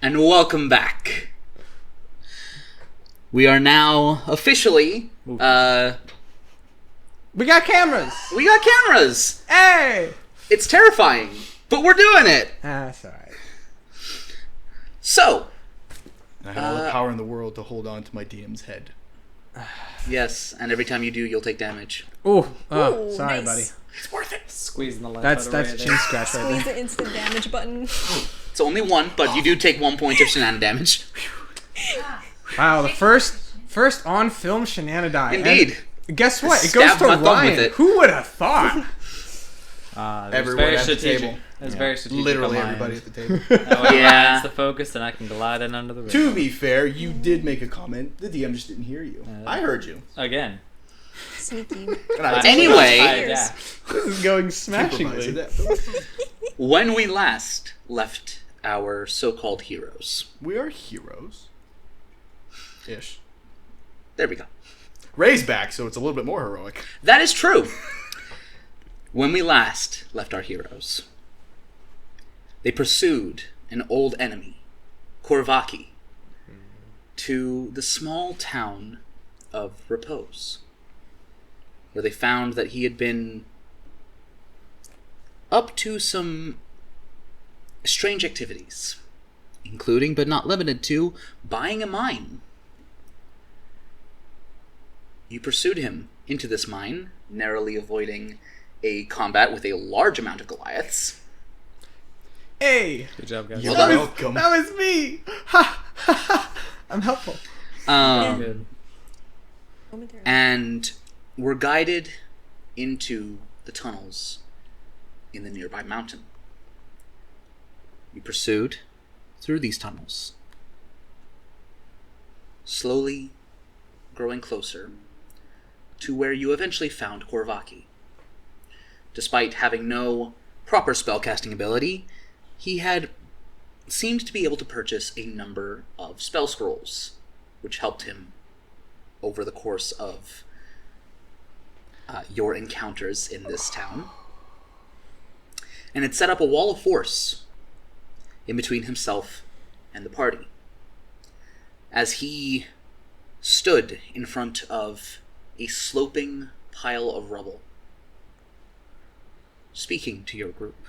And welcome back. We are now officially, We got cameras! we got cameras! Hey! It's terrifying, but we're doing it! That's alright. So, I have all the power in the world to hold on to my DM's head. yes, and every time you do, you'll take damage. Ooh, Ooh, sorry, nice. buddy. It's worth it. Squeezing the life That's out of a Ray chin there. scratch right Squeeze there. the instant damage button. It's only one, but you do take 1 point of shenanigan damage. Wow, the first on-film shenanigan. Indeed. And guess what? It Stabbed goes my to thumb Ryan. with it. Who would have thought? Everyone very at the strategic. table. That's very strategic. Literally on my everybody end. at the table. That way Yeah. Ryan's the focus, and I can glide in under the ring. To be fair, you did make a comment. The DM just didn't hear you. I heard you. Again. Sneaky. And I Anyway. I adapt. This is going supervised smashingly. that. When we last left our so-called heroes. We are heroes. Ish. There we go. Ray's back, so it's a little bit more heroic. That is true. When we last left our heroes, they pursued an old enemy, Korvaki, to the small town of Repose, where they found that he had been up to some strange activities, including but not limited to buying a mine. You pursued him into this mine, narrowly avoiding a combat with a large amount of Goliaths. Hey! Good job, guys. You're Well done. welcome. That was me! Ha! Ha! Ha! I'm helpful. Good. Momentarily. And were guided into the tunnels in the nearby mountain. You pursued through these tunnels, slowly growing closer to where you eventually found Korvaki. Despite having no proper spellcasting ability, he had seemed to be able to purchase a number of spell scrolls, which helped him over the course of your encounters in this town. And had set up a wall of force in between himself and the party. As he stood in front of a sloping pile of rubble, speaking to your group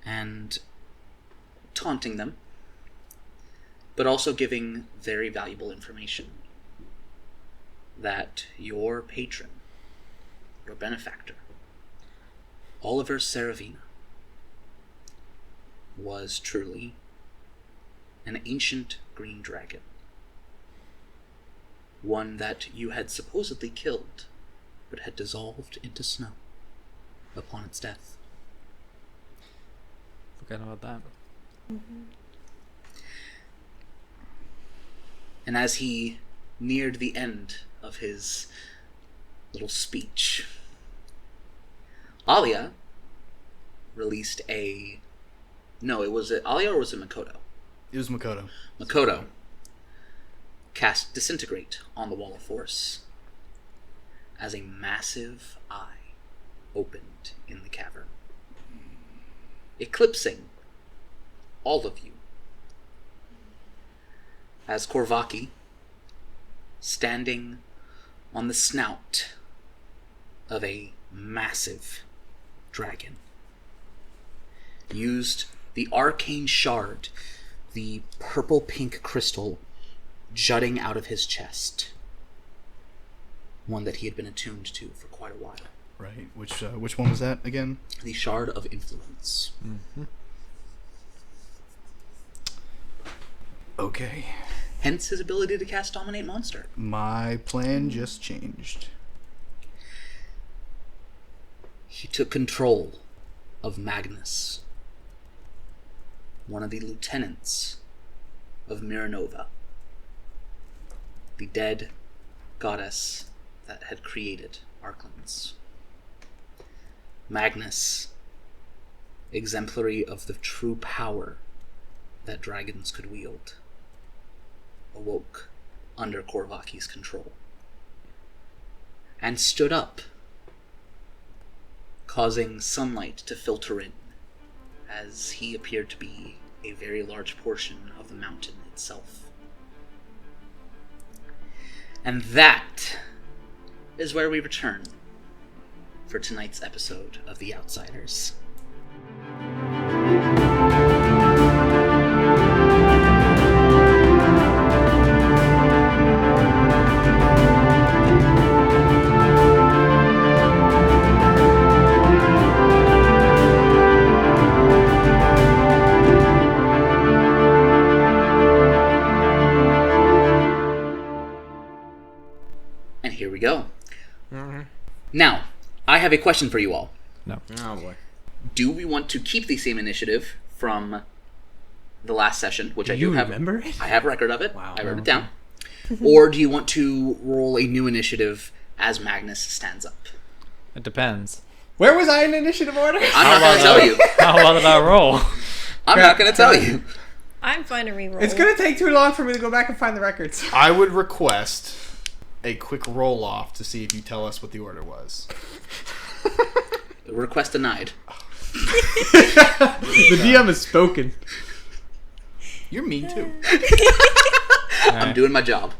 and taunting them, but also giving very valuable information that your patron, your benefactor, Oliver Saravina, was truly an ancient green dragon. One that you had supposedly killed, but had dissolved into snow upon its death. Forgot about that. And as he neared the end of his little speech, Alia released a... No, was it Alia or was it Makoto? It was Makoto. Makoto cast Disintegrate on the Wall of Force as a massive eye opened in the cavern, eclipsing all of you. As Korvaki, standing on the snout of a massive dragon, used the arcane shard, the purple-pink crystal jutting out of his chest, one that he had been attuned to for quite a while. Right. Which one was that again? The Shard of Influence. Okay. Hence his ability to cast Dominate Monster. My plan just changed. He took control of Magnus, one of the lieutenants of Miranova, the dead goddess that had created Arklands. Magnus, exemplary of the true power that dragons could wield, awoke under Korvaki's control and stood up, causing sunlight to filter in as he appeared to be a very large portion of the mountain itself. And that is where we return for tonight's episode of The Outsiders. And here we go. Now, I have a question for you all. No. Oh boy. Do we want to keep the same initiative from the last session, which I do You have? remember it? I have a record of it. Wow. I wrote it down. Or do you want to roll a new initiative as Magnus stands up? It depends. Where was I in initiative order? I'm not going to tell you. How well did I roll? I'm not going to tell you. I'm fine to reroll. It's gonna take too long for me to go back and find the records. I would request a quick roll off to see if you tell us what the order was. Request denied. The DM has spoken. You're mean too. I'm doing my job.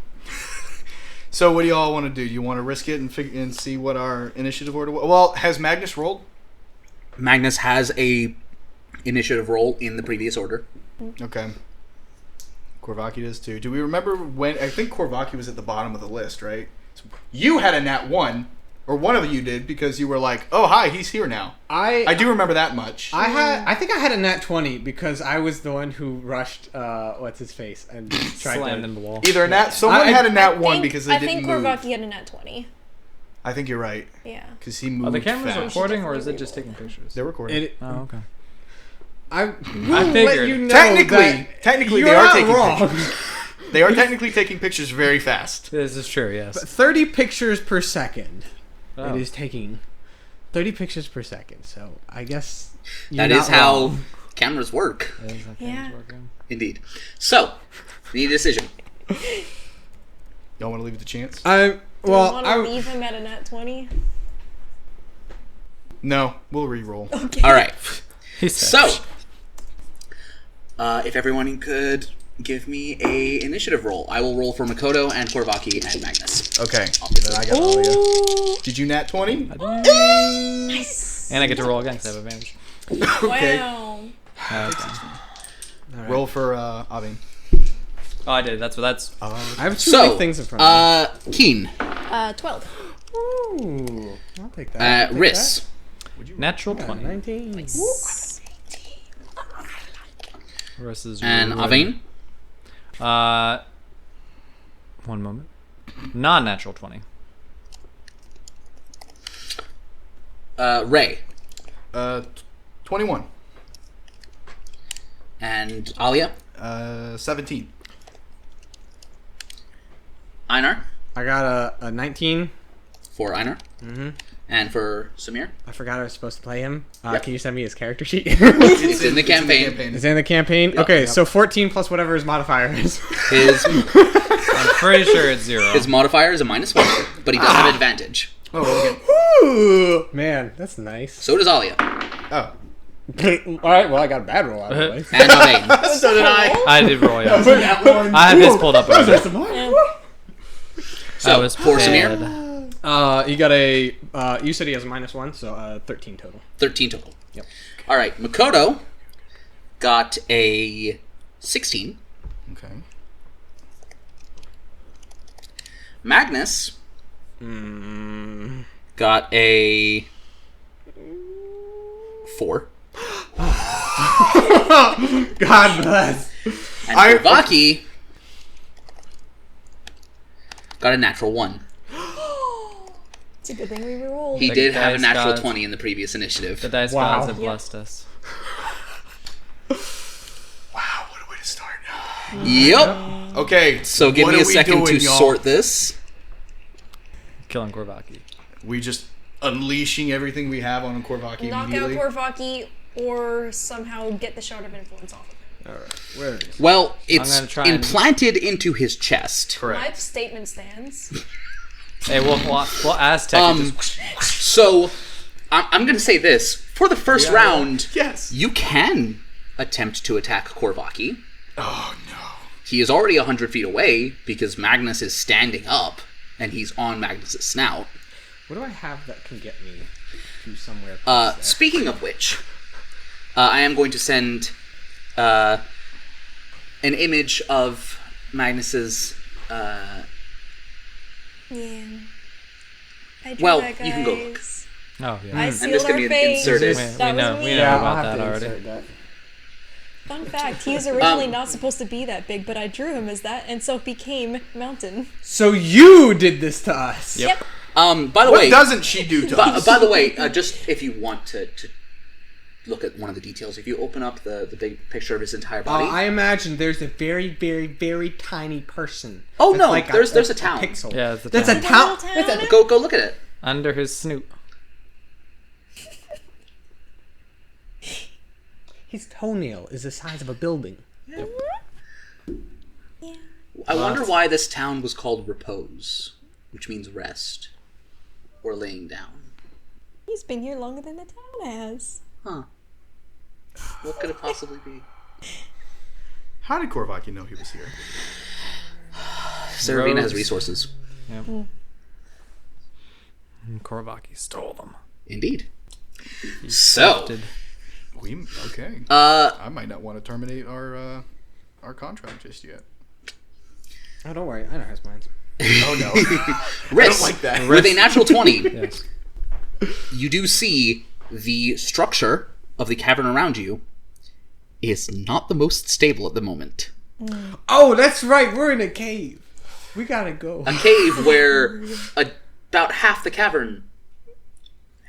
So what do y'all want to do? Do you want to risk it and see what our initiative order was? Well, has Magnus rolled? Magnus has a initiative roll in the previous order. Okay. Korvaki does too. Do we remember when? I think Korvaki was at the bottom of the list, right? So you had a nat 1, or one of you did, because you were like, "Oh, hi, he's here now." I do remember that much. I think I had a nat 20 because I was the one who rushed what's his face and tried Slammed to in the wall. Either a nat. Someone I- had a I nat 1 think- because they I didn't think move. Korvaki had a nat 20. I think you're right Yeah. because he moved. Are the cameras fast. recording or is it just taking pictures? They're recording. Oh, okay. I will let figured. you know Technically, you're they are not taking wrong. pictures. They are technically taking pictures very fast. This is true, yes. 30 pictures per second. Oh. It is taking 30 pictures per second. So I guess you're That is not how wrong. cameras work. It is, I think Yeah. it's working. Indeed. So, we need a decision. Y'all want to leave it to chance? Do you Well, want to leave him at a nat 20? No, we'll re-roll. Okay. All right. He said. So, if everyone could give me a initiative roll, I will roll for Makoto and Korvaki and Magnus. Okay. Obviously. Then I got all you. Did you nat 20? Nice. And I get to roll again because I have advantage. Okay. Wow. Okay. Roll for Avin. Oh, I did. That's. I have two So, big things in front of me. Keen, 12. Ooh, I'll take that. I'll take Riss, Natural that. 20. 19. Versus and Avin. 1 moment. Non-natural 20. Ray, 21. and Alia, 17. Einar, I got a 19. for Einar, and for Samir. I forgot I was supposed to play him. Yep. Can you send me his character sheet? It's in the campaign. Is it in the campaign? Okay, so 14 plus whatever his modifier is. His I'm pretty sure it's 0. his modifier is a -1, but he does have advantage. Oh, okay. Ooh, man, that's nice. So does Alia Oh. All right, well, I got a bad roll out of the way. and Avin. So did I. I did roll, yeah. That one. I have his pulled up already. So I was for prepared. Samir, He got a. You said he has a -1, so 13 total. 13 total. Yep. All right, Makoto got a 16. Okay. Magnus got a 4. God bless. And Korvaki got a natural 1. It's a good thing we rerolled. He The did have a dice natural gods. 20 in the previous initiative. The dice Wow. gods have Yep. blessed us. Wow, what a way to start. Yep. Okay, So give what me are a we second doing, to y'all? sort this. Killing Korvaki. We just unleashing everything we have on Korvaki Knock out immediately. Korvaki or somehow get the shard of influence off of him. All right, where is? Well, it's gonna try and- implanted into his chest. My Correct. statement stands. Hey, we'll Aztec. So, I'm going to say this. For the first round, Yes. you can attempt to attack Korvaki. Oh no. He is already 100 feet away because Magnus is standing up and he's on Magnus's snout. What do I have that can get me to somewhere? Past there? Speaking of which, I am going to send an image of Magnus's. Yeah. I drew Well, that, you can go look. guys. Oh yeah. I And sealed this can our be fate. inserted. That we know, was we me. know Yeah, about I'll that have to already. insert that. Fun fact, he was originally not supposed to be that big, but I drew him as that, and so it became Mountain. So you did this to us. Yep. By the What way, doesn't she do to us? by the way, just if you want to look at one of the details, if you open up the big picture of his entire body. I imagine there's a very, very, very tiny person. Oh, That's no, like there's a town. pixel. Yeah, it's a That's town. a town. Little That's a town? Go look at it. Under his snoot. His toenail is the size of a building. Yeah. I wonder why this town was called Repose, which means rest or laying down. He's been here longer than the town has. Huh. What could it possibly be? How did Korvaki know he was here? Seravina has Roads. resources. Yep. And Korvaki stole them. Indeed. So, Did- Okay. uh, I might not want to terminate our contract just yet. Oh, don't worry. I know his plans. Oh no. Riss, like that. with a natural 20, yes. you do see the structure of the cavern around you is not the most stable at the moment. Oh, that's right. We're in a cave. We gotta go. A cave where about half the cavern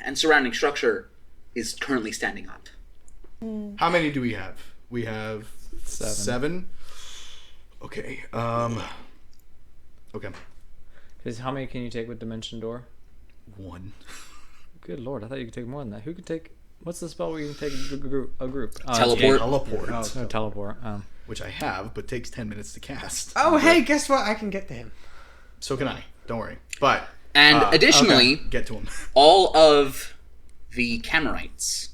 and surrounding structure is currently standing up. How many do we have? We have 7. 7. Okay. Okay. How many can you take with Dimension Door? 1. Good lord, I thought you could take more than that. Who could take... What's the spell where you can take a group? Oh, Teleport. Teleport. No, teleport. Which I have, but takes 10 minutes to cast. Oh, hey, guess what? I can get to him. So can I. Don't worry. But And additionally, get to him. all of the Camerites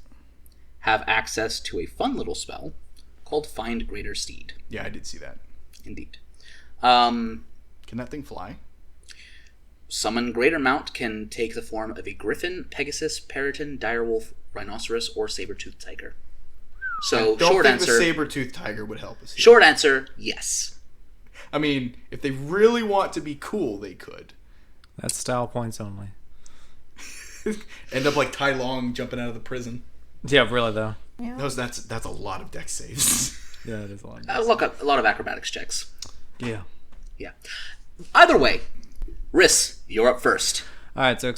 have access to a fun little spell called Find Greater Steed. Yeah, I did see that. Indeed. Can that thing fly? Summon Greater Mount can take the form of a griffin, pegasus, peregrine, direwolf, rhinoceros, or saber-toothed tiger. So, Don't short think answer... the saber-toothed tiger would help us here. Short answer, yes. I mean, if they really want to be cool, they could. That's style points only. End up like Tai Long jumping out of the prison. Yeah, really though. That's a lot of deck saves. Yeah, it is a lot. Look up a lot of acrobatics checks. Yeah. Yeah. Either way, Riss, you're up first. All right, so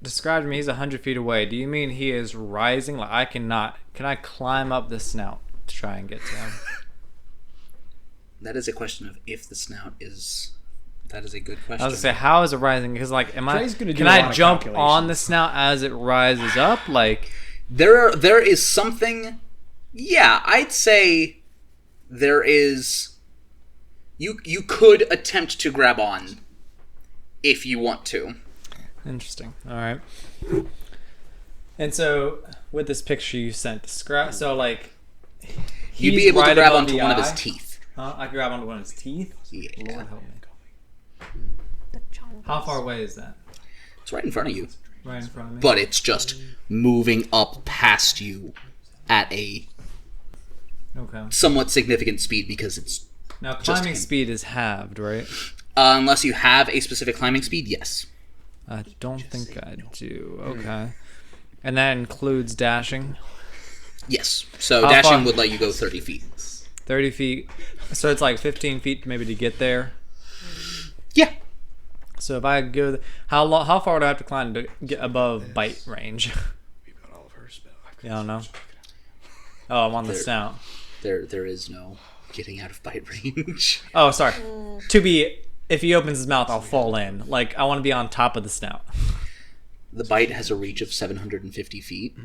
describe to me. He's 100 feet away. Do you mean he is rising? Like I cannot. Can I climb up the snout to try and get to him? That is a question of if the snout is... That is a good question. I was gonna say, how is it rising? Because like, Trey's gonna do can a lot I of jump calculations. on the snout as it rises up? Like, There is something... Yeah, I'd say there is... You could attempt to grab on if you want to. interesting. All right. And so, with this picture you sent, so like, You'd he's be able to right grab above onto the one of his eye. teeth. Huh? I could grab onto one of his teeth. Yeah. Lord help me. The chomp. How far away is that? It's right in front of you. Right in front of me. But it's just moving up past you at a Okay. somewhat significant speed because it's... Now Just climbing him. speed is halved, right? unless you have a specific climbing speed, yes. I don't think I do. Okay. And that includes dashing. Yes. So How dashing far? would let you go 30 feet. 30 feet. So it's like 15 feet maybe to get there. Yeah. So if I go, how far would I have to climb to get above bite range? We've got all of her spell. Yeah, I don't know. Oh, I'm on the There- snout. There is no getting out of bite range. Oh, sorry. If he opens his mouth, I'll fall in. Like, I want to be on top of the snout. The bite has a reach of 750 feet.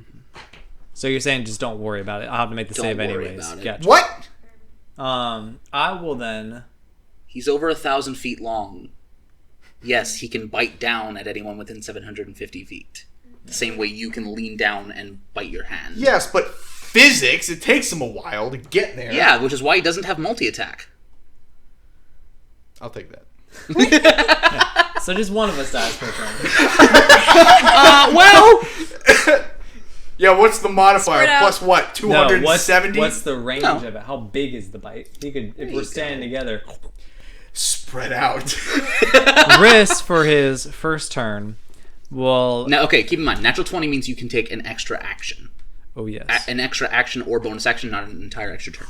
So you're saying just don't worry about it. I'll have to make the Don't save worry anyways. about it. Gotcha. What? I will then. He's over 1,000 feet long. Yes, he can bite down at anyone within 750 feet. The same way you can lean down and bite your hand. Yes, but physics. It takes him a while to get there. Yeah, which is why he doesn't have multi-attack. I'll take that. So just one of us dies per turn. Well... Yeah, what's the modifier? Spread out. Plus what? 270? What's the range No. of it? How big is the bite? He could, if we're standing together. Spread out. Riss, for his first turn, will... Now, okay, keep in mind, natural 20 means you can take an extra action. Oh, yes. An extra action or bonus action, not an entire extra turn.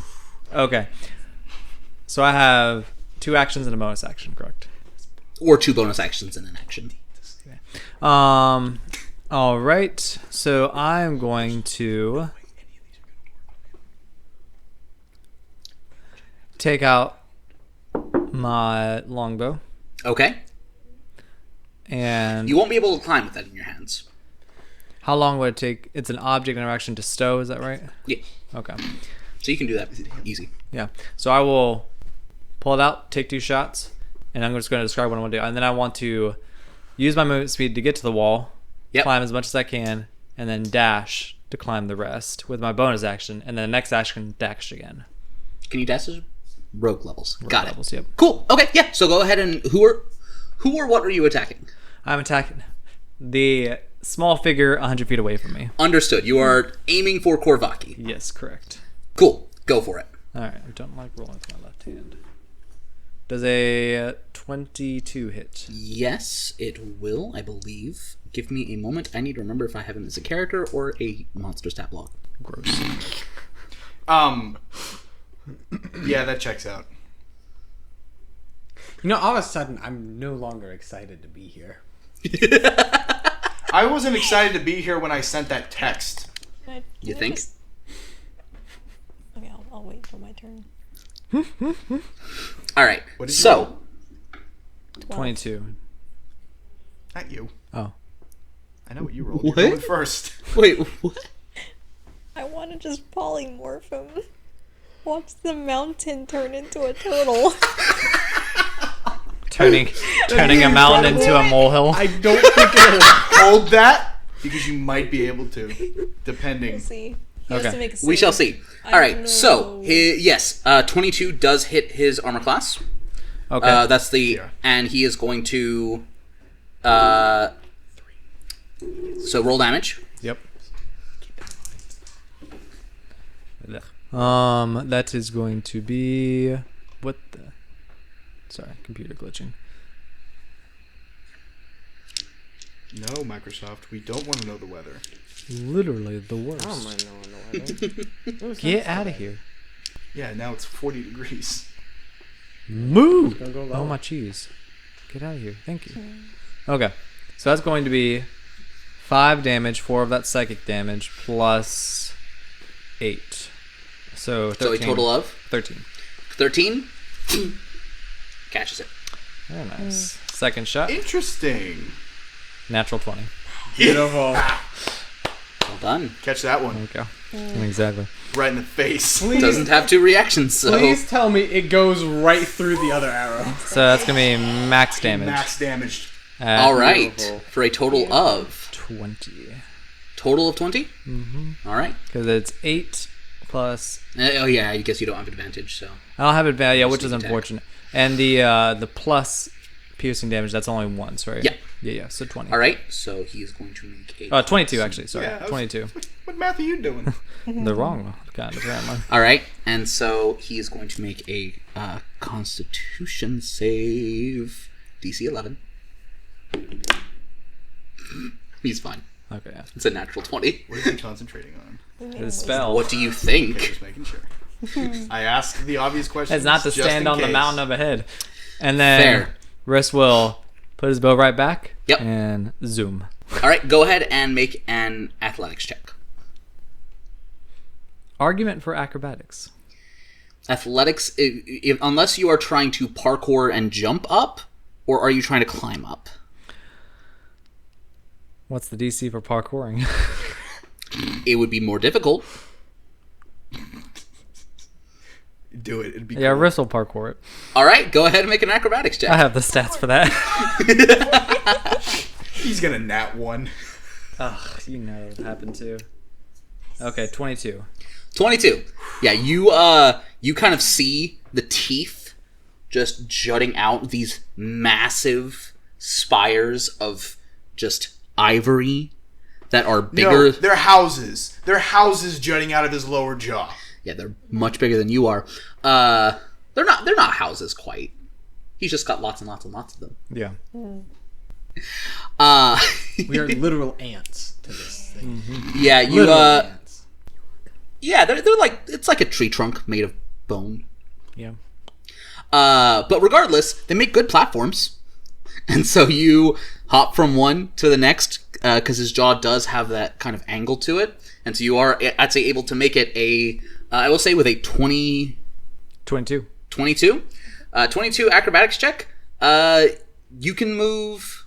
Okay. So I have 2 actions and a bonus action, correct? Or 2 bonus actions and an action. All right. So I'm going to take out my longbow, Okay. and You won't be able to climb with that in your hands. how long would it take? It's an object interaction to stow. Is that right? Yeah. Okay. So you can do that easy. Yeah. So I will pull it out, take 2 shots, and I'm just going to describe what I want to do. And then I want to use my movement speed to get to the wall, Yep. climb as much as I can, and then dash to climb the rest with my bonus action. And then the next action, dash again. Can you dash those? Rogue levels. Got Levels, it. Yep. Cool. Okay, yeah. So go ahead and who or what are you attacking? I'm attacking the small figure 100 feet away from me. Understood. You are aiming for Korvaki. Yes, correct. Cool. Go for it. All right. I don't like rolling with my left hand. Does a 22 hit? Yes, it will, I believe. Give me a moment. I need to remember if I have him as a character or a monster stat block. Gross. Yeah, that checks out. You know, all of a sudden, I'm no longer excited to be here. I wasn't excited to be here when I sent that text. You think? Okay, I'll wait till my turn. All right. What did you So, 22. Not you. Oh. I know what you rolled. What? You're going first. wait, what? I want to just polymorph him. Watch the mountain turn into a turtle. Turning a mountain into a molehill. I don't think it'll... Hold that, because you might be able to, depending. We'll see. He Okay. has to make a We save. shall see. I All right. know. So, yes, 22 does hit his armor class. Okay. That's the, Yeah. and he is going to, so roll damage. Yep. That is going to be what the? Sorry, computer glitching. No, Microsoft, we don't want to know the weather. Literally the worst. I don't mind knowing the weather. Get out of here. Yeah, now it's 40 degrees. Move. Gonna go Oh low. my cheese. Get out of here. Thank you. Okay, so that's going to be 5 damage, 4 of that psychic damage plus 8. So 13. So a total of 13. 13. Catches it. Very nice. Second shot. Interesting. Natural 20. Beautiful. Well done. Catch that one. There we go. Exactly. Right in the face. Doesn't have 2 reactions, so Please tell me it goes right through the other arrow. So that's gonna be max damage. Max damaged. At all right, Beautiful. for a total of 20. 20. Mm-hmm. All right. Because it's 8 plus. Oh yeah, I guess you don't have advantage. So I don't have advantage, yeah, which is Sneak attack. unfortunate. And the plus piercing damage, that's only once, right? Yeah. Yeah. So 20. all right. So he is going to make a 22 actually. Sorry, Yeah, I was- 22. What math are you doing? The wrong one, kind of apparently. All right, and so he is going to make a Constitution save, DC 11. He's fine. Okay. Yeah. It's a natural 20. What is he concentrating on? His spell What do you Okay, think? just making sure. I asked the obvious question. is not to stand on the mountain up ahead. And then Fair. Riss will put his bow right back. Yep. And zoom. All right, go ahead and make an athletics check. Argument for acrobatics. Athletics, unless you are trying to parkour and jump up, or are you trying to climb up? What's the DC for parkouring? It would be more difficult. Do it. It'd be Yeah, cool. Riss will parkour it. All right, go ahead and make an acrobatics check. I have the stats for that. He's gonna nat 1. Ugh, you know it happened too. Okay, 22. 22. Yeah, you kind of see the teeth just jutting out, these massive spires of just ivory that are bigger. No, they're houses. They're houses jutting out of his lower jaw. Yeah, they're much bigger than you are. They're not houses quite. He's just got lots and lots and lots of them. Yeah. We are literal ants to this thing. Yeah, you Literal ants. yeah, they're like, it's like a tree trunk made of bone. Yeah. But regardless, they make good platforms. And so you hop from one to the next, because his jaw does have that kind of angle to it. And so you are, I'd say, able to make it I will say with a 22 acrobatics check, you can move,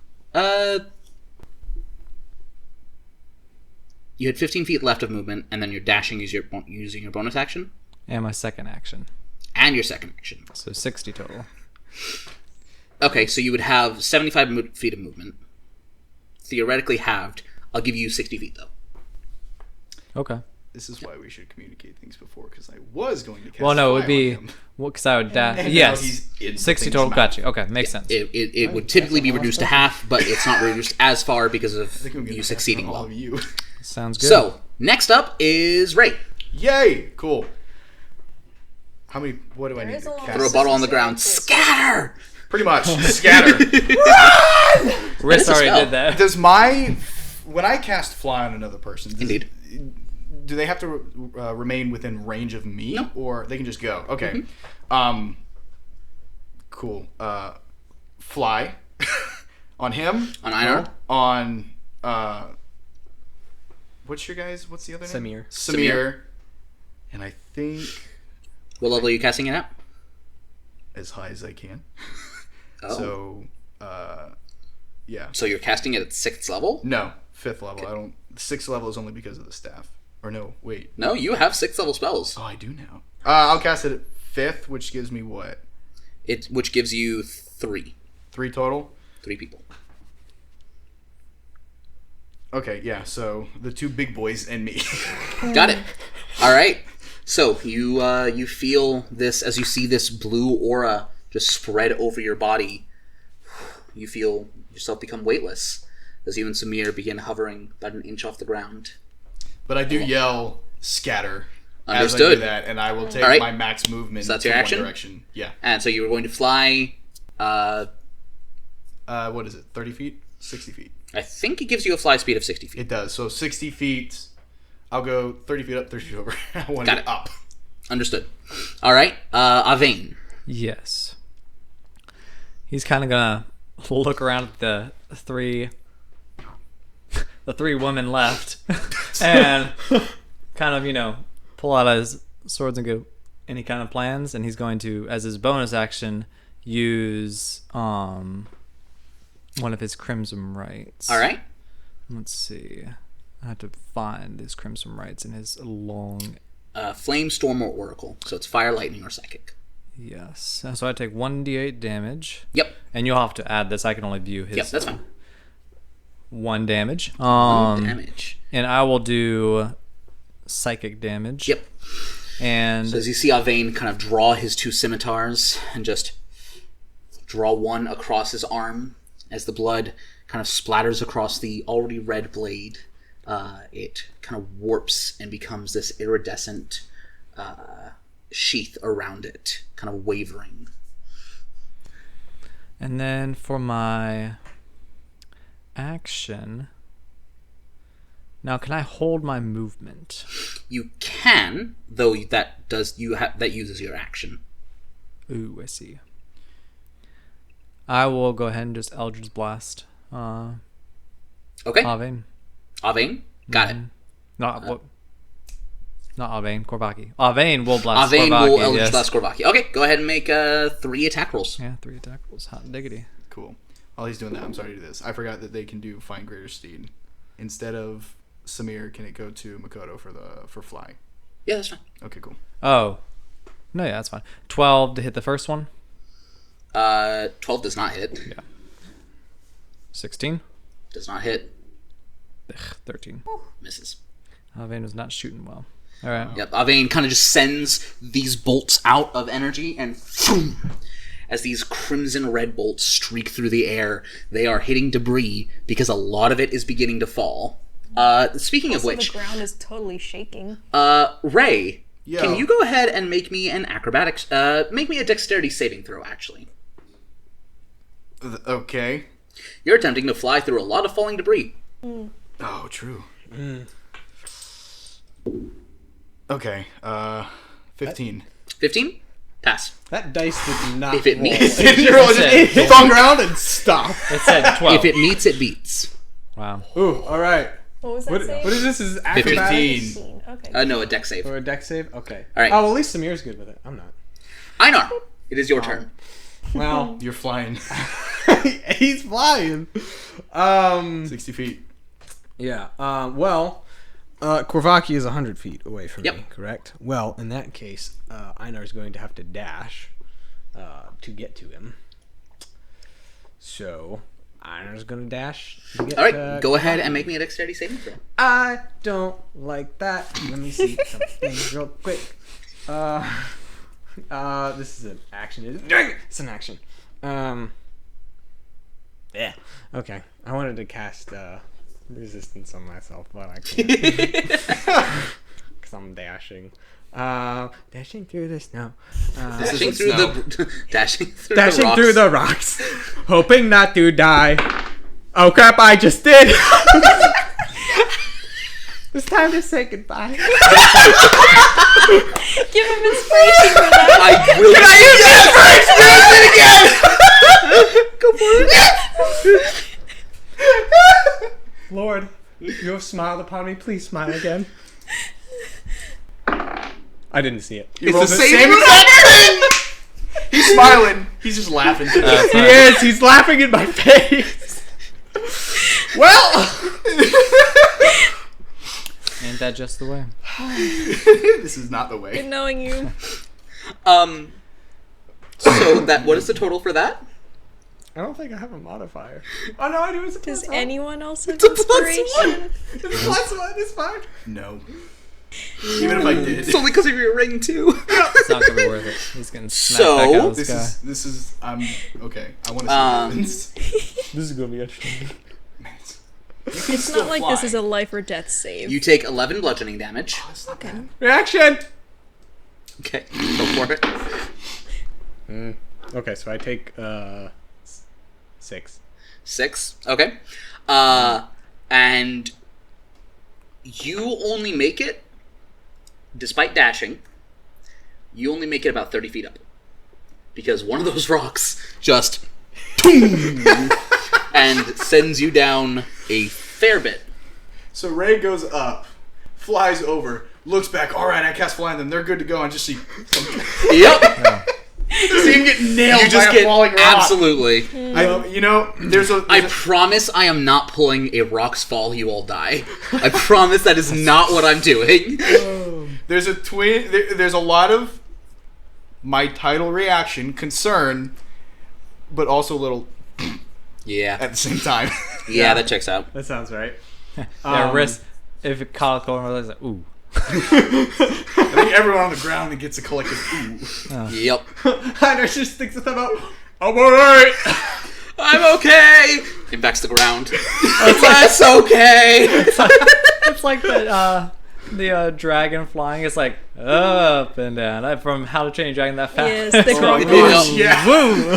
you had 15 feet left of movement, and then you're dashing using your bonus action, And my second action. and your second action. So 60 total. Okay, so you would have 75 feet of movement. Theoretically halved. I'll give you 60 feet, though. Okay. This is why we should communicate things before, because I was going to cast Well, no, it would fly be... on him. Well, because I would dash... And now Yes. he's in 60 things total. mouth. Got you. Okay, makes sense. It would typically be reduced to half, but it's not reduced as far because of I think I'm gonna you cast succeeding on all well. of you. Sounds good. So, next up is Ray. Yay! Cool. How many? What do I There need is to a lot cast? Throw a bottle on the Necessary ground. for a Scatter! Pretty much. Scatter. Riss is a already spell. did that. When I cast fly on another person, Indeed. do they have to remain within range of me, No. or they can just go? Okay. Mm-hmm. Cool. Fly on him. On Einar? On what's the other name? Samir. Samir. And I think What level are you casting it at? as high as I can. Oh. So, yeah. So you're casting it at 6th level? No, 5th level. The 6th level is only because of the staff. Or no, wait. No, you have 6th level spells. Oh, I do now. I'll cast it at 5th, which gives me what? Which gives you 3. 3 total? 3 people. Okay, yeah, so the 2 big boys and me. Got it. All right. So you feel this as you see this blue aura just spread over your body. You feel yourself become weightless as you and Samir begin hovering about an inch off the ground. But I do yell scatter as I Understood. do that, and I will take All right. my max movement So that's your to action? one direction. Yeah. And so you were going to fly. What is it? 30 feet? 60 feet? I think it gives you a fly speed of 60 feet. It does. So 60 feet. I'll go 30 feet up, 30 feet over. I want Got it it. up. Understood. All right. Avain. Yes. He's kind of gonna look around at the three women left, and kind of pull out his swords and go, any kind of plans, and he's going to, as his bonus action, use one of his crimson rights. All right. Let's see. I have to find his crimson rights in his long. Flame, storm, or oracle. So it's fire, lightning, or psychic. Yes. So I take 1d8 damage. Yep. And you'll have to add this. I can only view his. Yep. That's fine. 1 damage. Damage. And I will do psychic damage. Yep. And So as you see Avain kind of draw his 2 scimitars and just draw one across his arm, as the blood kind of splatters across the already red blade, it kind of warps and becomes this iridescent sheath around it, kind of wavering. And then for my action, now can I hold my movement? You can, though that uses your action. Ooh, I see. I will go ahead and just Eldritch Blast. Okay. Avain. Avain, got it. Not Avain, Korvaki. Avain will blast Avain Korvaki. will Eldritch Yes. Blast Korvaki. Okay, go ahead and make 3 attack rolls. Yeah, 3 attack rolls. Hot diggity. Cool. While he's doing that, I'm sorry to do this. I forgot that they can do Find Greater Steed. Instead of Samir, can it go to Makoto for fly? Yeah, that's fine. Okay, cool. Oh. No, yeah, that's fine. 12 to hit the first one. 12 does not hit. Yeah. 16. Does not hit. Ugh, 13. Misses. Alvain was not shooting well. All right. Yep, Alvain kind of just sends these bolts out of energy, and as these crimson red bolts streak through the air, they are hitting debris because a lot of it is beginning to fall. Speaking of which, the ground is totally shaking. Ray, Yo. can you go ahead and make me an acrobatics? Make me a dexterity saving throw. Actually, Okay. you're attempting to fly through a lot of falling debris. Oh, true. Okay. 15. 15? Pass. That dice did not If it roll. meets, Did you roll just hit on ground and stop? It said 12. if it meets, it beats. Wow. Ooh, all right. What was that What save? is this? Is acrobatics 15. Okay. No, a dex save. or a deck save? Okay. All right. Oh, well, at least Samir's good with it. I'm not. Einar, it is your turn. Well, You're flying he's flying. 60 feet. Yeah. Korvaki is 100 feet away from Yep. me, correct? Well, in that case, Einar is going to have to dash to get to him. So, Einar's going to dash. To get All right, to go ahead and Korvaki. make me a dexterity saving throw. I don't like that. Let me see something real quick. This is an action. It's an action. Yeah. Okay. I wanted to cast resistance on myself, but I can't because I'm dashing. Dashing through the snow. Dashing through the dashing through Dashing the rocks. through the rocks, hoping not to die. Oh crap! I just did. It's time to say goodbye. Give him inspiration for that. I will. Can I use it again? Go for it. Lord, you have smiled upon me. Please smile again. I didn't see it. It's the same exact thing! He's smiling. He's just laughing. He is. He's laughing in my face. Well. Ain't that just the way? This is not the way. Good knowing you. So that what is the total for that? I don't think I have a modifier. Oh no, I do. It's a Does plus one. anyone else have a plus inspiration? It's a plus one. It's fine. No. Even if I did. It's only because of your ring too. It's not gonna be worth it. He's getting snapped So- back out of the This sky. is okay. I want to see what happens. This is gonna be interesting. It's not like this is a life or death save. You take 11 bludgeoning damage. That's not bad. Reaction. Okay, go for it. Okay, so I take 6. 6. Okay. And you only make it, despite dashing, you only make it about 30 feet up. Because one of those rocks just and sends you down a fair bit. So Ray goes up, flies over, looks back. All right, I cast flying them. They're good to go. And just see Yep. see him get nailed You just by get a falling rock. absolutely. There's I promise I am not pulling a rocks fall, you all die. I promise that is not what I'm doing. There's a twin. There's a lot of my title reaction, concern, but also a little Yeah. at the same time. Yeah, that checks out. That sounds right. Yeah, wrist. If it caught a corner, it's like, ooh. I think everyone on the ground gets a collective ooh. Yep. Einar just sticks his thumb out. I'm alright. I'm okay! It backs the ground. That's okay! It's like the dragon flying. It's like up and down. From How to Train Your Dragon that fast. Yes, the Oh my Korvaki. gosh, Yeah. yeah.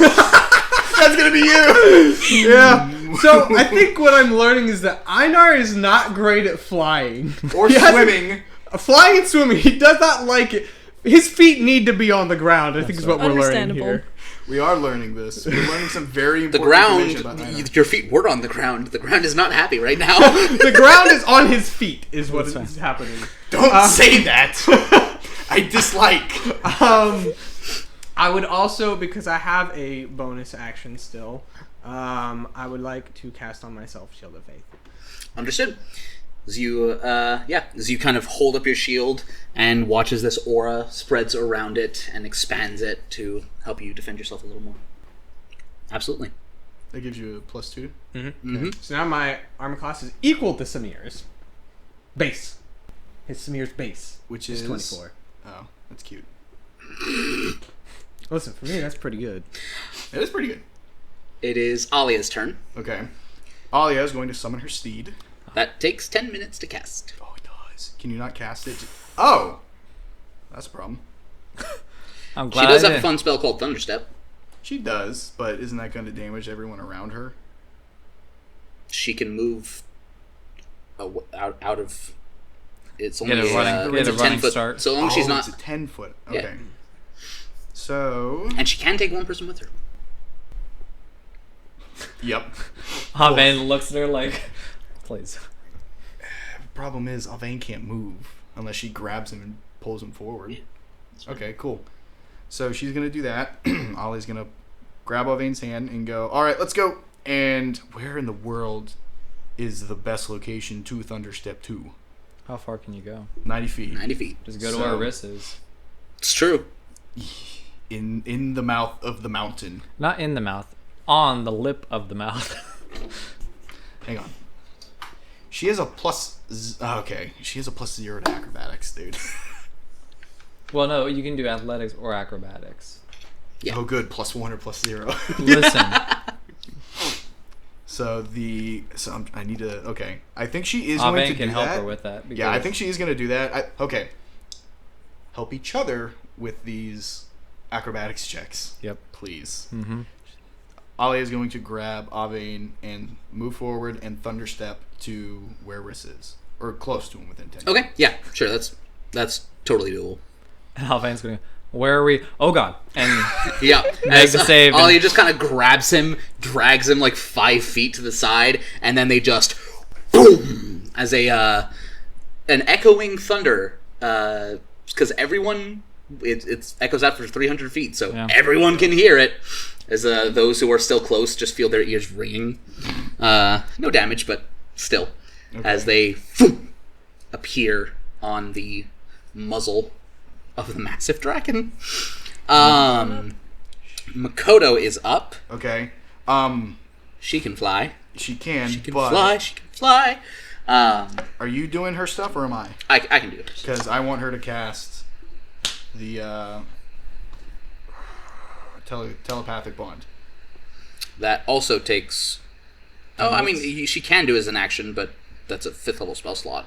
That's gonna be you. Yeah. So I think what I'm learning is that Einar is not great at flying Or He has- swimming. Flying and swimming, he does not like it. His feet need to be on the ground. I think is what we're learning Understandable. here. We are learning this. We're learning some very The important ground, information about Einar. your feet were on the ground. The ground is not happy right now. The ground is on his feet. Is what is happening. Don't say that. I dislike. I would also, because I have a bonus action still, I would like to cast on myself Shield of Faith. Understood. As you, as you kind of hold up your shield and watch as this aura spreads around it and expands it to help you defend yourself a little more. Absolutely. That gives you a +2. So now my armor class is equal to Samir's. Base. his Samir's base, Which is is 24. Oh, that's cute. Listen, for me, that's pretty good. It is pretty good. It is Alia's turn. Okay. Alia is going to summon her steed. That takes 10 minutes to cast. Oh, it does. Can you not cast it? Oh! That's a problem. I'm She glad. does I have a didn't- fun spell called Thunderstep. She does, but isn't that going to damage everyone around her? She can move out of. It's Get only a running- it's get a a 10 running foot. start. So long as she's not. It's a 10 foot. Yeah. Okay. So. And she can take one person with her. Yep. Haven looks at her like, please. Problem is, Alvain can't move unless she grabs him and pulls him forward. Okay, cool. So she's going to do that. Ollie's going to grab Alvain's hand and go, alright, let's go. And where in the world is the best location to Thunderstep 2? How far can you go? 90 feet. 90 feet. Just go to So- where Riss is. It's true. In the mouth of the mountain. Not in the mouth. On the lip of the mouth. Hang on. She has a okay, she has a +0 to acrobatics, dude. Well, no, you can do athletics or acrobatics. Yeah. Oh, good. +1 or +0. Listen. I need to. Okay, I think she is going Haven to can do help that. her with that. Yeah, I because- think she is going to do that. Okay. Help each other with these acrobatics checks. Yep. Please. Mm-hmm. Alia is going to grab Avein and move forward and thunderstep to where Riss is. Or close to him within 10 feet. Okay, yeah, sure. That's totally doable. And Alvain's going, where are we? Oh, God. And Yeah. Make the save and- Alia just kind of grabs him, drags him like 5 feet to the side, and then they just boom as an echoing thunder. Because everyone, it echoes out for 300 feet, so Yeah. everyone can hear it. As those who are still close just feel their ears ringing. No damage, but still. Okay. As they appear on the muzzle of the massive dragon. Makoto is up. Okay. She can fly. She can, She can but fly. She can fly. are you doing her stuff or am I? I can do it. Because I want her to cast the telepathic bond. That also takes... Oh, I mean, she can do it as an action, but that's a 5th level spell slot.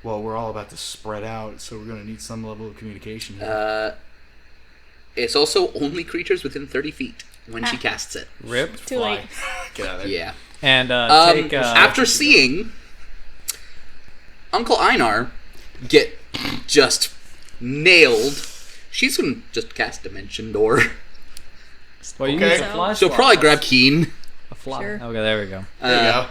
Well, we're all about to spread out, so we're going to need some level of communication here. It's also only creatures within 30 feet when she casts it. rip. Too Fly. late. Get out of there. Yeah. And take... After seeing Uncle Einar get just nailed, she's going to just cast Dimension Door. well, you Okay. use a fly She'll swat. probably grab Keen A fly. Sure. Okay, there we go. There you go.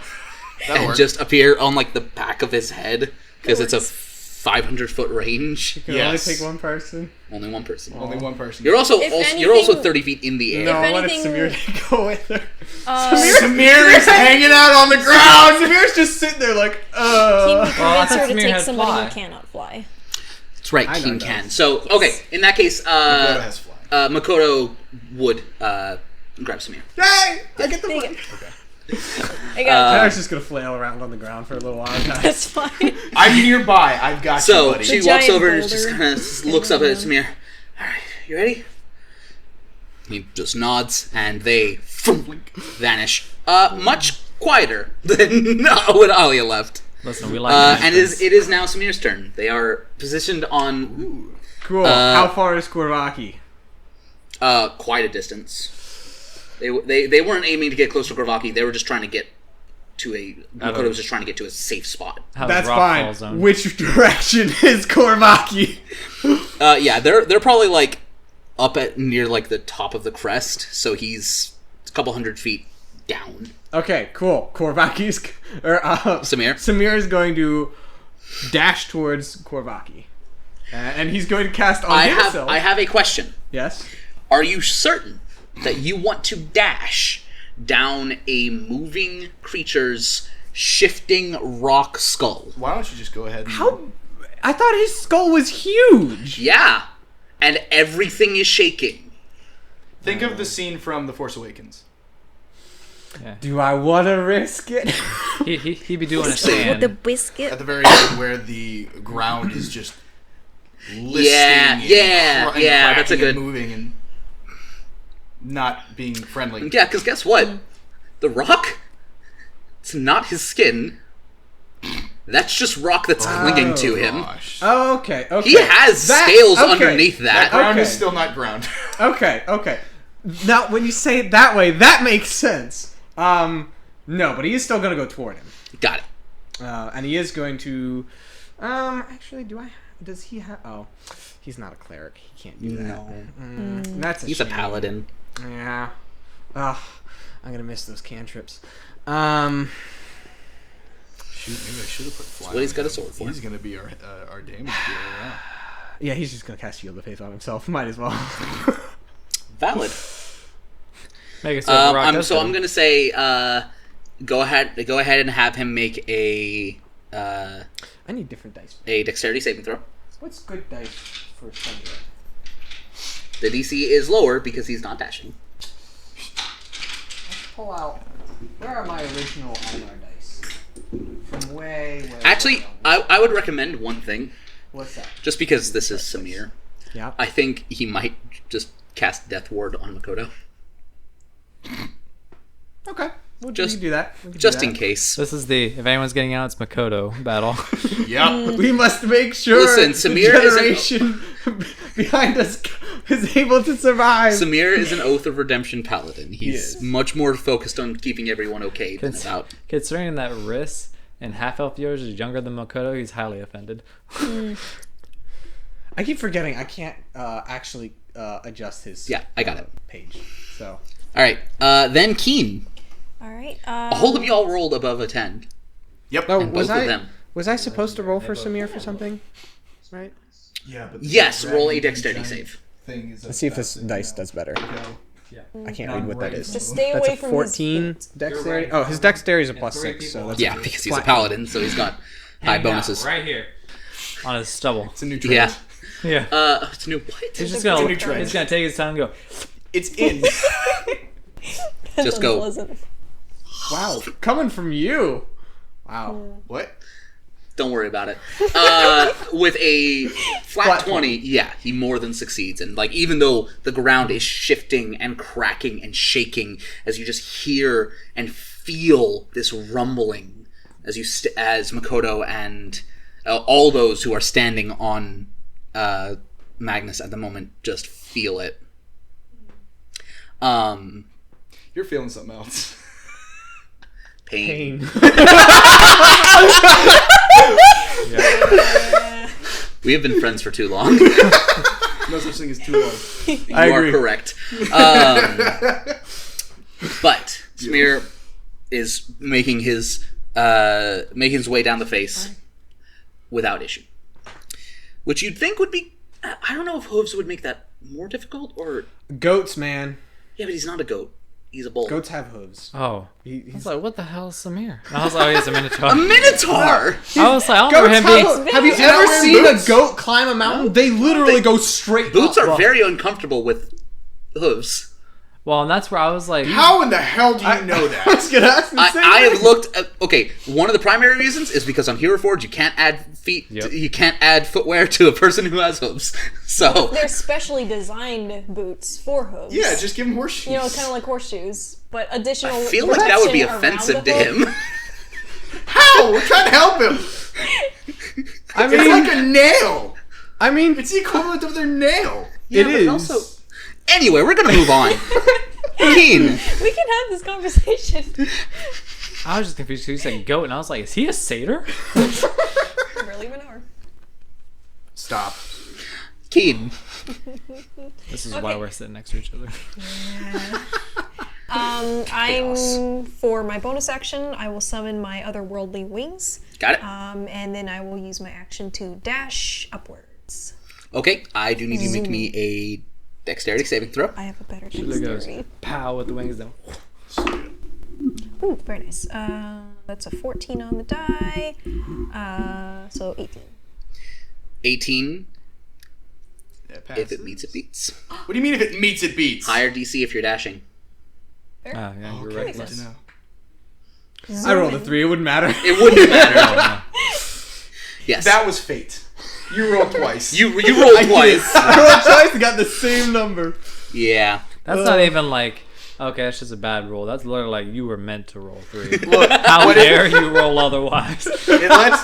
That'll and work. just appear on like the back of his head because it's a works. 500-foot range. You can Yes. only take one person. Only one person. Only one person. You're also, If you're also anything- 30 feet in the air. No, I wanted anything- Samir to go with her. Samir is hanging out on the ground! Samir's just sitting there like, Can we Well, I convince thought her to Samir take had somebody fly. who cannot fly? That's right, I know Keen that. can. So, okay, in that case, Makoto has fly. Makoto would grab Samir. Hey! I get the There you point. go. Okay. I got I was just gonna flail around on the ground for a little while, guys. That's fine. I'm nearby. I've got So you, buddy. she The walks giant over and just boulder. kind of looks up at Samir. Alright, you ready? He just nods, and they vanish. Much quieter than when Alia left. Listen, we like And it is now Samir's turn. They are positioned on Cool. How far is Korvaki? quite a distance. They weren't aiming to get close to Korvaki. They were just trying to get to a... Makoto was just trying to get to a safe spot. That's rock fine. fall zone. Which direction is Korvaki? Yeah, they're probably like up at near like the top of the crest, so he's a couple hundred feet down. Okay, cool. Korvaki's Samir? Samir is going to dash towards Korvaki, and he's going to cast on himself. I have a question. Yes. Are you certain that you want to dash down a moving creature's shifting rock skull? Why don't you just go ahead and... How? I thought his skull was huge. Yeah, and everything is shaking. Think of the scene from The Force Awakens. Yeah. Do I want to risk it? He'd be doing a With stand. the biscuit. At the very end, where the ground is just listing Yeah, that's a good- moving and not being friendly. Yeah, because guess what? The rock, it's not his skin. That's just rock that's clinging to him. Gosh. Oh, okay. He has scales underneath That that. ground Okay. is still not ground. Okay. Now, when you say it that way, that makes sense. No, but he is still going to go toward him. Got it. And he is going to... actually, does he have... Oh, he's not a cleric. He can't do that. No. That's He's a shame. paladin. Yeah. Ugh, I'm going to miss those cantrips. Shoot, maybe I should have put fly. what he's on got a him. sword for. He's gonna be our damage dealer. Yeah. Yeah, he's just going to cast Shield of Faith on himself. Might as well. Valid. Make it so the rock I'm does hit him. gonna say, go ahead and have him make a I need different dice. dexterity saving throw. What's good dice for Sunday? The DC is lower because he's not dashing. Let's pull out... Where are my original Einar dice? From way... Actually, I would recommend one thing, What's that? just because this is Samir. Yeah. I think he might just cast Death Ward on Makoto, Okay. We Just- can do that. We can just do in that. case. If anyone's getting out, it's Makoto battle. Yep. We must make sure Listen, Samir the isn't- generation behind us is able to survive. Samir is an Oath of Redemption paladin. He's is. much more focused on keeping everyone okay than Cons- about. Considering that Riss and half elf yours is younger than Makoto, he's highly offended. I keep forgetting I can't actually adjust his Yeah, I got it. page. So All right, then Keen. All right. All of y'all rolled above a 10. Yep. oh, And was both of I them. was I supposed to roll for Samir for something? Right. Yeah, but Yes, roll a dexterity save. Thing is Let's see if this dice does better. I can't read what that is. Just stay That's away a from 14 his feet. dexterity. Oh, his dexterity is a +6, so that's Yeah, because he's a paladin, so he's got high bonuses. Right here. On his stubble. It's a new trade. Yeah. Yeah. It's new. What? He's just a gonna new trend. he's gonna take his time and go. It's in. Just go. Unpleasant. wow, coming from you. Wow. What? Don't worry about it. With a flat 20, yeah, he more than succeeds. And like, even though the ground is shifting and cracking and shaking, as you just hear and feel this rumbling, as as Makoto and all those who are standing on Magnus at the moment just feel it. You're feeling something else. Pain. Pain. We have been friends for too long. No such thing as too long. You I are agree. correct. But Smear is making his way down the face without issue, which you'd think would be. I don't know if hooves would make that more difficult, or Goats, man. yeah, but he's not a goat. He's a bull. Goats have hooves. Oh. I He's was like, what the hell is Samir? And I was like, oh, he's a minotaur. A minotaur. I was like, I don't remember him being. Have you Is he not ever wearing seen boots? a goat climb a mountain? They literally go straight Boots up. are very uncomfortable with hooves. Well, and that's where I was like, How in the hell do you know I that? was gonna ask the same I have thing. looked at, okay, one of the primary reasons is because on Hero Forge you can't add Yep. you can't add footwear to a person who has hooves. So They're specially designed boots for hooves. Yeah, just give him horseshoes. You know, kind of like horseshoes, but additional. I feel like that would be protection around offensive the to hook. him. How? We're trying to help him. I It's mean, like a nail. I mean, It's the equivalent of their nail. Yeah, it but is. also- Anyway, we're gonna move on. Keen. We can have this conversation. I was just confused because he said goat, and I was like, is he a satyr? Really, Manor. Stop. Keen. This is why Okay. we're sitting next to each other. I'm for my bonus action. I will summon my otherworldly wings, Got it. and then I will use my action to dash upwards. Okay, I do need you to make me a dexterity saving throw. I have a better Look goes dexterity. pow with the wings down. Ooh, very nice. That's a 14 on the die. So 18. 18. Yeah, If it meets, it beats. What do you mean if it meets, it beats? Higher DC if you're dashing. Oh, yeah, you're Okay, right. good to know. I rolled a 3. It wouldn't matter. It wouldn't matter. Yes. That was fate. You rolled twice. You rolled twice. I rolled twice and got the same number. Yeah. That's not even like, okay, that's just a bad roll. That's literally like you were meant to roll 3. Look, How dare you roll otherwise? it lets.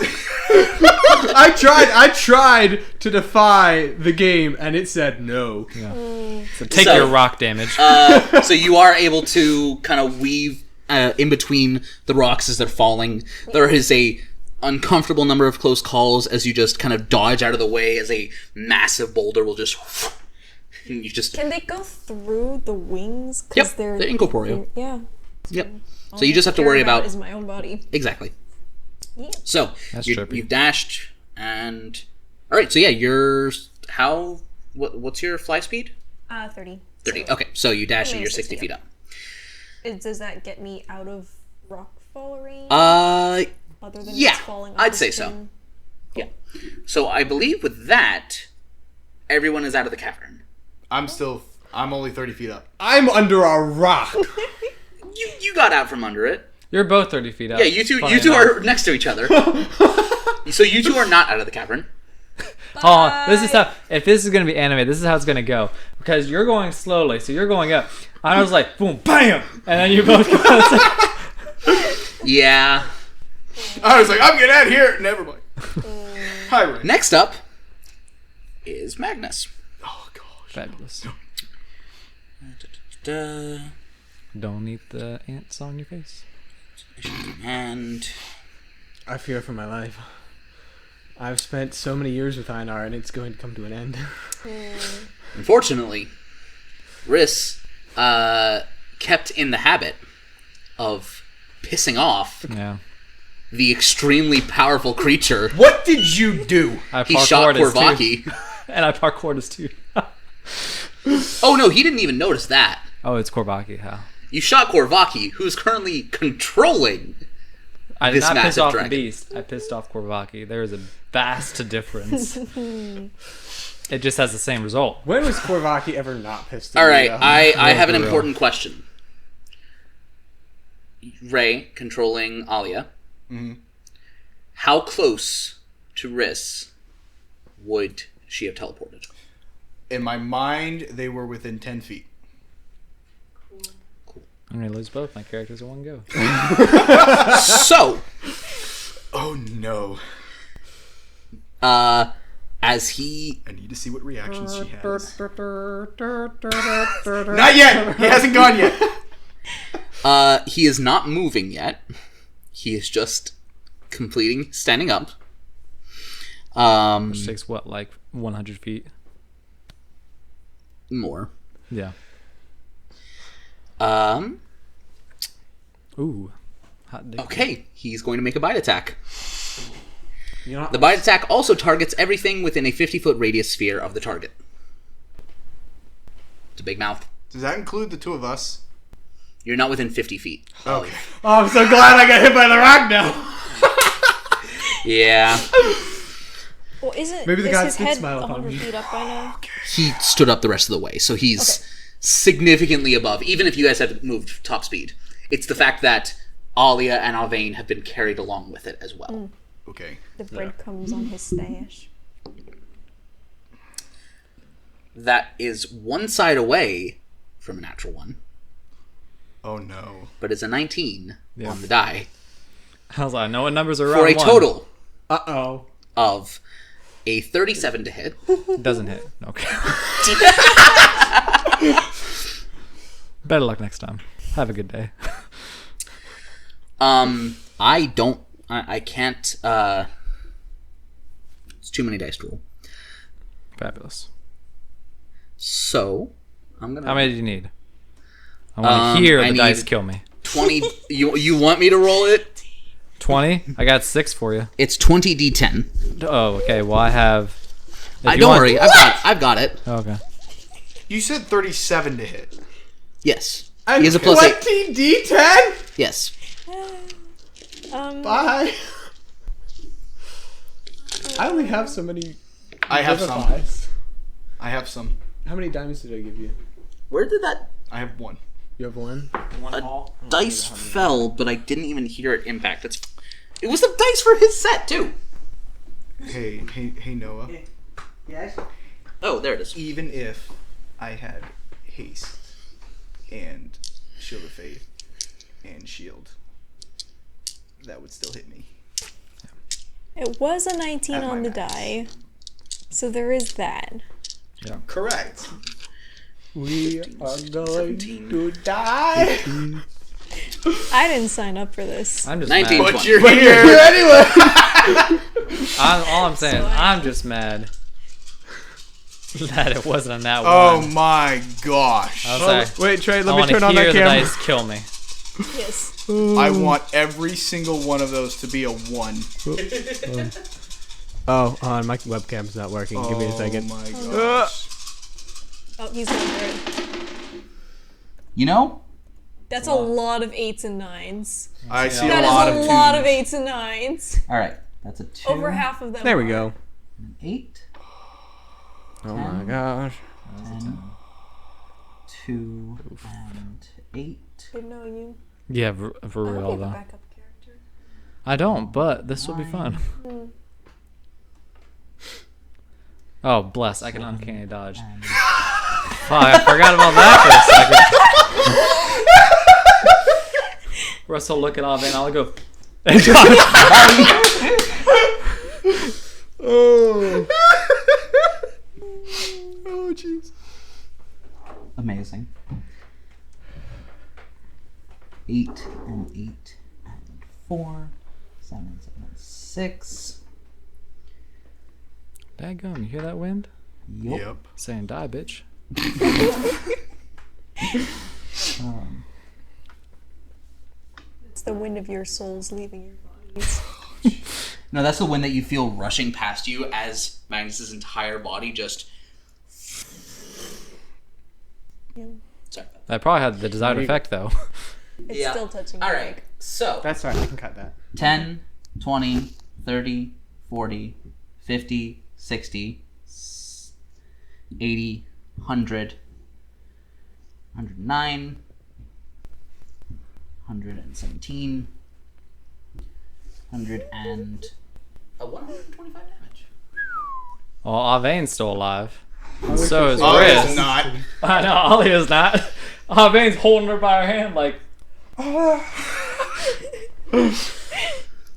I tried to defy the game, and it said no. So take So- your rock damage. So you are able to kind of weave in between the rocks as they're falling. There is a uncomfortable number of close calls as you just kind of dodge out of the way as a massive boulder will just... And you just... Can they go through the wings? Yep, they're incorporeal. Yeah. Yep. All So you I just have to care worry about... is my own body. Exactly. Yeah. So, That's you, trippy. you've dashed, and... Alright, so yeah, you're... How... What's your fly speed? 30. 30. So, Okay, so you dash and I'm you're 60 60 feet up. Does that get me out of rockfall range? Other than yeah, it's falling off I'd the say so. skin? Yeah. So I believe with that, everyone is out of the cavern. I'm only 30 feet up. I'm under a rock. You got out from under it. You're both 30 feet up. Yeah, you two Funny enough. are next to each other. So you two are not out of the cavern. Oh, this is how. If this is gonna be anime, this is how it's gonna go. Because you're going slowly, so you're going up. I was like, boom, bam, and then you both go. Yeah. I was like, I'm getting out of here. Never mind. Hi, Ray. Next up is Magnus. Oh, gosh. Fabulous. Da, Don't eat the ants on your face. and I fear for my life. I've spent so many years with Einar, and it's going to come to an end. unfortunately, Riss kept in the habit of pissing off Yeah. the extremely powerful creature. What did you do? I He shot parkoured as two. Korvaki. And I parkoured as two. Oh no, he didn't even notice that. Oh, it's Korvaki. How? You shot Korvaki, who's currently controlling. I did This not piss massive off dragon. the beast. I pissed off Korvaki. There is a vast difference. It just has the same result. When was Korvaki ever not pissed at All right, me, though? I have an for real. important question. Ray controlling Alia. Mhm. How close to Riss would she have teleported? In my mind, they were within 10 feet. I'm gonna lose both my characters in one go. So, Oh, no. as he I need to see what reactions she has. Not yet. He hasn't gone yet. he is not moving yet. He is just standing up. Which takes what, like 100 feet? More. Yeah. Ooh. Hot dick. Okay, he's going to make a bite attack. You know, The bite attack also targets everything within a 50-foot radius sphere of the target. It's a big mouth. Does that include the two of us? You're not within 50 feet. Okay. Oh, I'm so glad I got hit by the rock now. Yeah. Well, isn't Maybe the is gods his did head smile upon 100 me. feet up by now? He stood up the rest of the way, so he's significantly above, even if you guys had moved top speed. It's the fact that Alia and Alvain have been carried along with it as well. Okay. The breadcrumbs on his stash. That is one side away from a natural one, Oh, no. but it's a 19 Yeah. on the die I was like, I know what numbers are for around a total Uh-oh. of a 37 to hit. It doesn't hit. Okay. Better luck next time. Have a good day. I can't, it's too many dice to roll. Fabulous. So, I'm gonna... How many do you need? I want to hear I the dice need- kill me. 20, you want me to roll it? 20? I got 6 for you. It's 20d10. Oh, okay. Well, I have... if you Don't want- worry, I've got it. Oh, okay. You said 37 to hit. Yes. And He has a plus 8. 20 D10? Yes. Bye. I only have so many. I have some. Vivifies. I have some. How many diamonds did I give you? Where did that... I have one. You have one. Dice fell, but I didn't even hear it impact. It was the dice for his set, too. Hey, Noah. Yes? Oh, there it is. Even if I had haste and shield of faith and shield, that would still hit me. It was a 19 At my on the max. die, so there is that. Correct. We are going 17. to die. I didn't sign up for this. I'm just 19. mad. But you're here anyway. All I'm saying is So I'm just mad that it wasn't a nat Oh one. my gosh. I was Oh, like, wait, Trey, I let me want to turn on hear that the camera. dice kill me. Yes. I want every single one of those to be a 1. Oh, my webcam's not working. Give me a second. Oh my gosh. Oh, he's going for it. You know? That's a lot of 8s and 9s. I see That a is lot a of lot 2s. of 8s and 9s. Alright, that's a 2. Over half of them. There we are. go. 8. Oh my gosh. 10. 2 and 8. Didn't know you. Yeah, for I real don't have a though. backup character. I don't, but this will be fun. Oh, bless! I can uncanny dodge. Fuck! I forgot about that for a second. Russell, look at all and I'll go. Oh. Oh, jeez. Amazing. 8 and 8 and 4. 7, 6. Dadgum, you hear that wind? Yep. Saying die, bitch. It's the wind of your souls leaving your bodies. No, that's the wind that you feel rushing past you as Magnus's entire body just. Yeah. Sorry. That probably had the desired effect, though. It's Yeah. still touching All my right. leg. So That's fine. I can cut that. 10, 20, 30, 40, 50, 60, 80, 100, 109, 117, 125 damage. Well, Avene's still alive. And so is Oh, Riz. it's not. I know, Ollie is not. Avene's holding her by her hand like, Oh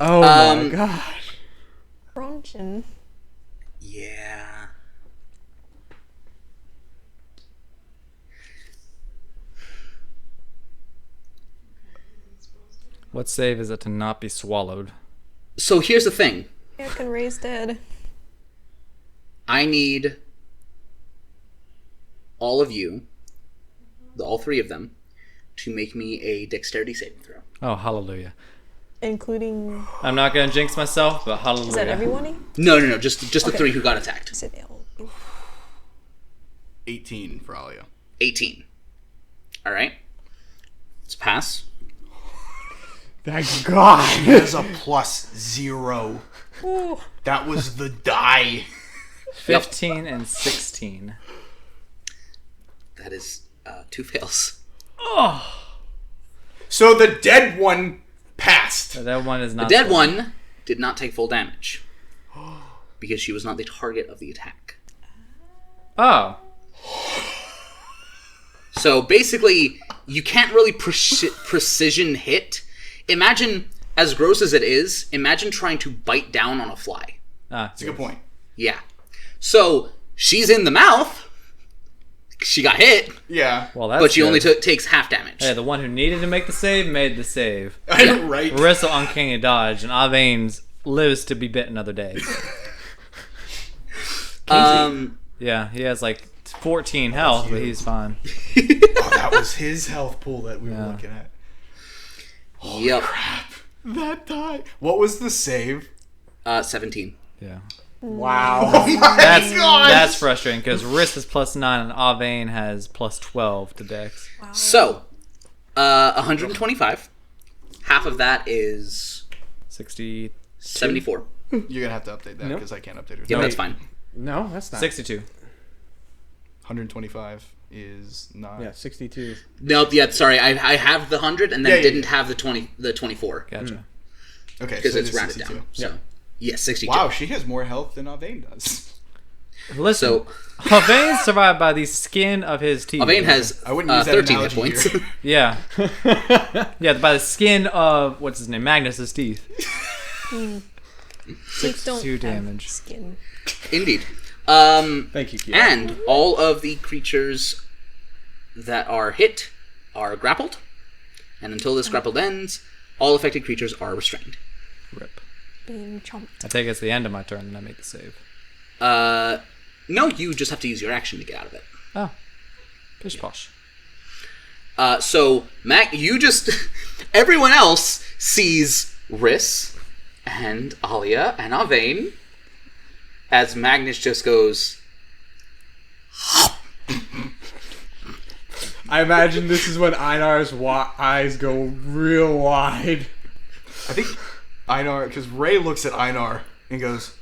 my gosh. Crunching. Yeah. what save is it to not be swallowed? So here's the thing. Yeah, can raise dead. I need all of you, all 3 of them, to make me a dexterity saving throw. Oh, hallelujah. Including... I'm not going to jinx myself, but hallelujah. Is that everyone? No, just the Okay. 3 who got attacked. Is it all? 18 for Alia. 18. All right. Let's pass. Thank God. He has a +0. Ooh. That was the die. 15 and 16. That is 2 fails. So the dead one passed. So that one is The not dead swallowed. one did not take full damage because she was not the target of the attack. Oh. So basically, you can't really precision hit. Imagine, as gross as it is, imagine trying to bite down on a fly. That's a good point. Yeah. So she's in the mouth. She got hit, Yeah. Well, that's but she good. only takes half damage. Hey, the one who needed to make the save made the save. Right. Marissa uncanny dodge, and Avenes lives to be bit another day. Yeah, he has like 14 health, but he's fine. Oh, that was his health pool that we were Yeah. looking at. Yep. That die. What was the save? 17. Yeah. Wow. That's frustrating because Riss is +9 and Avane has +12 to Dex. So, 125. Half of that is 60, 74. You're gonna have to update that Nope. because I can't update it. Yeah, No, that's fine. No, that's not. 62. 125 is not. Yeah, 62. Nope. Yeah. Sorry, I have the 100 and then Yeah, didn't have the 24 Gotcha. Okay, because so it's it is rounded 62. down. So Yeah. yes, 62. Wow, she has more health than Avane does. Listen, So Havain survived by the skin of his teeth. Avane has I wouldn't use that 13 hit analogy points. here. Yeah. Yeah, by the skin of, what's his name, Magnus's teeth. Teeth don't 2 have damage. skin. Indeed. Thank you, Kiera. And all of the creatures that are hit are grappled. And until this grappled ends, all affected creatures are restrained. Rip. Being chomped. I take it's the end of my turn and I make the save. No, you just have to use your action to get out of it. Oh. Pish posh. So, you just... Everyone else sees Riss and Alia and Avane as Magnus just goes... I imagine this is when Einar's eyes go real wide. I think Einar, because Ray looks at Einar and goes,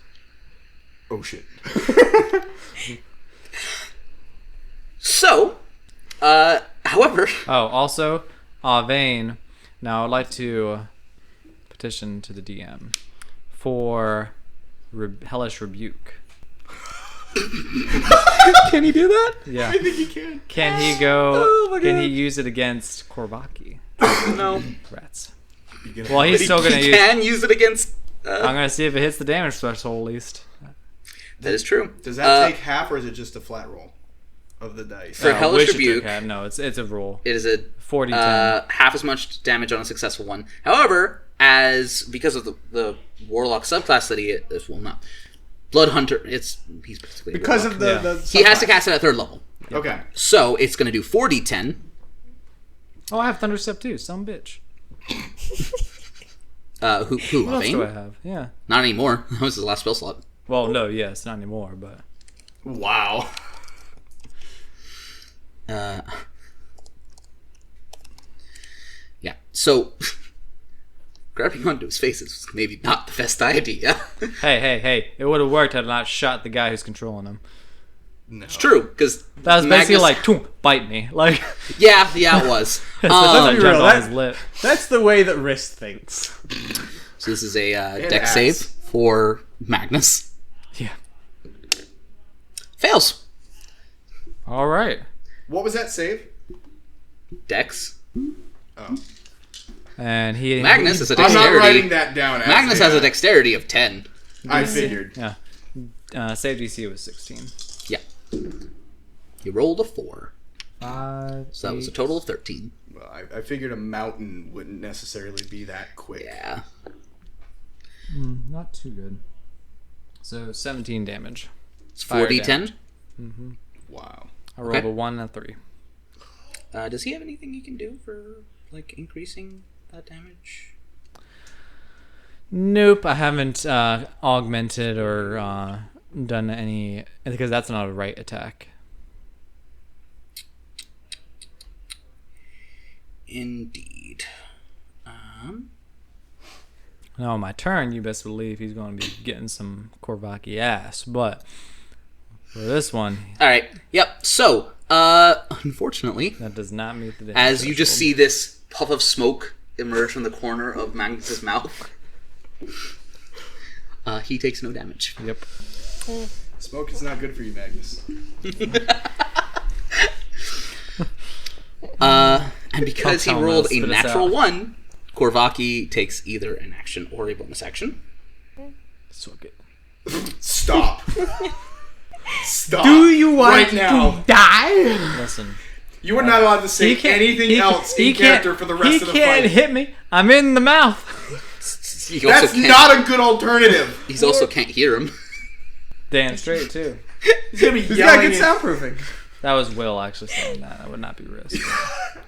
"Oh shit." So, however... Oh, also, Vane. Now, I'd like to petition to the DM for Hellish Rebuke. Can he do that? Yeah. I think he can. Can he go? Oh my Can God. he use it against Korvaki? No. Rats. You can- Well, he's still gonna He use. can use it against... I'm gonna see if it hits the damage threshold at least. that is true. Does that take half, or is it just a flat roll of the dice? For Hellish Wish it took Rebuke, half. No, it's a roll. it is a 40-10. half as much damage on a successful one. However, because of the warlock subclass that he is, well, not blood hunter. He's basically a Because warlock. of the, Yeah. the He has to cast it at 3rd level, Okay. so it's going to do 4d10. Oh, I have Thunderstep too. Some bitch. Who? What else do I Avane? have? Yeah. Not anymore. That was his last spell slot. Well, no, yes, not anymore, but Wow. Yeah. So grabbing onto his face is maybe not the best idea. hey, it would have worked had I not shot the guy who's controlling him. No. It's true because That was basically like, "Toom, bite me." Like, yeah, it was. that be jumped real, on that- his lip. That's the way that Wrist thinks. So this is a It dex adds. save for Magnus. Yeah. Fails. All right. What was that save? Dex. Oh. And he Magnus is a I'm not dexterity. writing that down. as Magnus they- has a dexterity of 10. I figured. Yeah. Save DC was 16. Yeah. He rolled a 4. 5. So that was a total of 13. Well, I figured a mountain wouldn't necessarily be that quick. Yeah. Not too good. So 17 damage. It's Fire 4d10. damage. Wow. I rolled Okay. a 1 and a 3. Does he have anything he can do for like increasing that damage? Nope, I haven't augmented or done any, because that's not a right attack. Indeed. Now on my turn, you best believe he's going to be getting some Korvaki ass. But for this one, All right. Yep. So, unfortunately, that does not meet the damage as you just threshold. see this puff of smoke emerge from the corner of Magnus's mouth, he takes no damage. Yep. Smoke is not good for you, Magnus. And because he Come on, rolled a spit us natural out. 1, Korvaki takes either an action or a bonus action. Suck it. Stop. Stop. Do you want right now? to die? Listen. You are not allowed to say anything else in character for the rest of the He can't fight. hit me. I'm in the mouth. He also That's can't, not a good alternative. He's also can't hear him. Damn straight too. He's gonna be He's got yelling. good soundproofing. That was Will actually saying that. That would not be risk.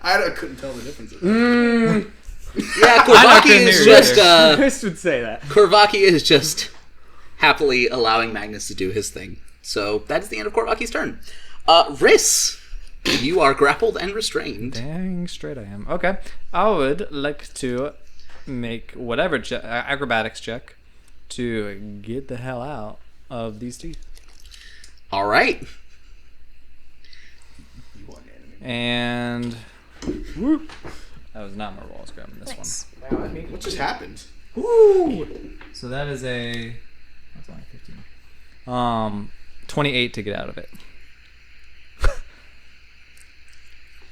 I couldn't tell the difference. Yeah, not Korvaki gonna is hear you just Chris would say that. Korvaki is just happily allowing Magnus to do his thing. So that is the end of Korvaki's turn. Riss, you are grappled and restrained. Dang straight I am. Okay. I would like to make whatever acrobatics check to get the hell out of these teeth. All right. And whoop. That was not my roll. I was grabbing this Nice. one. What just happened? So that is a. That's only 15. 28 to get out of it.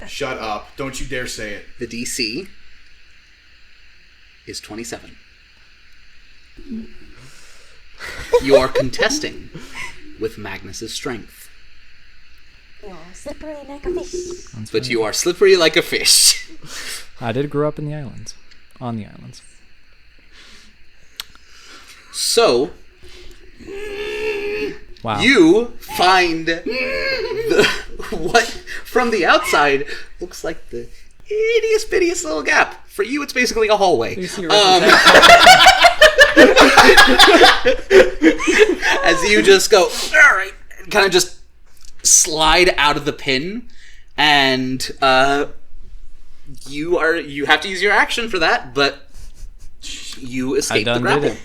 Shut up. Don't you dare say it. The DC is 27. You are contesting with Magnus's strength. You're slippery like a fish. But you are slippery like a fish. I did grow up in the islands. On the islands. So, Wow. you find what from the outside looks like the ittiest bittiest little gap. For you, it's basically a hallway. You see your As you just go, all right, and kind of just slide out of the pin, and you have to use your action for that, but you I escape the done grapple. did it.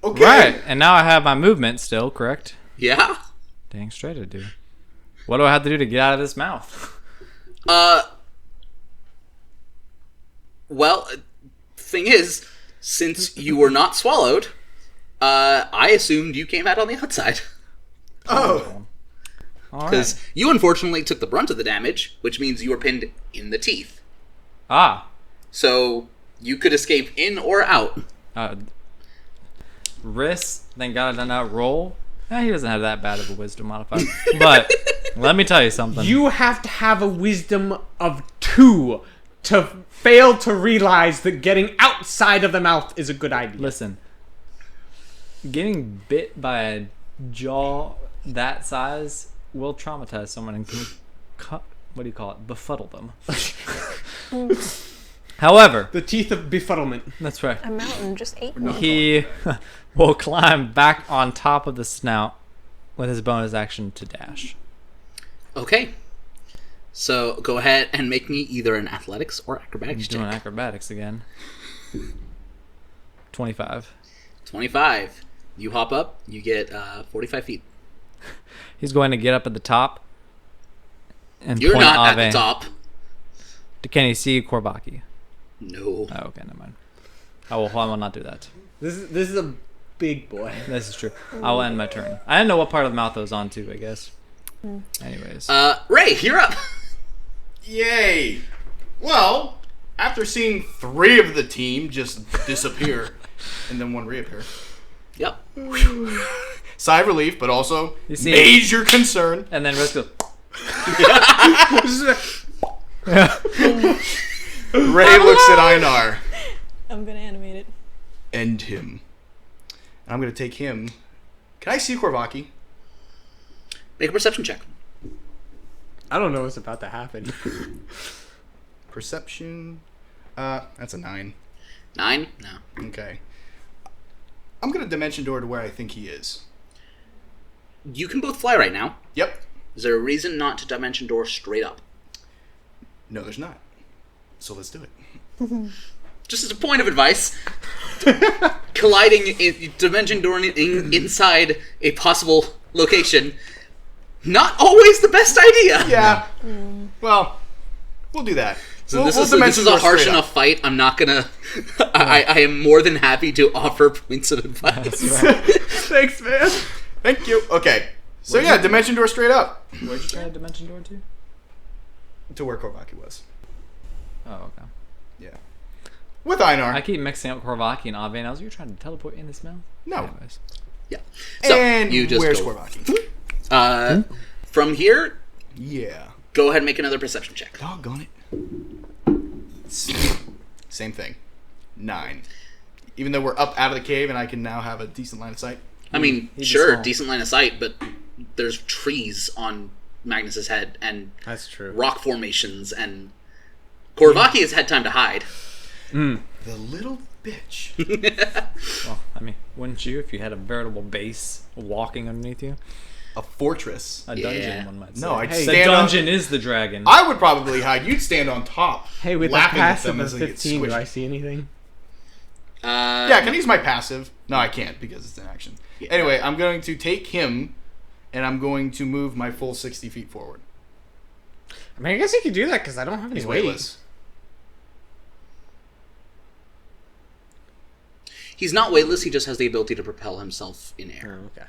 Okay. Right, and now I have my movement still, correct? Yeah. Dang straight I do. What do I have to do to get out of this mouth? Well, thing is, since you were not swallowed, I assumed you came out on the outside. Oh. All Because right. you unfortunately took the brunt of the damage, which means you were pinned in the teeth. Ah. So you could escape in or out. Riss, thank God I did not roll. He doesn't have that bad of a wisdom modifier. But let me tell you something. You have to have a wisdom of 2 to fail to realize that getting outside of the mouth is a good idea. Listen, getting bit by a jaw that size will traumatize someone and what do you call it? Befuddle them. However, The teeth of befuddlement. that's right. A mountain just ate me. He will climb back on top of the snout with his bonus action to dash. Okay. So go ahead and make me either an athletics or acrobatics He's doing check. acrobatics again. 25. 25. You hop up, you get 45 feet. He's going to get up at the top and You're point not at Ave. the top. Can he see Korvaki? No. Oh, okay, never mind. I will not do that. This is a big boy. This is true. I will end my turn. I didn't know what part of the mouth I was on too, I guess. Anyways. Ray, you're up. Yay. Well, after seeing 3 of the team just disappear and then 1 reappear, Yep. sigh of relief, but also You see- major concern. And then Risk goes, Ray looks at Einar. I'm gonna animate it. End him. And I'm going to take him. Can I see Korvaki? Make a perception check. I don't know what's about to happen. Perception. That's a 9. 9? No. Okay. I'm going to dimension door to where I think he is. You can both fly right now. Yep. Is there a reason not to dimension door straight up? No, there's not. So let's do it. Just as a point of advice, colliding dimension door inside a possible location, not always the best idea. Yeah. Well, we'll do that. So this is a harsh enough fight. I'm not gonna. I am more than happy to offer points of advice. Thanks, man. Thank you. Okay. So yeah, dimension door straight up where'd you try to dimension door to? to where Korvaki was. Oh, okay. Yeah. With Einar. I keep mixing up Korvaki and Ave, and I was you're trying to teleport in his mouth? No. Anyways. Yeah. So And you just where's go. Korvaki? From here, Yeah. go ahead and make another perception check. Doggone it. Same thing. 9. Even though we're up out of the cave and I can now have a decent line of sight. I mean, He'd be sure, small. decent line of sight, but there's trees on Magnus's head and That's true. rock formations, and Korvaki has had time to hide. The little bitch. Well, I mean, wouldn't you if you had a veritable base walking underneath you? A fortress. A Yeah. dungeon, one might say. No, I'd Hey, the stand on... dungeon is the dragon. I would probably hide. You'd stand on top. Hey, with a laughing at passive them of as they get 15, do squished. I see anything? Yeah, can I use my passive? No, I can't because it's an action. Yeah. Anyway, I'm going to take him and I'm going to move my full 60 feet forward. I mean, I guess you could do that because I don't have any He's weight. weightless. He's not weightless. He just has the ability to propel himself in Oh, air. okay.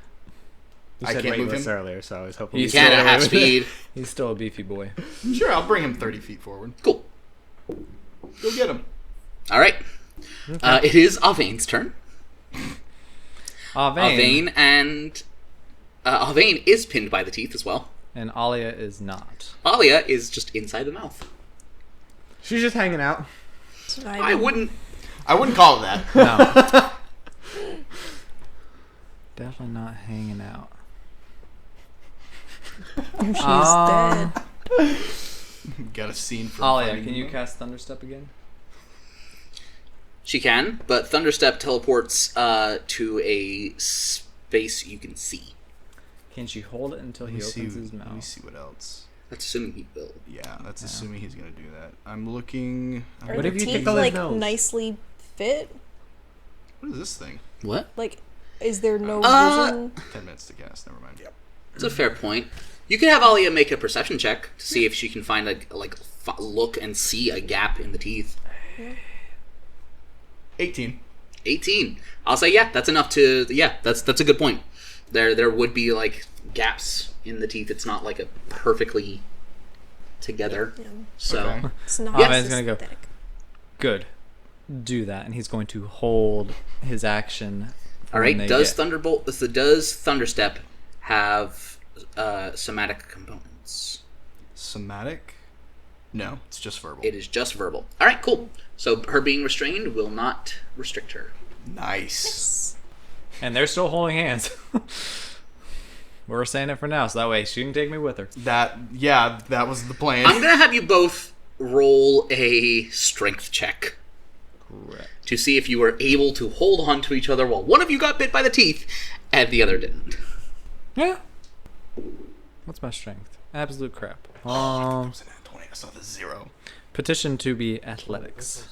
You I said can't move weightless him? earlier, so I was hoping You you can still at half were- speed. He's still a beefy boy. Sure, I'll bring him 30 feet forward. Cool. Go get him. All right. It is Avain's turn. Vane. Avain and Avain is pinned by the teeth as well. And Alia is not. Alia is just inside the mouth. She's just hanging out. I wouldn't. I wouldn't call it that. No. Definitely not hanging out. She's dead. Got a scene from Alia, Finding can you Nemo. cast Thunderstep again? She can, but Thunderstep teleports to a space you can see. Can she hold it until he opens his mouth? Let me see what else. That's assuming he will. Yeah, that's assuming he's going to do that. I'm looking... Are What the if you teeth tickle his like nose? nicely fit? What is this thing? What? Like, is there no Uh, vision? 10 minutes to cast. Never mind. Yep. It's a fair point. You can have Alia make a perception check to see if she can find look and see a gap in the teeth. 18. 18. I'll say that's enough to that's a good point. There would be like gaps in the teeth. It's not like a perfectly together. Yeah. So Okay. It's not Avain's gonna go. aesthetic. Good. Do that, and he's going to hold his action. for all right, when they does get- Thunderstep have somatic components? Somatic? No, it's just verbal. It is just verbal. All right, cool. So her being restrained will not restrict her. Nice. And they're still holding hands. We're saying it for now, so that way she can take me with her. That was the plan. I'm gonna have you both roll a strength check Correct. to see if you were able to hold on to each other while one of you got bit by the teeth and the other didn't. Yeah. What's my strength? Absolute crap. It was an 20. I saw the 0. Petition to be athletics.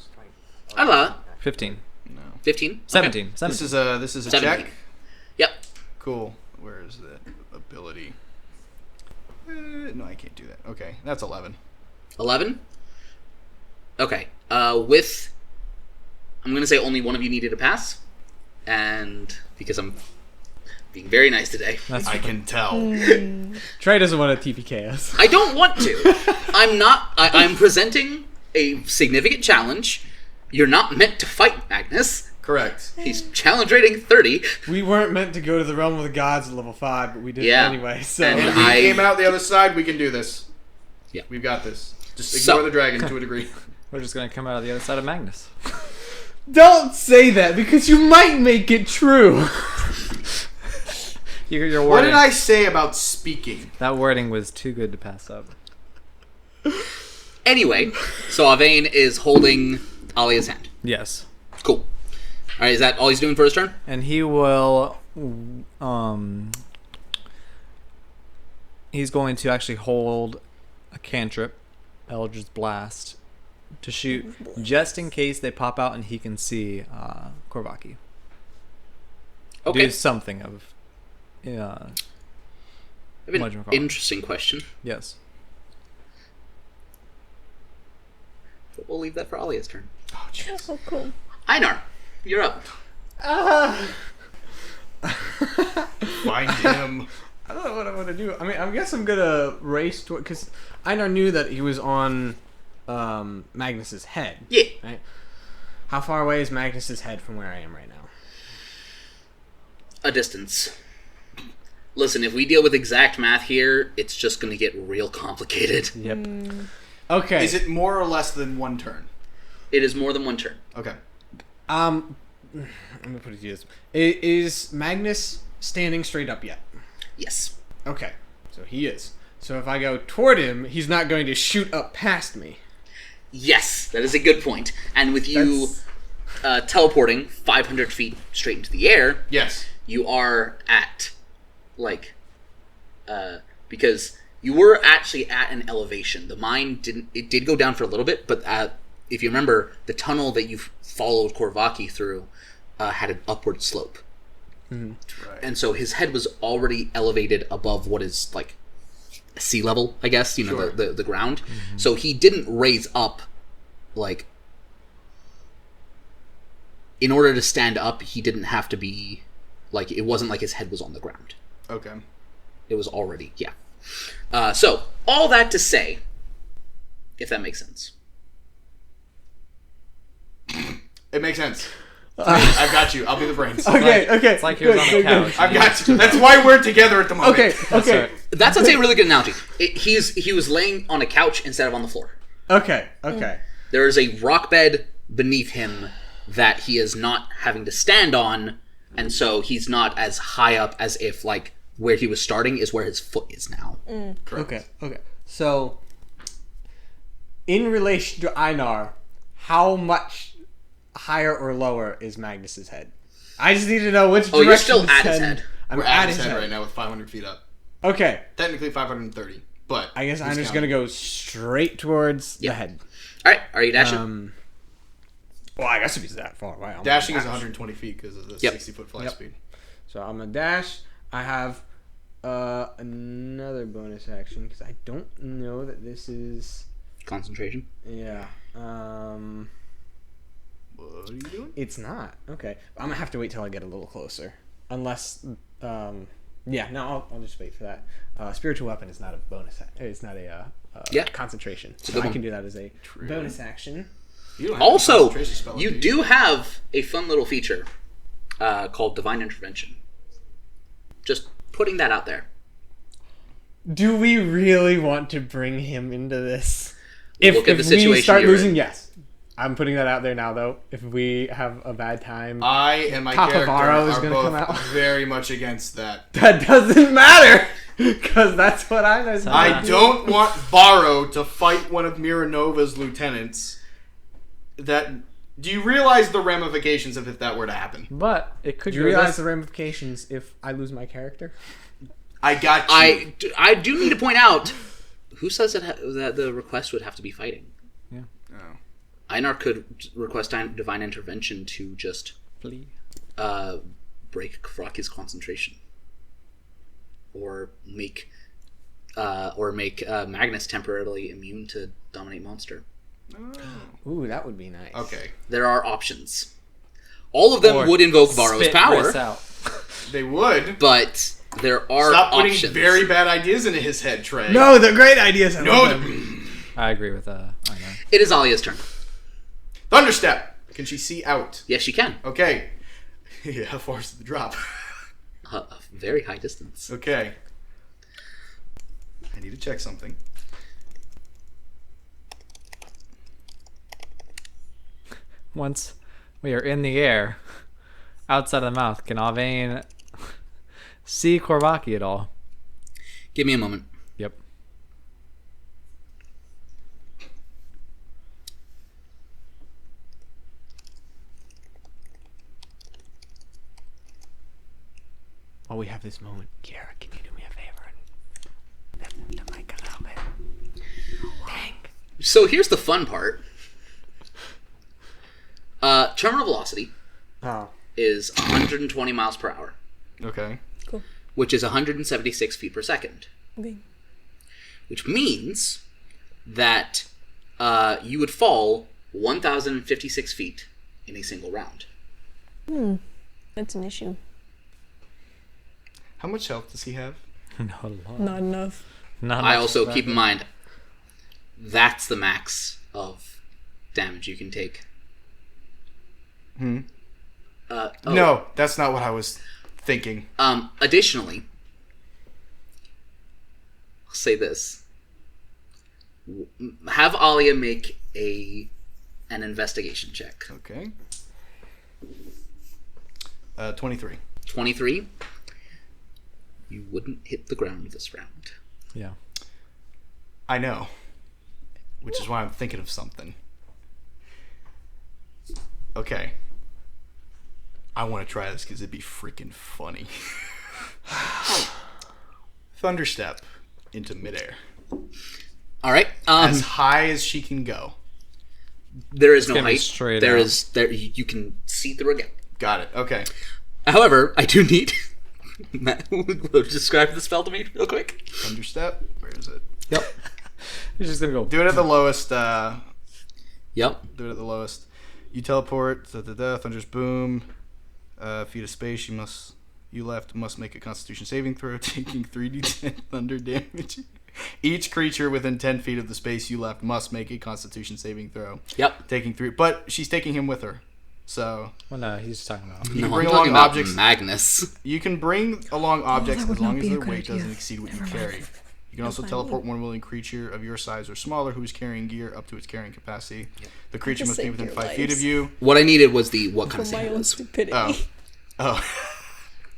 15. No. 15? 17. 17. This is a 17. check. Yep. Cool. Where is that ability? No, I can't do that. Okay, that's 11. 11? Okay. I'm going to say only one of you needed a pass. And because I'm being very nice today, That's I can tell. Trey doesn't want to TPK us. I don't want to. I'm presenting a significant challenge. You're not meant to fight Magnus. Correct. He's challenge rating 30. We weren't meant to go to the realm of the gods at level 5, but we did Yeah. it anyway. So And If we I- came out the other side, we can do this. Yeah. We've got this. Just So- ignore the dragon to a degree. We're just going to come out of the other side of Magnus. don't say that because you might make it true. Your What wording, did I say about speaking? That wording was too good to pass up. Anyway, so Avain is holding Alia's hand. Yes. Cool. Alright, is that all he's doing for his turn? And he will... he's going to actually hold a cantrip, Eldritch Blast, to shoot just in case they pop out and he can see Korvaki. Okay. Do something of... I have What'd you an call it? interesting question, Yes. but we'll leave that for Alia's turn. Oh, jeez. Oh, cool. Einar, you're up. Find him. I don't know what I want to do. I mean, I guess I'm gonna race toward because Einar knew that he was on Magnus's head. Yeah. Right. How far away is Magnus's head from where I am right now? A distance. Listen, if we deal with exact math here, it's just going to get real complicated. Yep. Okay. Is it more or less than one turn? It is more than one turn. Okay. Let me put it to you this: is Magnus standing straight up yet? Yes. Okay, so he is. So if I go toward him, he's not going to shoot up past me. Yes, that is a good point. And with you teleporting 500 feet straight into the air, Yes. you are at, because you were actually at an elevation. The mine did go down for a little bit, but if you remember, the tunnel that you followed Korvaki through had an upward slope. Right. And so his head was already elevated above what is like sea level, I guess, Sure. the ground. So he didn't raise up, like, in order to stand up, he didn't have to be, like, it wasn't like his head was on the ground. Okay. It was already, yeah. So, all that to say, if that makes sense. It makes sense. I've got you. I'll be the brains. Okay. It's like he was on the couch. I've got you. That's why we're together at the moment. Okay. right. That's, I'd say, a really good analogy. He was laying on a couch instead of on the floor. Okay. There is a rock bed beneath him that he is not having to stand on, and so he's not as high up as if, like, where he was starting is where his foot is now. Okay. So, in relation to Einar, how much higher or lower is Magnus's head? I just need to know which direction. Oh, you're still his at his head. I'm We're at his head right now with 500 feet up. Okay. Technically 530, but I guess he's I'm just counting. gonna go straight towards the head. All right, are you dashing? Well, I guess if he's that far away. I'm Dashing is gonna dash. 120 feet because of the Yep. 60-foot fly Yep. speed. So I'm gonna dash. I have another bonus action because I don't know that this is. Concentration. Yeah. What are you doing? It's not. Okay. I'm gonna have to wait till I get a little closer. Unless. Yeah. No. I'll just wait for that. Spiritual weapon is not a bonus. It's not a. Concentration. a So good I one. can do that as a bonus action. You don't have a Also, concentration spell, you do have a fun little feature called Divine Intervention. Just putting that out there. Do we really want to bring him into this? Look at the we situation start you're losing, in. yes. I'm putting that out there now, though. If we have a bad time, I and my Kakavaro character is are gonna both come out. very much against that. that doesn't matter because that's what I know. I don't want Varro to fight one of Miranova's lieutenants. Do you realize the ramifications of if that were to happen? But it could Do you go realize this- the ramifications if I lose my character? I got you. I do need to point out, who says that the request would have to be fighting? Oh. Einar could request Divine Intervention to just Flee. break Korvaki's concentration. Or make Magnus temporarily immune to Dominate Monster. Ooh, that would be nice. Okay. There are options. All of them Or would invoke Varro's spit power, Riss out. They would. but there are Stop putting options. very bad ideas into his head, Trey. No, they're great ideas. I No. love them. I agree with I know. It is Alia's turn. Thunderstep. Can she see out? Yes, she can. Okay. Yeah, how far is the drop? A very high distance. Okay. I need to check something. Once we are in the air, outside of the mouth, can Alvain see Korvaki at all? Give me a moment. Yep. While we have this moment, Kiera, can you do me a favor and lift the mic a little bit? Dang. So here's the fun part. Terminal velocity Oh. is 120 miles per hour, Okay. Cool. which is 176 feet per second. Okay. Which means that you would fall 1,056 feet in a single round. That's an issue. How much health does he have? Not a lot. Not enough. Not I much also of keep that. in mind that's the max of damage you can take. No, that's not what I was thinking. Additionally, I'll say this: have Alia make an investigation check. Okay. 23. 23. You wouldn't hit the ground this round. Yeah. I know. Which is why I'm thinking of something. Okay. I want to try this because it'd be freaking funny. Thunderstep into midair. All right. As high as she can go. There is no gonna be height. straight There out. is there. You can see through again. Got it. Okay. However, I do need... Matt, will describe the spell to me real quick. Thunderstep. Where is it? Yep. You're just gonna go. Do it at the lowest. Yep. Do it at the lowest. You teleport. Thunder's boom. Feet of space. You left must make a Constitution saving throw, taking 3d10 thunder damage. Each creature within 10 feet of the space you left must make a Constitution saving throw. Yep. Taking 3, but she's taking him with her. So Well, no, he's just talking about. you No, can bring I'm along talking about objects. Magnus. You can bring along objects that would as long not as be a their good weight idea. doesn't exceed what you Never carry. mind. You can also fine. teleport one willing creature of your size or smaller who is carrying gear up to its carrying capacity. The creature just must be saved within your 5 feet of lives. you. What I needed was the what kind For of my save it own was. stupidity. Oh.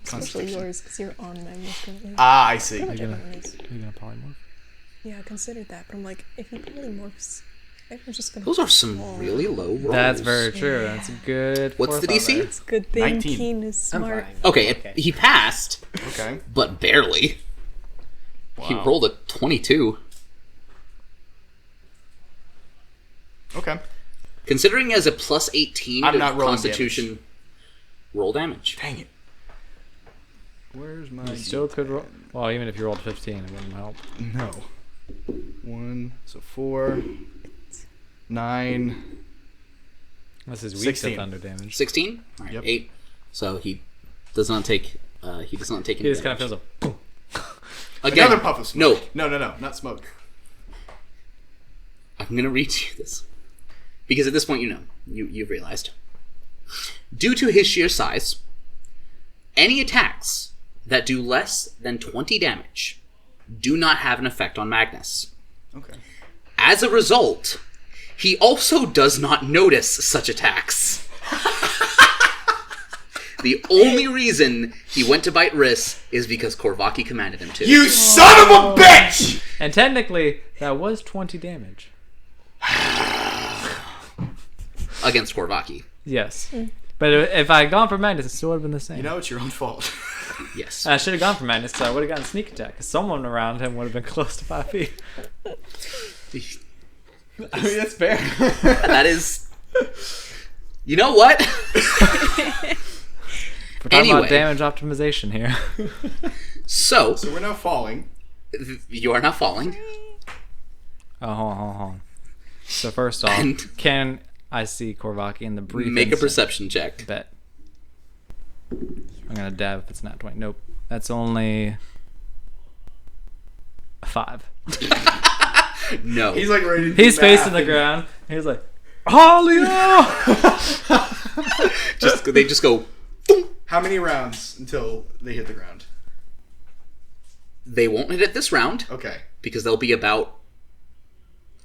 Especially yours, because you're on Magnus currently. Ah, I see. Pretty much You're gonna- everyone is. You're gonna polymorph. Yeah, I considered that, but I'm like, if he polymorphs, everyone's just gonna. Those are some really low rolls. That's very true. That's a good. What's the forethought DC? there. It's a good thing 19. Keen is smart. Okay, he passed, Okay. but barely. He Wow. rolled a 22. Okay. Considering he has a plus 18 I'm to not rolling Constitution roll damage. Dang it. Where's my... You still could roll. Well, even if you rolled 15, it wouldn't help. No. 1, so 4, 9. Unless his weak 16. to thunder damage. 16? Alright, Yep. 8. So he does not take any He just kind of damage. feels a boom. Again, Another puff of smoke. no, No, not smoke. I'm going to read to you this. Because at this point, you've realized. Due to his sheer size, any attacks that do less than 20 damage do not have an effect on Magnus. Okay. As a result, he also does not notice such attacks. The only reason he went to bite Riss is because Korvaki commanded him to. You son of a bitch! And technically, that was 20 damage. Against Korvaki. Yes. But if I had gone for Magnus, it still would have been the same. You know, it's your own fault. Yes. I should have gone for Magnus, so I would have gotten sneak attack. Because someone around him would have been close to 5 feet. I mean, that's fair. That is... You know what? We're talking Anyway. about damage optimization here. So, So we're now falling. you are now falling. Oh, hold on. So first off, And- can I see Korvaki in the brief Make a instant? perception check. Bet. I'm gonna dab if it's not 20. Nope. That's only a 5. No. He's like ready to do He's facing math. the ground. He's like, Holly-o! They just go... How many rounds until they hit the ground? They won't hit it this round, Okay. because they'll be about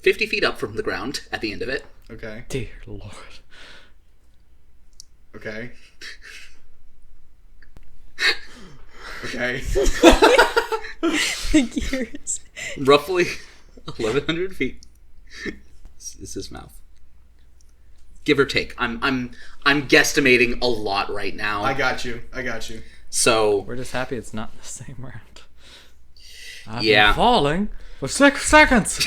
50 feet up from the ground at the end of it. Okay. Dear Lord. Okay. Okay. The gears. Roughly 1,100 feet. This is his mouth. Give or take. I'm guesstimating a lot right now. I got you. So We're just happy it's not the same round. I've Yeah. been falling for 6 seconds.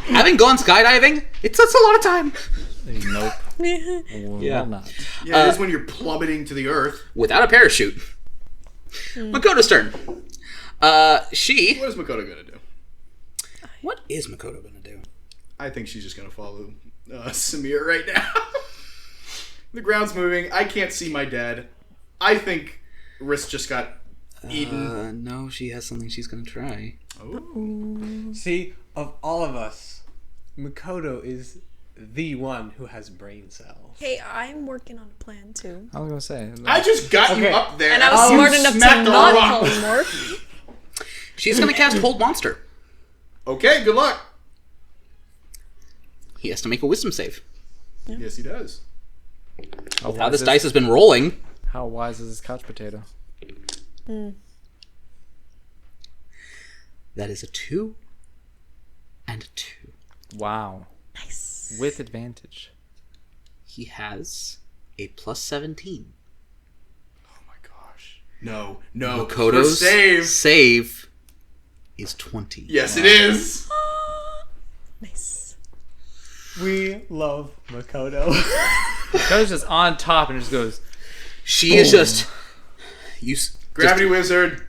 having gone skydiving, that's a lot of time. Nope. Yeah. Will not. Yeah, it is when you're plummeting to the earth. Without a parachute. Makoto's turn. She... What is Makoto gonna do? What is Makoto gonna do? I think she's just gonna follow Samir right now. The ground's moving. I can't see my dad. I think Riss just got eaten. No, she has something she's gonna try. Oh. See, of all of us, Makoto is the one who has brain cells. Hey, I'm working on a plan too. I was gonna say. I just got you Okay. up there. And I was You smart enough smacked to a not rock. polymorph. She's gonna cast Hold Monster. Okay, good luck. He has to make a wisdom save. Yes, he does. How this dice has been rolling. How wise is this couch potato? That is a 2 and a 2. Wow. Nice. With advantage. He has a plus 17. Oh my gosh. No. Her Makoto's save is 20. Yes, it is. Nice. We love Makoto. Makoto's just on top and just goes. She is just Gravity wizard.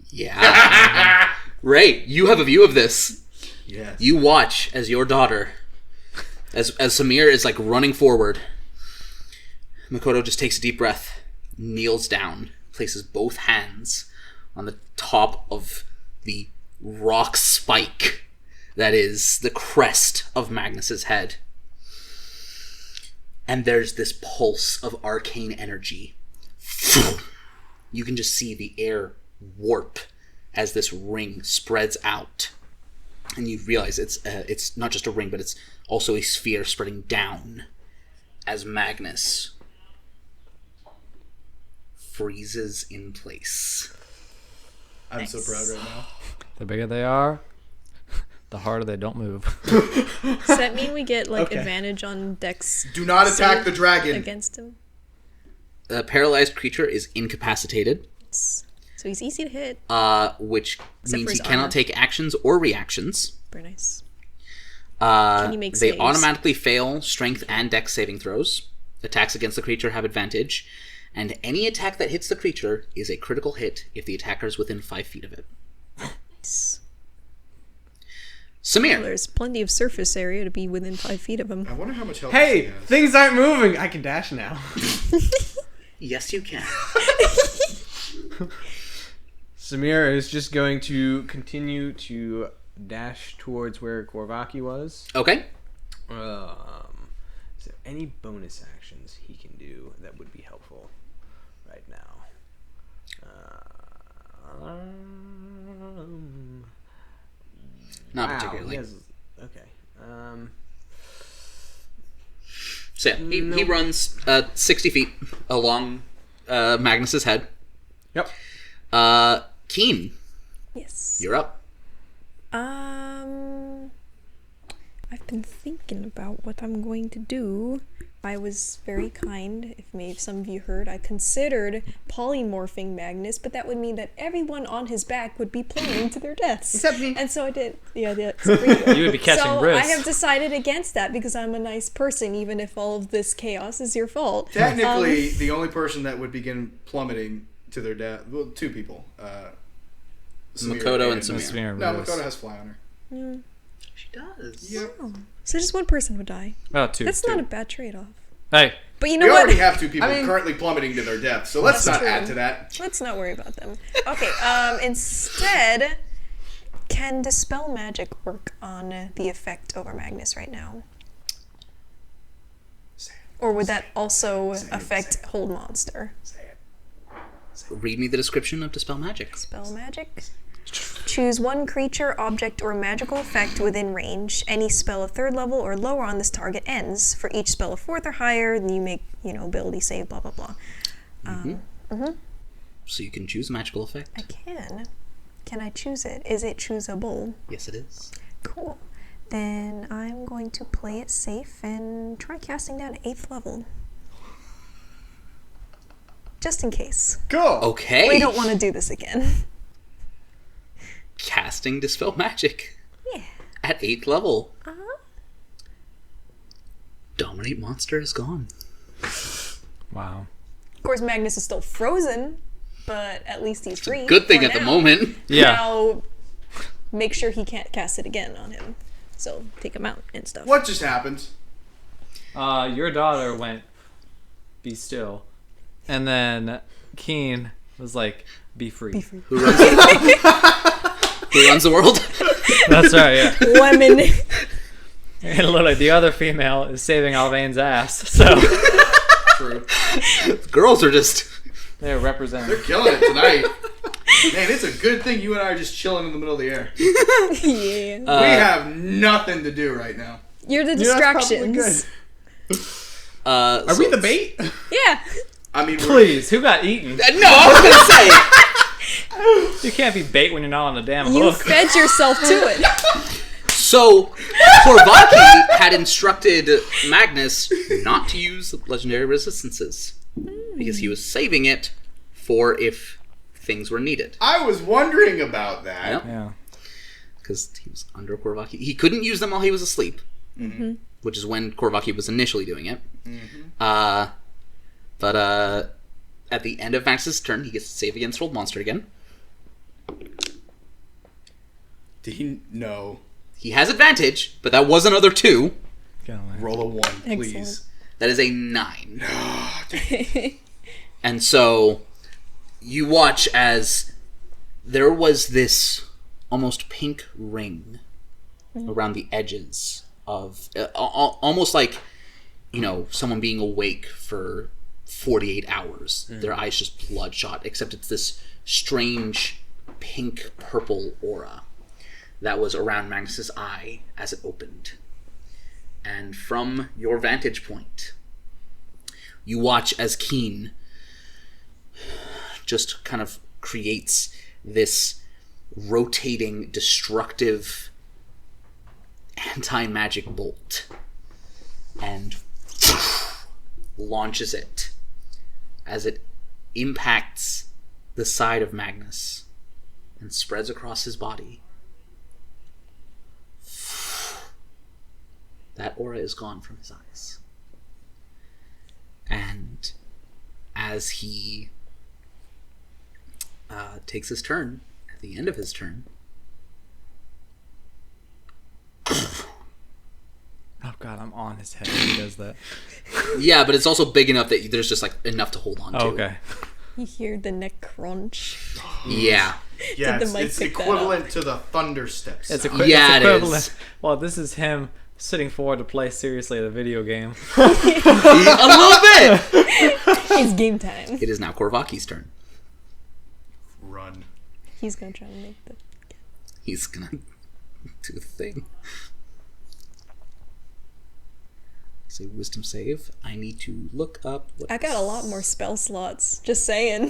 Yeah. Ray, you have a view of this. Yes. You watch as your daughter, as Samir is like running forward. Makoto just takes a deep breath, kneels down, places both hands on the top of the rock spike that is the crest of Magnus's head. And there's this pulse of arcane energy. You can just see the air warp as this ring spreads out. And you realize it's not just a ring, but it's also a sphere spreading down as Magnus freezes in place. I'm so proud right now. The bigger they are, the harder they don't move. Does that mean we get like Okay. advantage on Dex? Do not attack save the dragon. against him. The paralyzed creature is incapacitated, So he's easy to hit. which Except means for he his cannot armor. take actions or reactions. Very nice. Can you make They saves? automatically fail strength and dex saving throws. Attacks against the creature have advantage, and any attack that hits the creature is a critical hit if the attacker is within 5 feet of it. Well, Samir, there's plenty of surface area to be within 5 feet of him. I wonder how much health he Hey, has. things aren't moving. I can dash now. yes you can. Samir is just going to continue to dash towards where Korvaki was. Okay. Is there any bonus actions he can do that would be helpful right now? Not Wow, particularly. he has- okay. So yeah, he runs 60 feet along Magnus's head. Yep. Keen, Yes. you're up. I've been thinking about what I'm going to do. I was very kind. If maybe some of you heard, I considered polymorphing Magnus, but that would mean that everyone on his back would be plummeting to their deaths. Except me. And so I did. Yeah, except for you. You would be catching so Briss. I have decided against that because I'm a nice person, even if all of this chaos is your fault. Technically, the only person that would begin plummeting to their death, well, two people. Samir Makoto and Samir. Samir No, was- Makoto has fly on her. She does. Yep. So just one person would die. Oh, two. That's not a bad trade-off. Hey, But you know We what? already have two people I mean- currently plummeting to their death, so let's That's not add true. to that. Let's not worry about them. Okay, instead, can Dispel Magic work on the effect over Magnus right now? Say it. Or would that also Say it, affect say it. Hold Monster? Say it. Read me the description of Dispel Magic. Spell Magic? Choose one creature, object, or magical effect within range. Any spell of 3rd level or lower on this target ends. For each spell of 4th or higher, then you make, ability save, blah, blah, blah. So you can choose a magical effect. I can. Can I choose it? Is it choosable? Yes, it is. Cool. Then I'm going to play it safe and try casting down to 8th level. Just in case. Cool. Okay. We don't want to do this again. Casting Dispel Magic Yeah. at 8th level. Uh-huh. Dominate monster is gone. wow. Of course, Magnus is still frozen, but at least he's free. Good thing for at the now. moment. Yeah. Now, make sure he can't cast it again on him. So take him out and stuff. What just happened? Your daughter went, be still. And then Keen was like, be free. Be free. Who runs the, who runs the world? That's right, yeah. Lemon. And literally, the other female is saving Alvain's ass. So True. Girls are just... they're representing. They're killing it tonight. Man, it's a good thing you and I are just chilling in the middle of the air. Yeah. We have nothing to do right now. You're the Yeah, that's probably distractions. Are we the bait? Yeah. I mean, Please, who got eaten? No, I was gonna say. You can't be bait when you're not on the damn You hook. fed yourself to it. So, Korvaki had instructed Magnus not to use legendary resistances because he was saving it for if things were needed. I was wondering about that. Yep. Yeah. Because he was under Korvaki. He couldn't use them while he was asleep. which is when Korvaki was initially doing it. Mm-hmm. But at the end of Max's turn, he gets to save against Rolled Monster again. Did he? No. He has advantage, but that was another 2. Roll a 1, please. Excellent. That is a 9. And so you watch as there was this almost pink ring around the edges of almost like, you know, someone being awake for 48 hours. Their eyes just bloodshot, except it's this strange pink purple aura that was around Magnus's eye as it opened. And from your vantage point, you watch as Keen just kind of creates this rotating, destructive anti-magic bolt and launches it as it impacts the side of Magnus and spreads across his body. That aura is gone from his eyes. And as he takes his turn, at the end of his turn... Oh god, I'm on his head when he does that. Yeah, but it's also big enough that there's just like enough to hold on to. Oh, okay. You hear the neck crunch. Yeah. Yeah, Did the mic it's pick that equivalent to the thunder steps. It's, Yeah, it's it equivalent. is. Well, this is him sitting forward to play seriously the video game. A little bit! It's game time. It is now Korvaki's turn. Run. He's gonna try to make the... He's gonna do the thing. Say wisdom save. I need to look up what... I got a lot more spell slots. Just saying.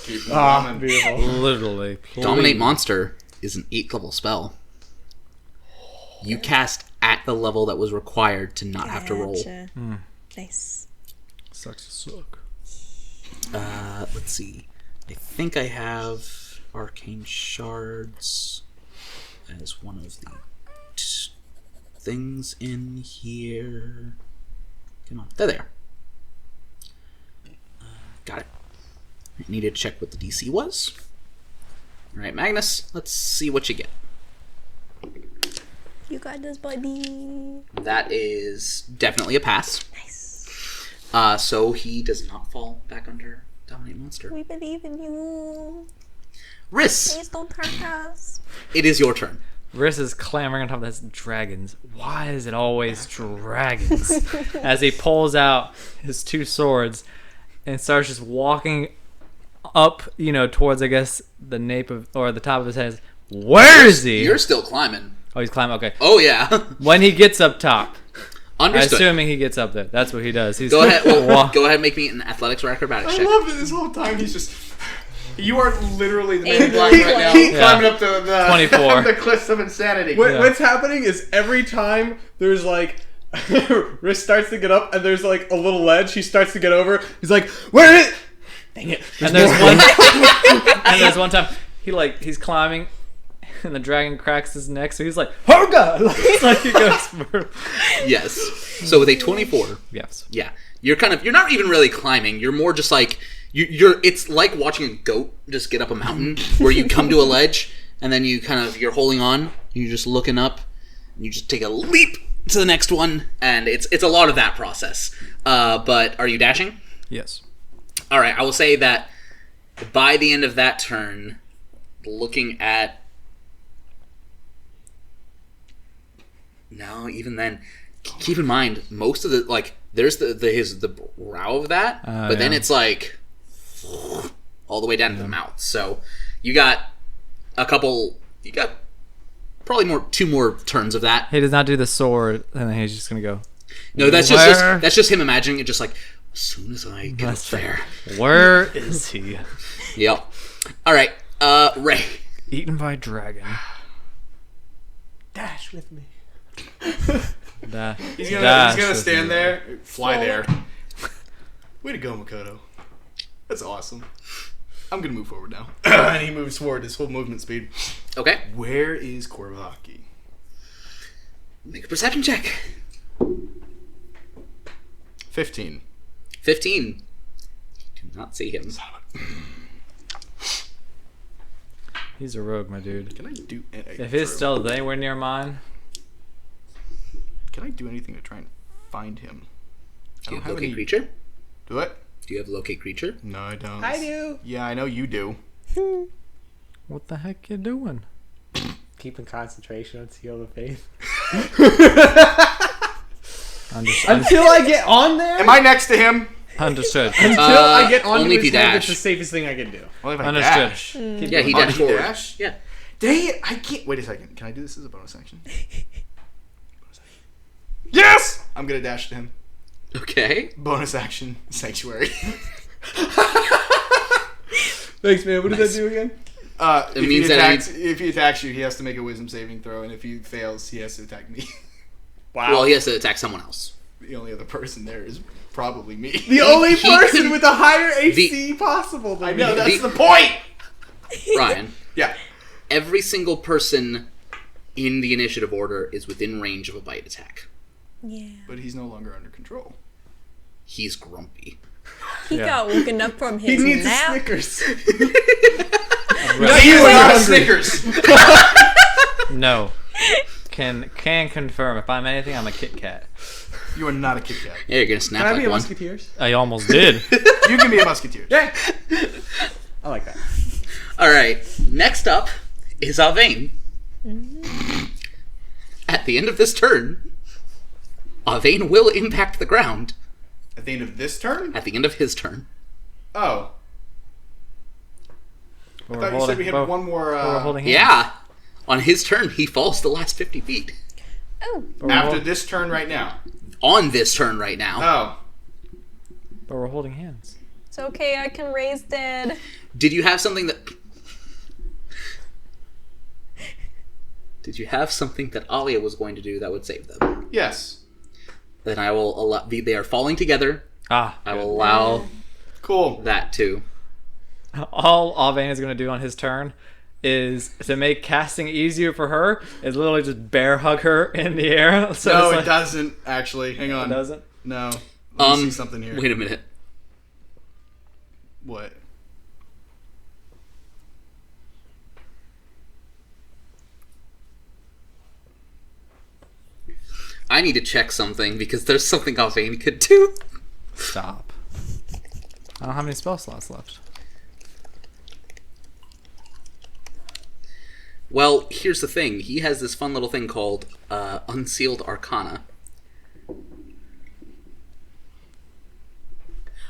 Keep them Ah, running. beautiful. Literally. Dominate Monster is an 8th level spell. You cast at the level that was required to not have to roll. Gotcha. Nice. Sucks to suck. Let's see. I think I have Arcane Shards as one of the things in here. Come on. There they are. Got it. I needed to check what the DC was. Alright, Magnus, let's see what you get. You got this, buddy. That is definitely a pass. Nice. So he does not fall back under Dominate Monster. We believe in you. Riss, Please don't hurt us. it is your turn. Riss is clamoring on top of this. Dragons. Why is it always dragons? As he pulls out his 2 swords and starts just walking up, you know, towards, I guess, the nape of, or the top of his head. Where is he? You're still climbing. Oh, he's climbing. Okay. Oh, yeah. When he gets up top, Understood. assuming he gets up there, that's what he does. He's Go ahead. Well, Wa- go ahead and make me an athletics or acrobatics I check. love it. This whole time he's just. You are literally the Aim man blind right now. climbing up the 24. the cliffs of insanity. Yeah. What's happening is every time there's like Riss starts to get up and there's like a little ledge, he starts to get over. He's like, "Where is it?" Dang it! And there's one. And there's one time he's climbing, and the dragon cracks his neck, so he's like, "Oh god!" It's like he goes for. Yes. So with a 24, Yes. yeah, you're not even really climbing. You're more just like you're. It's like watching a goat just get up a mountain, where you come to a ledge and then you're holding on, and you're just looking up, and you just take a leap to the next one, and it's a lot of that process. But are you dashing? Yes. All right, I will say that by the end of that turn, looking at... No, even then, keep in mind, most of the, like, there's the brow of that, but then yeah. it's like all the way down to the mouth. So you got probably 2 more turns of that. He does not do the sword, and then he's just gonna go. No, that's Where- just him imagining it just like, as soon as I get up That's there. Where is he? Yep. All right, Ray. Eaten by dragon. Dash with me. He's gonna stand there, fly there. Way to go, Makoto. That's awesome. I'm gonna move forward now. And he moves forward his full movement speed. Okay. Where is Korvaki? Make a perception check. 15. 15. Do not see him. He's a rogue, my dude. Can I do If his stealth is anywhere near mine, Can I do anything to try and find him? Do you have locate creature? Do it? Do you have locate creature? No, I don't. I do. Yeah, I know you do. what the heck you doing? Keeping concentration on Seal of Faith. Until I get on there? Am I next to him? Understood. Until I get on only if his you head, dash. it's the safest thing I can do. Only if I Understood. dash. Yeah, he Oh, dashed did he forward. dash? Yeah. Dang it! I can't. Wait a second. Can I do this as a bonus action? Yes! I'm gonna dash to him. Okay. Bonus action. Sanctuary. Thanks, man. What Nice. does that do again? If he means that if he attacks you, he has to make a wisdom saving throw, and if he fails, he has to attack me. Wow. Well, he has to attack someone else. The only other person there is probably me. the only he person can- with a higher AC possible than I know, me. that's the point! Ryan, Yeah. every single person in the initiative order is within range of a bite attack. Yeah. But he's no longer under control. He's grumpy. He got woken up from He his needs a nap. Snickers. No, you are not Snickers! No. Can confirm. If I'm anything, I'm a Kit Kat. You are not a Kit Kat. Yeah, you're gonna snap Can I like be a one. Musketeers? I almost did. You can be a Musketeer. Yeah. I like that. All right. Next up is Alvain. At the end of this turn, Alvain will impact the ground. At the end of this turn? At the end of his turn. Oh. I thought you said we had one more... we're holding hands. Yeah. On his turn, he falls the last 50 feet. Oh. But we're after hol- this turn right now. On this turn right now. Oh. but we're holding hands. It's okay, I can raise dead. Did you have something that... Did you have something that Alia was going to do that would save them? Yes. Then I will allow... They are falling together. Ah. I will allow Cool. that too. All Alvain is going to do on his turn is to make casting easier for her is literally just bear hug her in the air. So No, it's it like, doesn't, actually. Hang on. It doesn't? No. Let me see something here. Wait a minute. What? I need to check something because there's something Alvain could do. Stop. I don't have any spell slots left. Well, here's the thing. He has this fun little thing called Unsealed Arcana.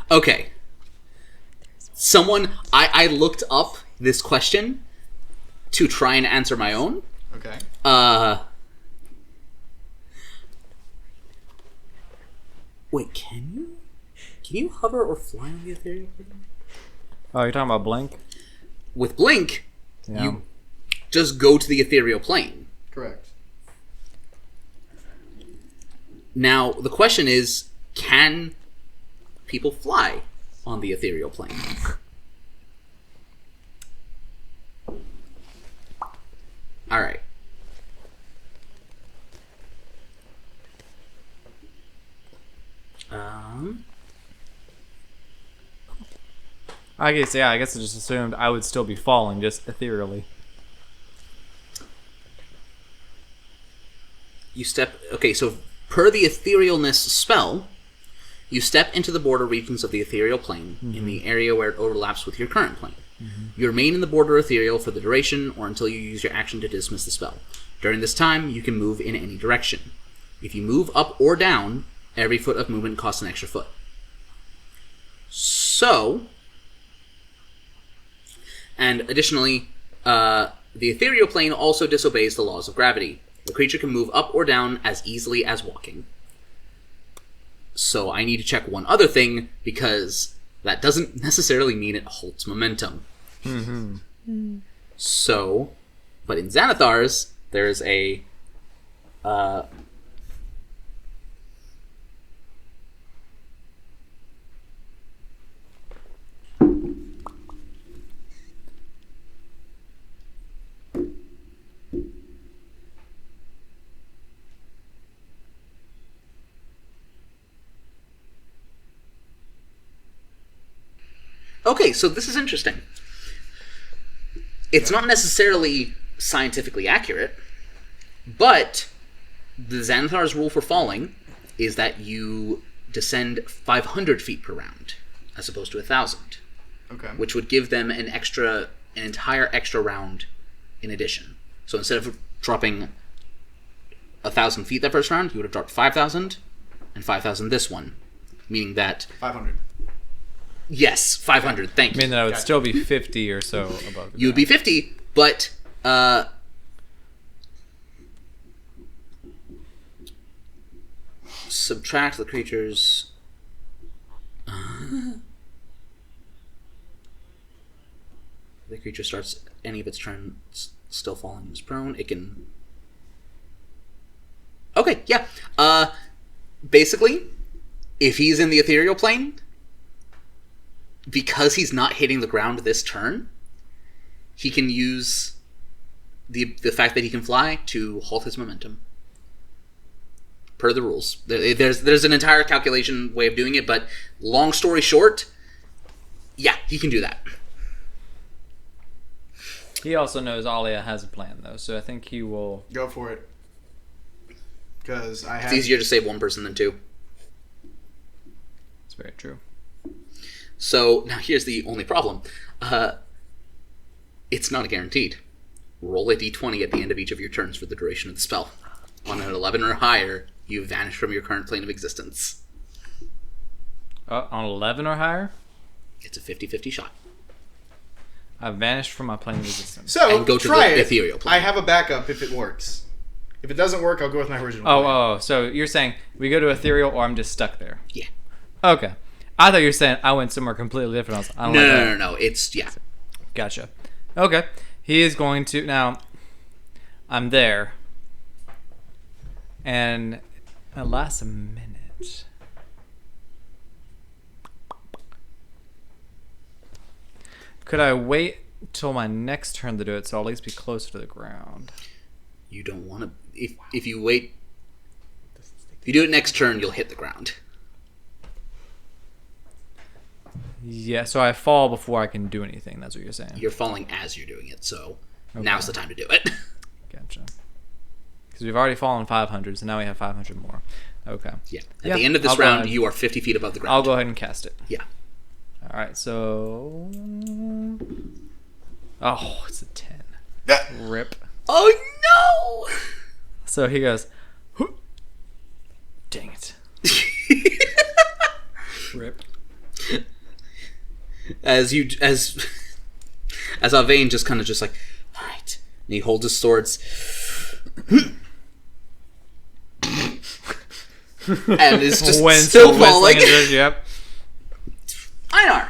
Okay. I looked up this question to try and answer my own. Okay. Wait, can you hover or fly on the ethereal plane? Oh, you're talking about Blink? With Blink, Yeah. you just go to the ethereal plane. Correct. Now, the question is, can people fly on the ethereal plane? All right. I guess I just assumed I would still be falling, just ethereally. You step... Okay, so per the etherealness spell, you step into the border regions of the ethereal plane in the area where it overlaps with your current plane. You remain in the border ethereal for the duration or until you use your action to dismiss the spell. During this time, you can move in any direction. If you move up or down, every foot of movement costs an extra foot. So... And additionally, the ethereal plane also disobeys the laws of gravity. The creature can move up or down as easily as walking. So I need to check one other thing, because that doesn't necessarily mean it holds momentum. So, but in Xanathar's, there's a... Okay, so this is interesting. It's not necessarily scientifically accurate, but the Xanathar's rule for falling is that you descend 500 feet per round, as opposed to 1,000. Okay. Which would give them an entire extra round in addition. So instead of dropping 1,000 feet that first round, you would have dropped 5,000 and 5,000 this one, meaning that 500. yes, 500. Thank you. I mean, that I would still be 50 or so above. You would be 50, but subtract the creature's. The creature starts any of its turns still falling as prone. It can. Okay, yeah. Basically, if he's in the ethereal plane, because he's not hitting the ground this turn, he can use the fact that he can fly to halt his momentum. Per the rules. There's an entire calculation way of doing it, but long story short, yeah, he can do that. He also knows Alia has a plan, though, so I think he will... Go for it. Because I have... It's easier to save one person than two. It's very true. So, now here's the only problem. It's not a guaranteed. Roll a d20 at the end of each of your turns for the duration of the spell. On an 11 or higher, you vanish from your current plane of existence. On 11 or higher? It's a 50-50 shot. I've vanished from my plane of existence. So, And go to try the it. ethereal plane. I have a backup if it works. If it doesn't work, I'll go with my original plan. Oh, so you're saying we go to ethereal or I'm just stuck there? Yeah. Okay. I thought you were saying I went somewhere completely different. I was like, I don't like that. No. It's, yeah. Gotcha. Okay. He is going to... Now, I'm there. And it lasts a minute. Could I wait till my next turn to do it so I'll at least be closer to the ground? You don't want to... If you wait... If you do it next turn, you'll hit the ground. Yeah, so I fall before I can do anything. That's what you're saying. You're falling as you're doing it, so Okay. now's the time to do it. Gotcha. Because we've already fallen 500, so now we have 500 more. Okay. Yeah. At Yeah, the end of this I'll go round, ahead. you are 50 feet above the ground. I'll go ahead and cast it. Yeah. All right, so... Oh, it's a 10. Rip. Oh, no! So he goes... "Huh." Dang it. Rip. As Alvain just kind of just like, all right. And he holds his swords. And is just still falling. Yep. Einar.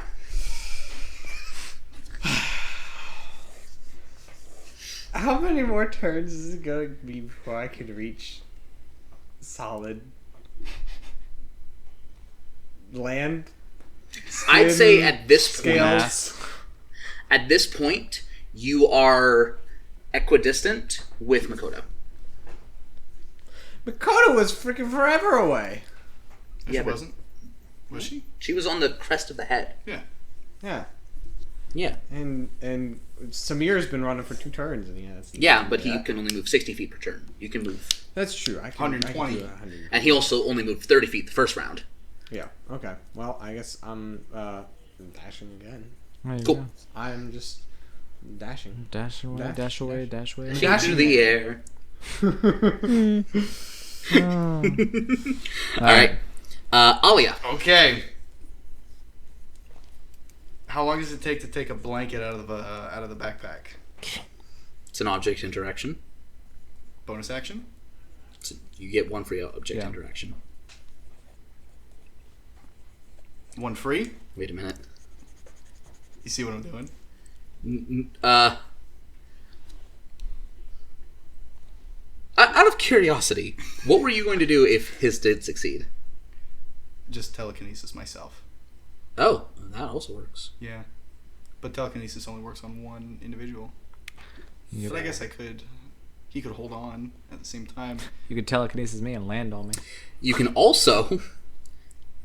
How many more turns is it going to be before I can reach solid land? I'd say at this point, Scales. at this point, you are equidistant with Makoto. Makoto was freaking forever away. If Yeah, it but- wasn't. Was she? She was on the crest of the head. Yeah. Yeah. Yeah. And Samir's been running for 2 turns. And Yeah, but he can only move 60 feet per turn. You can move. That's true. I can, 120. I can do 100. And he also only moved 30 feet the first round. Yeah. Okay. Well, I guess I'm dashing again. There you Cool. go. I'm just dashing. Dash away, Dash, dash away, dash away. Shoot through the air. All right. Alia. Okay. How long does it take to take a blanket out of the backpack? It's an object interaction. Bonus action? So you get one free object Yeah. interaction. One free? Wait a minute. You see what I'm doing? Out of curiosity, what were you going to do if his did succeed? Just telekinesis myself. Oh, that also works. Yeah. But telekinesis only works on one individual. Yep. But I guess I could... He could hold on at the same time. You could telekinesis me and land on me. You can also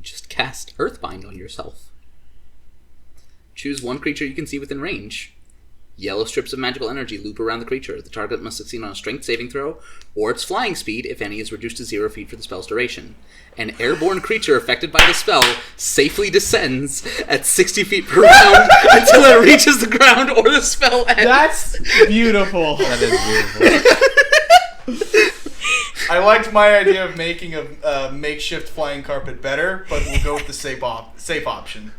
just cast Earthbind on yourself. Choose one creature you can see within range. Yellow strips of magical energy loop around the creature. The target must succeed on a strength saving throw, or its flying speed, if any, is reduced to 0 feet for the spell's duration. An airborne creature affected by the spell safely descends at 60 feet per round until it reaches the ground or the spell ends. That's beautiful. That is beautiful. I liked my idea of making a makeshift flying carpet better, but we'll go with the safe option.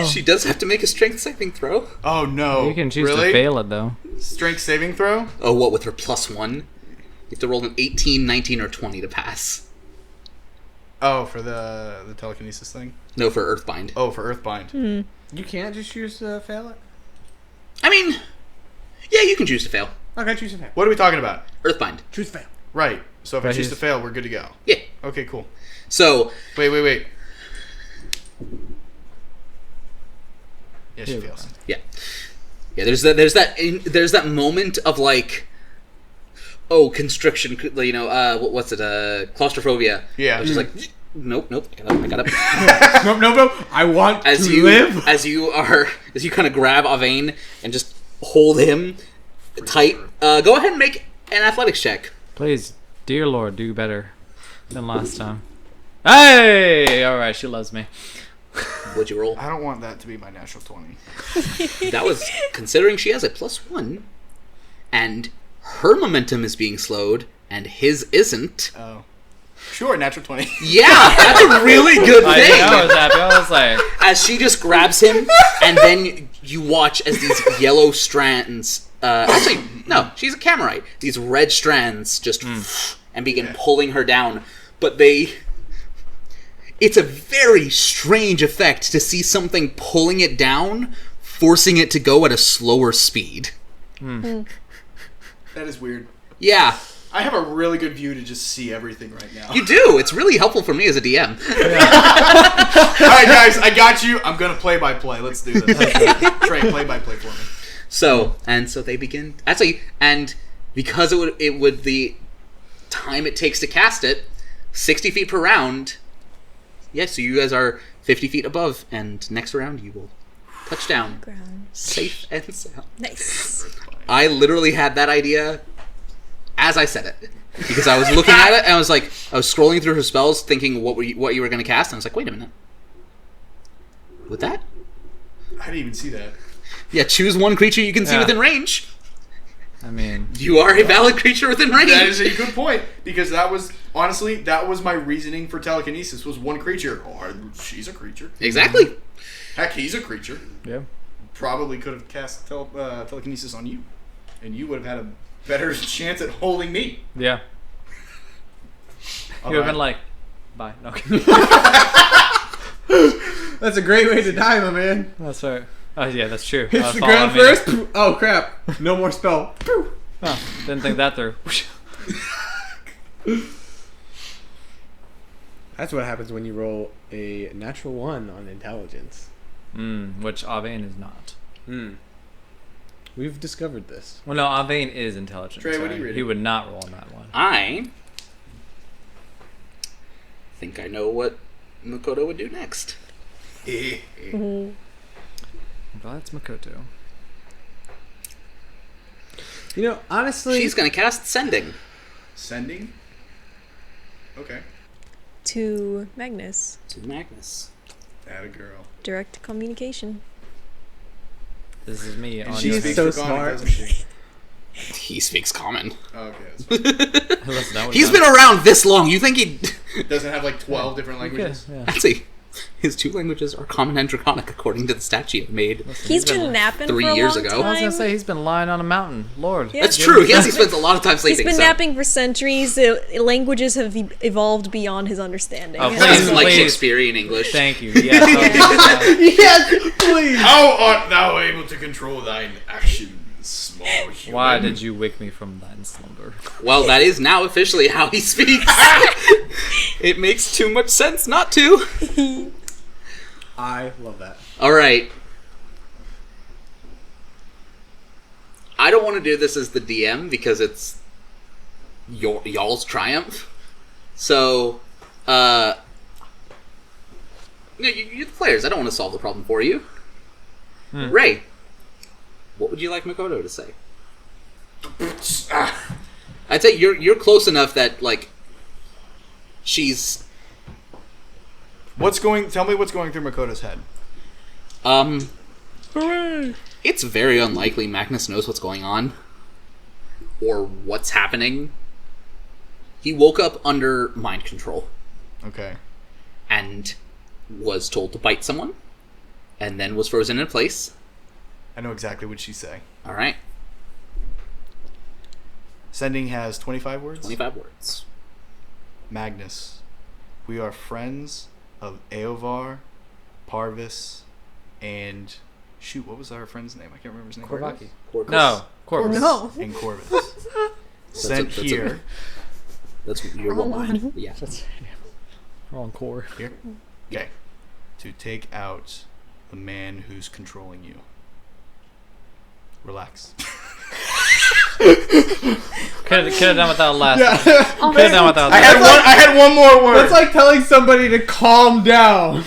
She does have to make a strength saving throw. Oh no! You can choose really? to fail it, though. Strength saving throw? Oh, what, with her +1? You have to roll an 18, 19, or 20 to pass. Oh, for the telekinesis thing? No, for Earthbind. Oh, for Earthbind. You can't just choose to fail it? I mean, yeah, you can choose to fail. Okay, choose to fail. What are we talking about? Earthbind. Choose fail. Right. So if I But choose he's- to fail, we're good to go. Yeah. Okay, cool. So, Wait. Yeah, she Here we fails. yeah. Yeah, there's that moment of like, oh, constriction, you know, what's it, claustrophobia. Yeah. Which is like, nope, I got up. No. I want As to you live. as you kind of grab Avane and just hold him tight. Go ahead and make an athletics check. Please, dear Lord, do better than last time. Hey! Alright, she loves me. What'd you roll? I don't want that to be my natural 20. That was considering she has a +1, and her momentum is being slowed, and his isn't. Oh. Sure, natural 20. Yeah, that's a really good I thing. was happy. I was like, As she just grabs him, and then you watch as these yellow strands. Actually, no, she's a Camerite. These red strands just and begin pulling her down, but they. It's a very strange effect to see something pulling it down, forcing it to go at a slower speed. That is weird. Yeah, I have a really good view to just see everything right now. you do. It's really helpful for me as a DM. Alright, guys, I got you. I'm gonna play-by-play. Let's do this. Trey, play-by-play for me. So they begin. Actually, and because it would the time it takes to cast it, 60 feet per round. Yeah, so you guys are 50 feet above, and next round you will touch down. Ground. Safe and sound. Nice. I literally had that idea as I said it. Because I was looking at it, and I was scrolling through her spells, thinking what you were going to cast, and I was like, wait a minute. With that? I didn't even see that. Yeah, choose one creature you can see Yeah. within range. I mean, You are a valid creature within range. That is a good point, because that was my reasoning for telekinesis, was one creature. Oh, she's a creature. Exactly. Heck, he's a creature. yeah. Probably could have cast telekinesis on you, and you would have had a better chance at holding me. Yeah. You would have been like, bye. No. That's a great way to die, my man. That's right. Oh, yeah, that's true. Hits the ground first. Poof. Oh, crap. No more spell. Poof. Oh, didn't think that through. That's what happens when you roll a natural 1 on intelligence. Which Avane is not. We've discovered this. Well, no, Avane is intelligent. Trey, what are sorry. you reading? He would not roll on that one. I think I know what Makoto would do next. Well, that's Makoto. You know, honestly... She's going to cast Sending. Sending? Okay. To Magnus. To Magnus. Atta girl. Direct communication. This is me And on she your is speaks so Draconic, smart. doesn't she? He speaks common. Oh, okay. That's fine. Listen, that was He's done. been around this long. You think he... Doesn't have like 12 different Okay, languages. yeah. Actually, his 2 languages are Common and Draconic, according to the statute made. He's been napping 3 for a years long ago. time. I was gonna say he's been lying on a mountain. Lord. Yeah. That's true. He spends a lot of time He's sleeping. been so. napping for centuries. Languages have evolved beyond his understanding. Oh, This please, is like please. Shakespearean English. Thank you. Yes. okay. Yes, please! How art thou able to control thine actions, small human? Why did you wake me from thine slumber? Well, that is now officially how he speaks. It makes too much sense not to. I love that. All right. I don't want to do this as the DM because it's y'all's triumph. So, you're the players. I don't want to solve the problem for you. Ray, what would you like Makoto to say? I'd say you're close enough that like she's. Tell me what's going through Makoto's head. Hooray! It's very unlikely Magnus knows what's going on or what's happening. He woke up under mind control Okay. and was told to bite someone and then was frozen in place. I know exactly what she say. All right, Sending has 25 words. 25 words. Magnus, we are friends of Eovar, Parvis, and shoot, what was our friend's name? I can't remember his name. Korvaki. Corvus. No, Corvus. No. And Corvus. Sent that's a- here. That's your Wrong one. one. Yeah. Wrong core. Here. Okay. To take out the man who's controlling you. Relax. Could have done without last. Yeah. Could have done without. I had one more word. That's like telling somebody to calm down.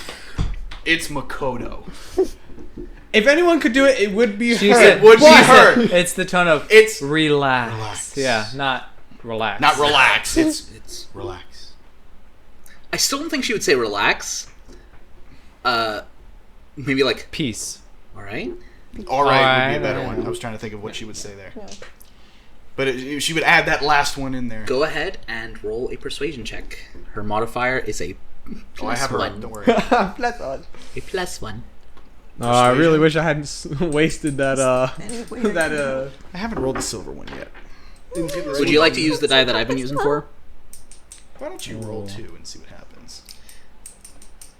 It's Makoto. If anyone could do it, it would be She her. said- Would be she said her. It's the tone of It's relax. relax. Yeah, not relax. Not relax. It's relax. I still don't think she would say relax. Maybe like, Peace. all right. All right would be a Alright, better yeah. one. I was trying to think of what she would say there. No. But she would add that last one in there. Go ahead and roll a persuasion check. Her modifier is a Oh, I have her up. +1. Don't worry. That's odd. A +1. Oh, I really wish I hadn't wasted that. Anyway, That. I haven't rolled the silver one yet. Would you like to use the die that I've been using for? Why don't you roll 2 and see what happens?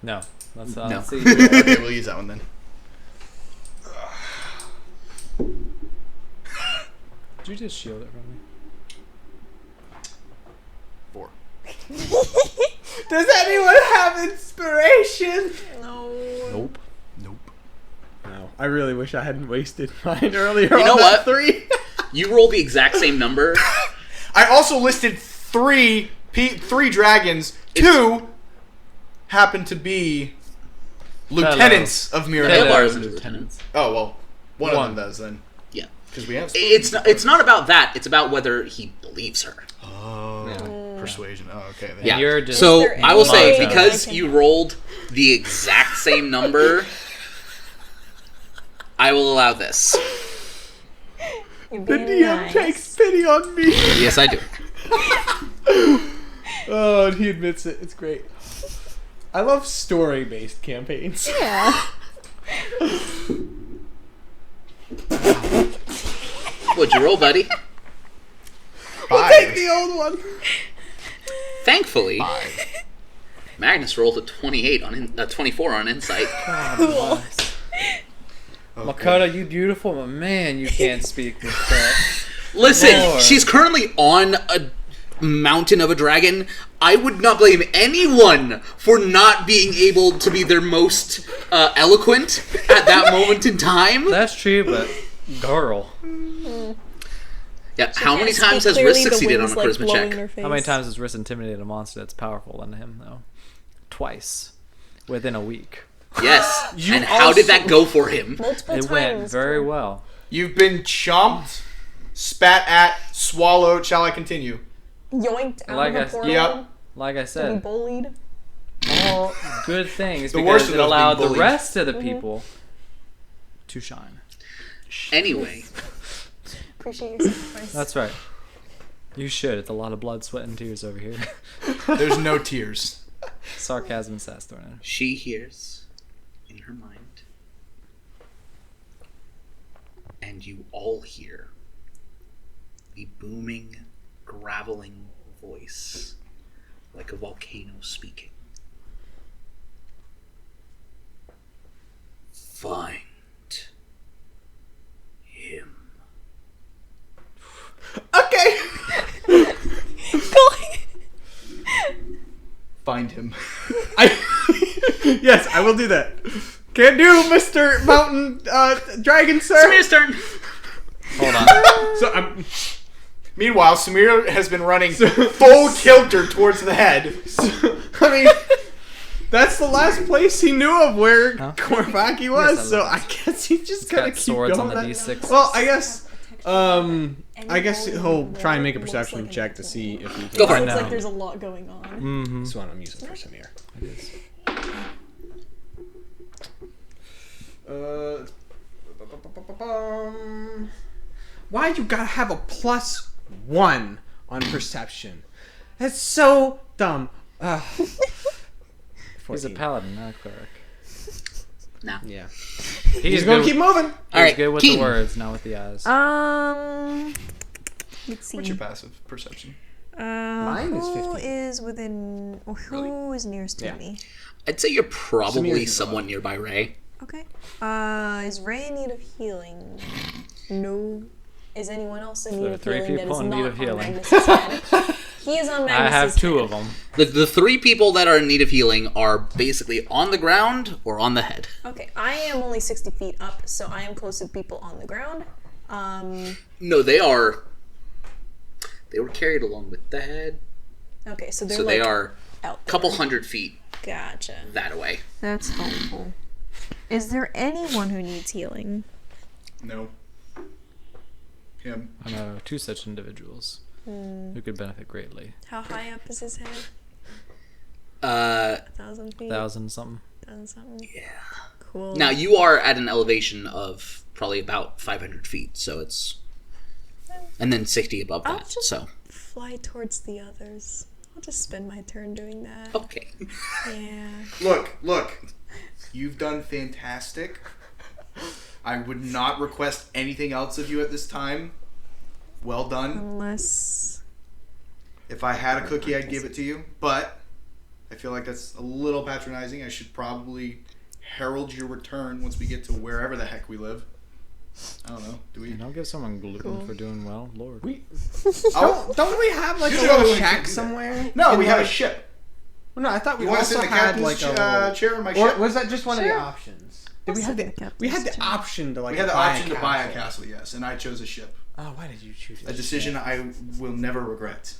No. Let's No. let's see. Okay, we'll use that one then. Did you just shield it from me? 4. Does anyone have inspiration? No. Nope. No. I really wish I hadn't wasted mine earlier. You know on that what? 3. You roll the exact same number. I also listed 3 dragons. 2 happen to be lieutenants of Hello. Mirabel. Hello. Hello. Lieutenants. Oh well, one of One. them does then. Yeah. Because we have. It's not about that. It's about whether he believes her. Oh, persuasion. Oh, okay. Then. Yeah. You're just- So Is there I will any say way because that I can- you rolled the exact same number, I will allow this. You're The being DM nice. takes pity on me. Yes, I do. Oh, and he admits it. It's great. I love story-based campaigns. Yeah. What'd you roll, buddy? 5. Take the old one. Thankfully, 5. Magnus rolled a 24 on insight. Cool. Makoto, you beautiful, but man, you can't speak with that. Listen, Lord. she's currently on a mountain of a dragon. I would not blame anyone for not being able to be their most eloquent at that moment in time. That's true, but girl, Yeah, how many Can't times speak has Riz clearly, the succeeded on a wind's, like, charisma blowing check? her face. how many times has Riz intimidated a monster that's powerful than him though? Twice, within a week. Yes. You And how did also- that go for him? Multiple It times. went very well. You've been chomped, spat at, swallowed. Shall I continue? Yoinked out Like of I- a portal. Yep. Like I To be said, bullied. all good things The worst because of it those allowed being the bullied. rest of the people to shine. Anyway, Appreciate your sacrifice. That's right. You should. It's a lot of blood, sweat, and tears over here. There's no tears. Sarcasm and sass thrown in. she hears in her mind, and you all hear the booming, graveling voice like a volcano speaking. Find him. Okay. Find him. Yes, I will do that. Can do, Mr. Mountain Dragon, sir. Samir's turn. Hold on. So I'm. Meanwhile, Samir has been running full kilter towards the head. I mean, That's the last place he knew of where Huh? Korvaki Yes, was, so I guess he just gotta got keep swords going. on the that- D6. Well, I guess he'll try and make a perception check to see if he can. Go for it. Looks know. like there's a lot going on. Mm-hmm. This one I'm using for Samir. It is. Why you gotta have a +1 on perception? That's so dumb. He's a 14. paladin, not a cleric. No. Yeah. He's He's gonna good, keep moving. All he's right, good with Keaton. the words, not with the eyes. Let's see. What's your passive perception? Mine is Who 15. is within, or who is nearest to Yeah. me? I'd say you're probably Samir's somewhat nearby Ray. Okay. Is Ray in need of healing? No. Is anyone else in need There are of 3 healing that people is in not need of on healing. Magnus's head? He is on Magnus's I have 2 head. of them. The 3 people that are in need of healing are basically on the ground or on the head. Okay, I am only 60 feet up, so I am close to people on the ground. No, they are. They were carried along with the head, Okay, so they're so like they are out a there. couple hundred feet Gotcha. that away. That's helpful. Is there anyone who needs healing? No. Him. I know 2 such individuals who could benefit greatly. How high up is his head? 1,000 feet? 1,000 something. 1,000 something? Yeah. Cool. Now you are at an elevation of probably about 500 feet, so it's, and then 60 above I'll that. just So fly towards the others. I'll just spend my turn doing that. okay. Yeah. Look. You've done fantastic. I would not request anything else of you at this time. Well done. Unless... If I had a cookie, I'd give it to you. But I feel like that's a little patronizing. I should probably herald your return once we get to wherever the heck we live. I don't know. Do we? And I'll give someone gluten for doing well. Lord. Don't we have like a You're the only little one who can shack do that. somewhere? No, In, we have a like- ship. Well, no, I thought we You want to sit also in the had captain's like a little... chair in my Or ship? was that just one of the Sure. options? I'll We had sit in the the captain's chair. option to like We had the buy option a to buy a castle. castle, yes, and I chose a ship. Oh, why did you choose A decision I will never regret.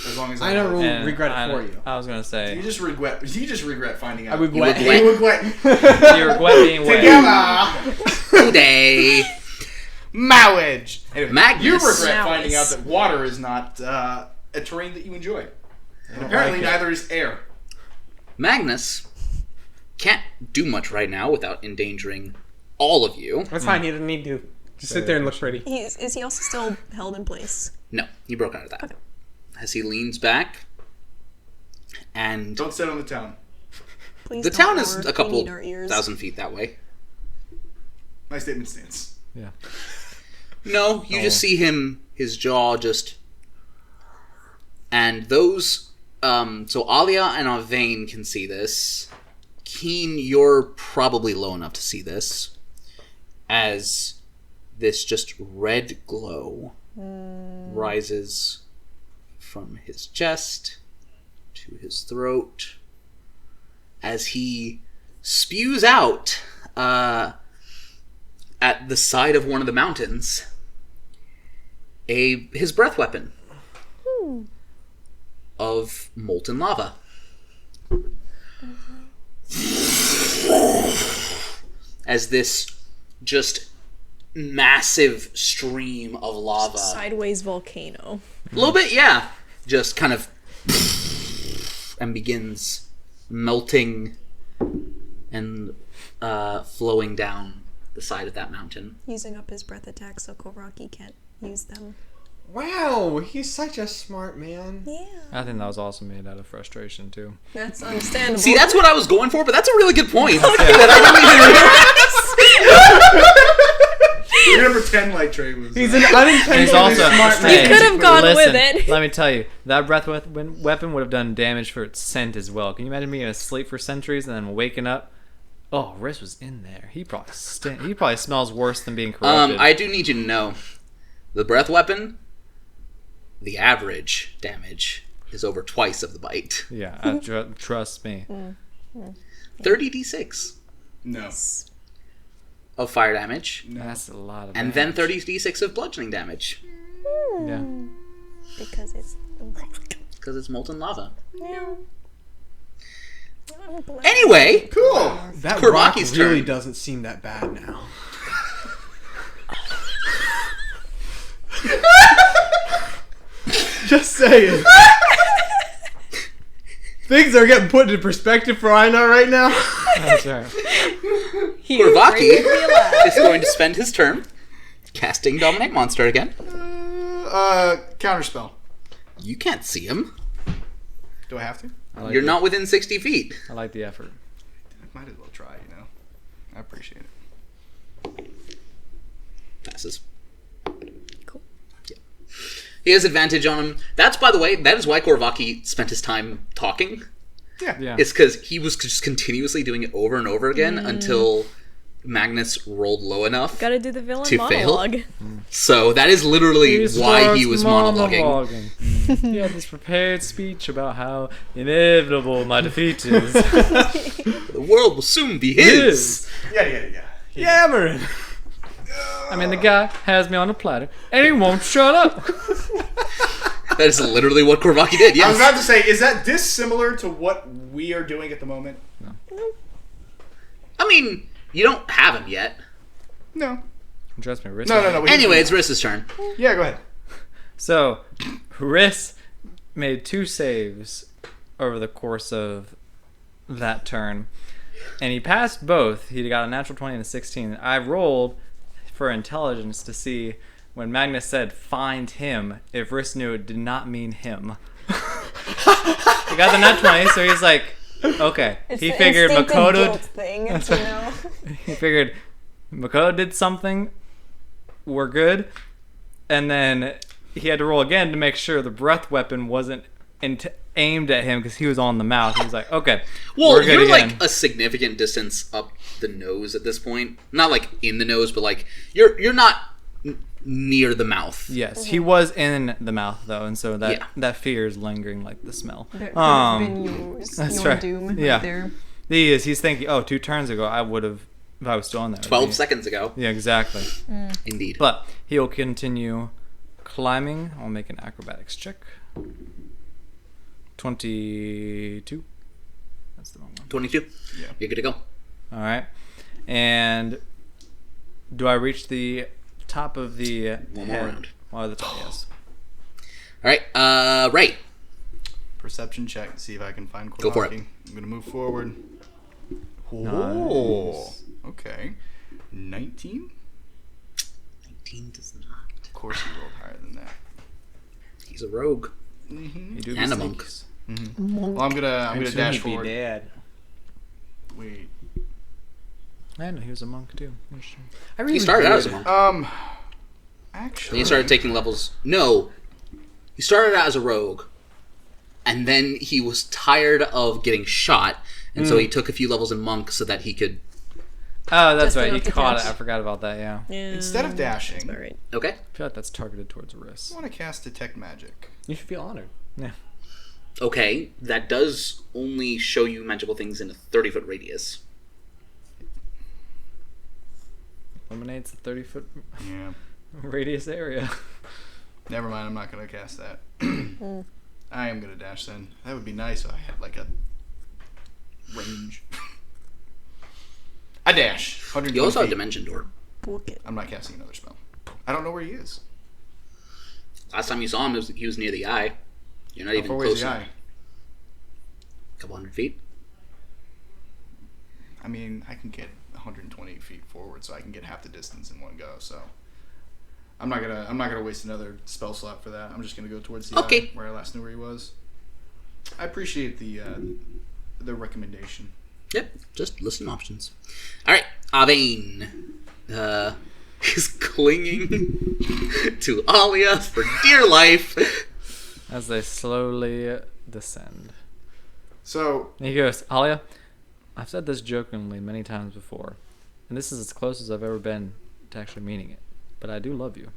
As long as I never live. will And regret I- it for you. I was going to say, You just regret finding out. I would You would wet. wet. You regret. you regret being wet. Together. Today, Marriage. Anyway, Magnus. you regret Magnus. finding out that water is not a terrain that you enjoy. And apparently like it. neither is air. Magnus can't do much right now without endangering all of you. That's fine. He didn't need to. Just sit there and look pretty. Is he also still held in place? No, he broke out of that. Okay. As he leans back, and Don't sit on the town. Please the don't town is roar. a We couple need our ears. thousand feet that way. My statement stands. Yeah. No, you just see him, his jaw just... And those... so Alia and Avane can see this. Keen, you're probably low enough to see this. As this just red glow rises from his chest to his throat. As he spews out at the side of one of the mountains his breath weapon of molten lava. As this just massive stream of lava, Sideways volcano. a little bit, yeah, just kind of and begins melting and flowing down the side of that mountain. Using up his breath attack so Korvaki can't use them. Wow, he's such a smart man. Yeah. I think that was also made out of frustration, too. That's understandable. See, that's what I was going for, but that's a really good point. Your number 10 light tray was. He's an He's unintentionally also smart hey, man. could have gone listen, with it. Let me tell you, that breath weapon would have done damage for its scent as well. Can you imagine being asleep for centuries and then waking up? Oh, Riz was in there. He probably smells worse than being corrupted. I do need you to know, the breath weapon, the average damage is over twice of the bite. Yeah, trust me. 30d6 No. of fire damage, That's a lot of and damage. then 30d6 of bludgeoning damage, Yeah. Because it's... because it's molten lava. Yeah. I'm glad. Anyway, Cool. That Korvaki's rock really turn. doesn't seem that bad now. Just saying. Things are getting put into perspective for Einar right now. That's right. Korvaki is going to spend his turn casting Dominate Monster again. Counterspell. You can't see him. Do I have to? You're not within 60 feet. I like the effort. I might as well try, you know. I appreciate it. Passes. Cool. Yeah. He has advantage on him. That's, by the way, that is why Korvaki spent his time talking. Yeah. Yeah. It's because he was just continuously doing it over and over again until Magnus rolled low enough. Gotta do the villain To fail? monologue. So that is literally why he was monologuing. He had this prepared speech about how inevitable my defeat is. The world will soon be his. Yeah. Yammering. I mean, the guy has me on a platter, and he won't shut up. That is literally what Korvaki did, I was yes. about to say, is that dissimilar to what we are doing at the moment? I mean, you don't have him yet. No. Trust me, Riss. No. Anyway, it's Riss's turn. Yeah, go ahead. So, Riss made 2 saves over the course of that turn, and he passed both. He got a natural 20 and a 16. I rolled for intelligence to see when Magnus said "find him" if Riss knew it did not mean him. He got the nat 20, so he's like, okay. It's He the figured instinctive Makoto. guilt thing, That's you right. know? He figured Makoto did something. We're good. And then he had to roll again to make sure the breath weapon wasn't aimed at him because he was on the mouth. He was like, okay. Well, we're good you're again. like a significant distance up the nose at this point. Not like in the nose, but like you're not near the mouth. Yes, he was in the mouth though, and so that Yeah. that fear is lingering like the smell. That could have been yours. that's Your right. doom Yeah. right there. He's thinking, 2 turns ago I would have, if I was still on there. 12 seconds ago. Yeah, exactly. Indeed. But he'll continue climbing. I'll make an acrobatics check. 22. That's the wrong one. 22. Yeah. You're good to go. All right. And do I reach the top of the One more head? round. Oh, the top, yes. All right. Ray. Perception check to see if I can find Korvaki. Go for it. I'm going to move forward. Nice. Okay. 19? 19 does not. Of course he rolled higher than that. He's a rogue. Mm-hmm. You do And be a monk. sneaky. Well, I'm gonna dash forward. Dead. Wait. I know he was a monk too. Interesting. He started out as a monk. Actually. Then he started taking levels. No. He started out as a rogue. And then he was tired of getting shot. And so he took a few levels in monk so that he could... Oh, that's Just right. He enough to caught catch. it. I forgot about that. Yeah. Yeah, Instead of dashing, all right. Okay. I feel like that's targeted towards wrist. I want to cast Detect Magic. You should feel honored. Yeah. Okay. That does only show you magical things in a 30-foot radius. Eliminates the 30-foot Yeah. radius area. Never mind, I'm not going to cast that. I am going to dash then. That would be nice if I had like a range. I dash. 120 You also have feet. Dimension Door. Book it. I'm not casting another spell. I don't know where he is. Last time you saw him, he was near the eye. You're not How even far away is close. the A eye? couple hundred feet. I mean, I can get 120 feet forward, so I can get half the distance in one go. So I'm not gonna waste another spell slot for that. I'm just gonna go towards the Okay. eye, where I last knew where he was. I appreciate the recommendation. Yep, just listing options. Alright, Avane. Is clinging to Alia for dear life. As they slowly descend. So And he goes, Alia, I've said this jokingly many times before, and this is as close as I've ever been to actually meaning it. But I do love you.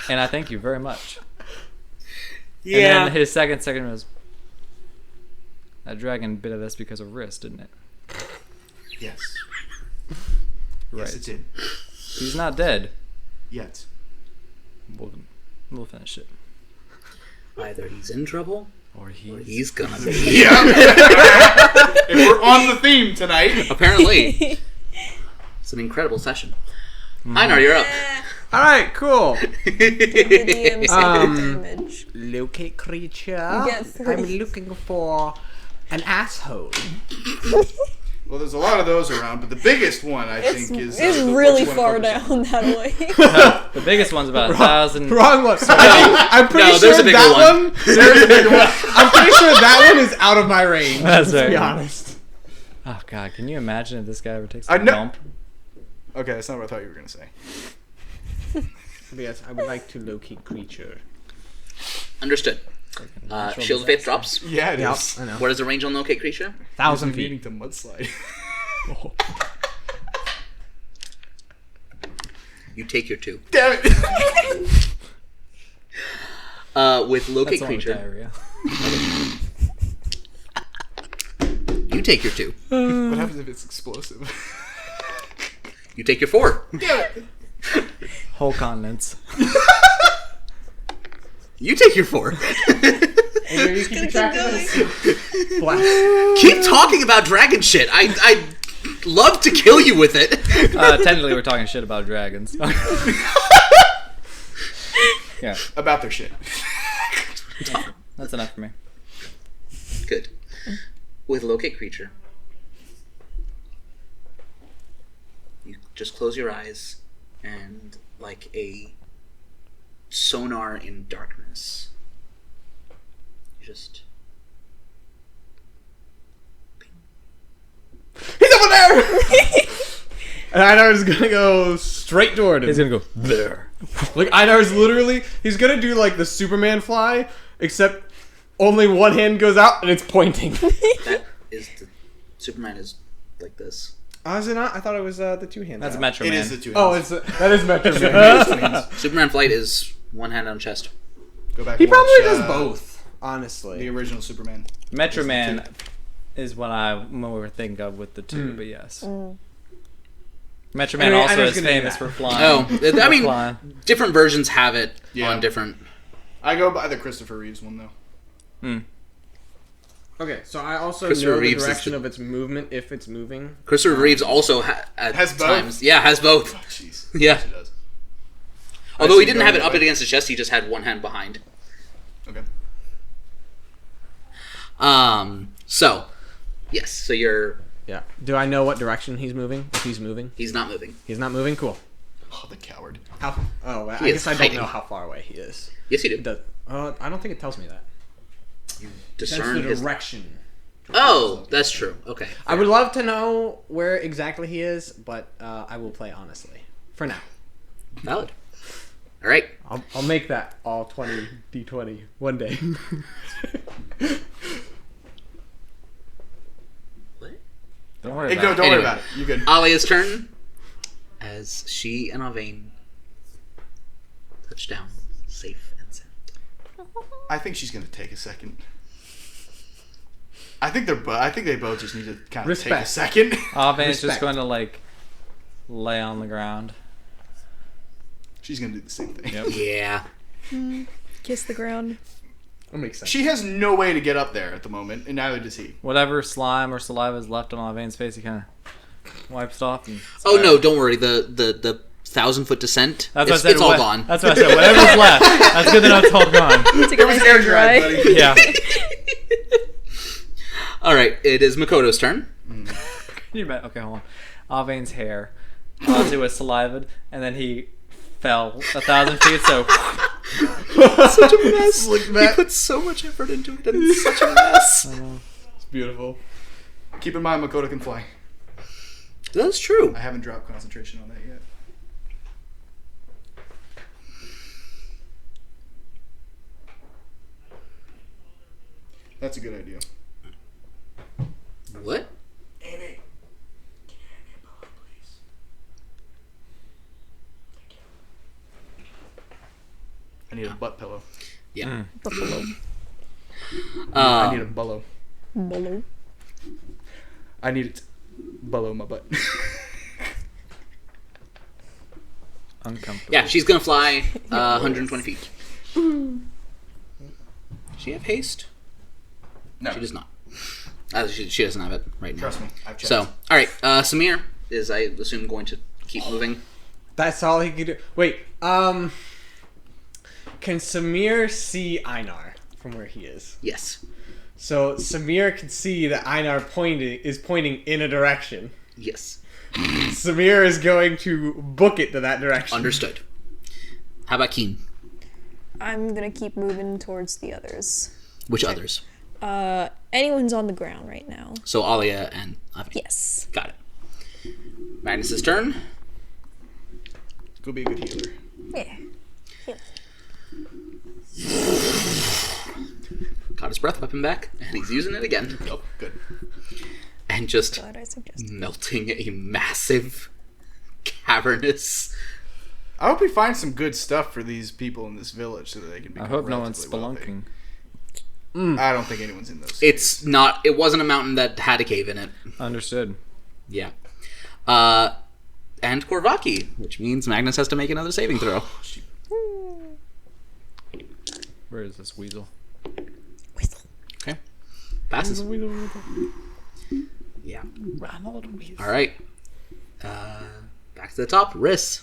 And I thank you very much. And then his second was, that dragon bit at us because of wrist, didn't it? yes, Right. yes, it did. He's not dead. Yet. We'll finish it. Either he's in trouble Or he's gonna be. Yeah. If we're on the theme tonight. Apparently. It's an incredible session. Einar, you're up. All right, cool. The DM damage. Locate creature. get 3. I'm looking for an asshole. Well, there's a lot of those around, but the biggest one, I think, is... It's the really one far focused on. down that way. The biggest one's about 1,000. Wrong one. I'm pretty No, sure there's a bigger that one. one. There's a bigger one. I'm pretty sure that one is out of my range. That's To be right. honest. Oh god, can you imagine if this guy ever takes I a know- bump? Okay, that's not what I thought you were going to say. Yes, I would like to locate creature. Understood. Natural Shield of Faith disaster. drops. Yeah, it Yep, is. I know. What is the range on locate creature? 1,000 Needing feet. to mudslide. You take your 2. Damn it! With locate That's only creature, diarrhea. you take your 2. What happens if it's explosive? You take your 4. Damn it! Whole continents. You take your 4. Keep going. Keep talking about dragon shit. I love to kill you with it. Technically, we're talking shit about dragons. Yeah, About their shit. that's enough for me. Good. With locate creature, you just close your eyes and, like a sonar in darkness, you just He's over there! And Einar's gonna go straight toward him. He's gonna go there. Like, Einar's literally, he's gonna do like the Superman fly, except only one hand goes out and it's pointing. that is the Superman is like this. Oh, is it not? I thought it was the two hands. That's out. Metro It Man. is the two Oh, hands. that is Metro Man. Superman flight is one hand on chest. Go back He and probably watch, does both, honestly. The original Superman. Metro Is the Man two. is what I more think of with the 2, but yes. Mm. Metro Man Anyway, also Einer's is gonna do famous that. for flying. Oh, I mean, Flying. different versions have it Yeah. on different. I go by the Christopher Reeves one, though. Hmm. Okay, so I also Christopher know the Reeves is direction the- of its movement if it's moving. Christopher Reeves also at Has both? times. Yeah, has both. Oh, jeez. Yeah. She does. Although I he see didn't have it going up that way. against his chest, he just had one hand behind. Okay. So, yes. So Yeah. Do I know what direction he's moving? If he's moving? he's not moving. He's not moving? Cool. Oh, the coward. How? Oh, I He is guess I don't hiding. know how far away he is. Yes, you It do. does. I don't think it tells me that. You That's discern the his. direction. Oh, that's true. Okay. I would love to know where exactly he is, but I will play honestly. For now. Valid. All right. I'll make that all 20 D20 one day. What? Don't worry Hey, about don't it. worry Anyway. about it. You good. Alia's turn. As she and Alvain touch down, safe and sound. I think she's gonna take a second. I think they both just need to kind of take a Respect. second. Alvain's just Respect. going to like lay on the ground. She's gonna do the same thing. Yep. Yeah. Kiss the ground. That makes sense. She has no way to get up there at the moment, and neither does he. Whatever slime or saliva is left on Alvain's face, he kind of wipes it off. And it's Oh alright. no! Don't worry. The 1,000-foot descent. That's what It's, I said. it's all what- gone. That's what I said. Whatever's left. That's good to know it's all gone. To get my hair dry. Yeah. All right. It is Makoto's turn. Can you bet? Okay, hold on. Alvain's hair. Ozzy was salivated, and then he fell 1,000 feet. So Such a mess. Look He back. put so much effort into it, and it's such a mess. It's beautiful. Keep in mind, Makoto can fly. That's true. I haven't dropped concentration on that yet. That's a good idea. What? Amy, can you hand me a pillow, please? Thank you. I need a butt pillow. Yeah. Buffalo. I need a bellow. Bolo. I need it below my butt. uncomfortable. Yeah, she's gonna fly 120 feet. Does she have haste? No. She does not. She doesn't have it right now. Trust me. I've checked. So, all right. Samir is, I assume, going to keep moving. That's all he can do. Wait, can Samir see Einar from where he is? Yes. So Samir can see that Einar is pointing in a direction. Yes. Samir is going to book it to that direction. Understood. How about Keen? I'm gonna keep moving towards the others. Which others? Anyone's on the ground right now. So Alia and Avi. Yes. Got it. Magnus's turn. Go be a good healer. Yeah. Got his breath weapon back, and he's using it again. Oh, good. And just Glad I suggested. melting a massive, cavernous... I hope we find some good stuff for these people in this village so that they can be. I hope no one's spelunking. I don't think anyone's in those. It's not... It wasn't a mountain that had a cave in it. Understood. Yeah. And Korvaki, which means Magnus has to make another saving throw. Where is this weasel? Okay. Passes. Yeah. All right. Back to the top. Riss.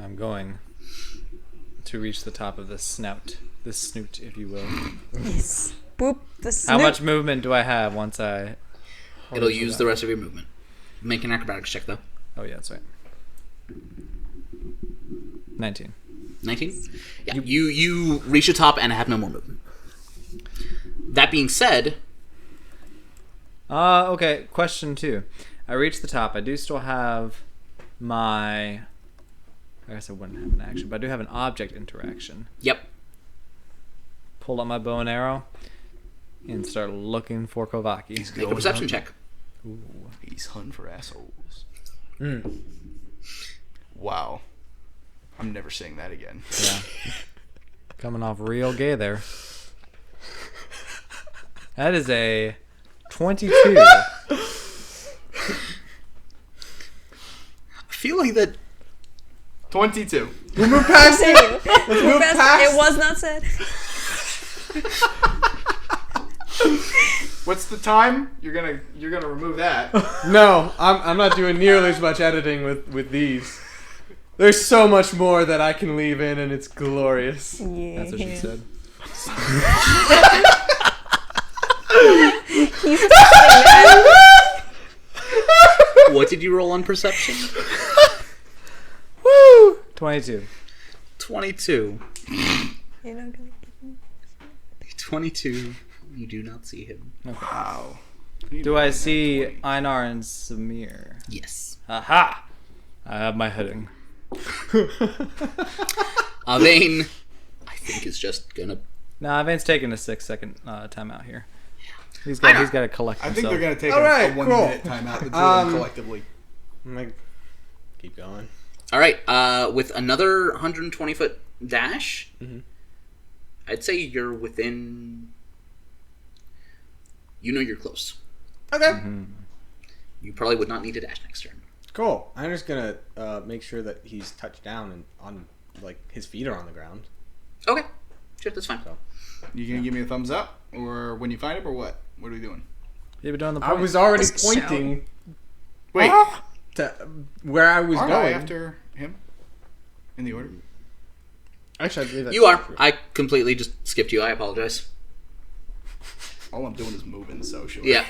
I'm going to reach the top of this snout. This snoot, if you will. Yes. Boop. The How snoot. much movement do I have once I... It'll use the rest of your movement. Make an acrobatics check, though. Oh, yeah, that's right. 19. 19? Yeah. You reach the top and have no more movement. That being said... Okay, question 2. I reached the top. I do still have my... I guess I wouldn't have an action, but I do have an object interaction. Yep. Pull up my bow and arrow and start looking for Korvaki. Make a perception check. Ooh. He's hunting for assholes. Mm. Wow. I'm never saying that again. Yeah. Coming off real gay there. That is a 22. I feel like that... 22. We'll move past it. Continue. Let's move Best- past. It was not said. What's the time? You're gonna remove that. No, I'm not doing nearly as much editing with these. There's so much more that I can leave in, and it's glorious. Yeah. That's what she said. He's that. What did you roll on perception? Woo! 22. 22. You're not gonna... 22. You do not see him. Wow. Do I see Einar and Samir? Yes. Aha! I have my heading. Avane, I think, is just gonna... Nah, Vane's taking a 6-second timeout here. He's got to collect I himself. think they're gonna take Alright, a 1 cool. minute timeout. The two of them collectively. I'm like, keep going. All right. With another 120-foot dash, I'd say you're within... You know you're close. Okay. You probably would not need to dash next turn. Cool. I'm just gonna make sure that he's touched down and on like his feet are on the ground. Okay. Sure, that's fine. So. You gonna give me a thumbs up, or when you find him, or what? What are we doing? You've been doing the I point. was already Let's pointing Wait, to where I was aren't going. I after him? In the order? Actually, I believe that's You are. true. I completely just skipped you. I apologize. All I'm doing is moving, so sure. Yeah.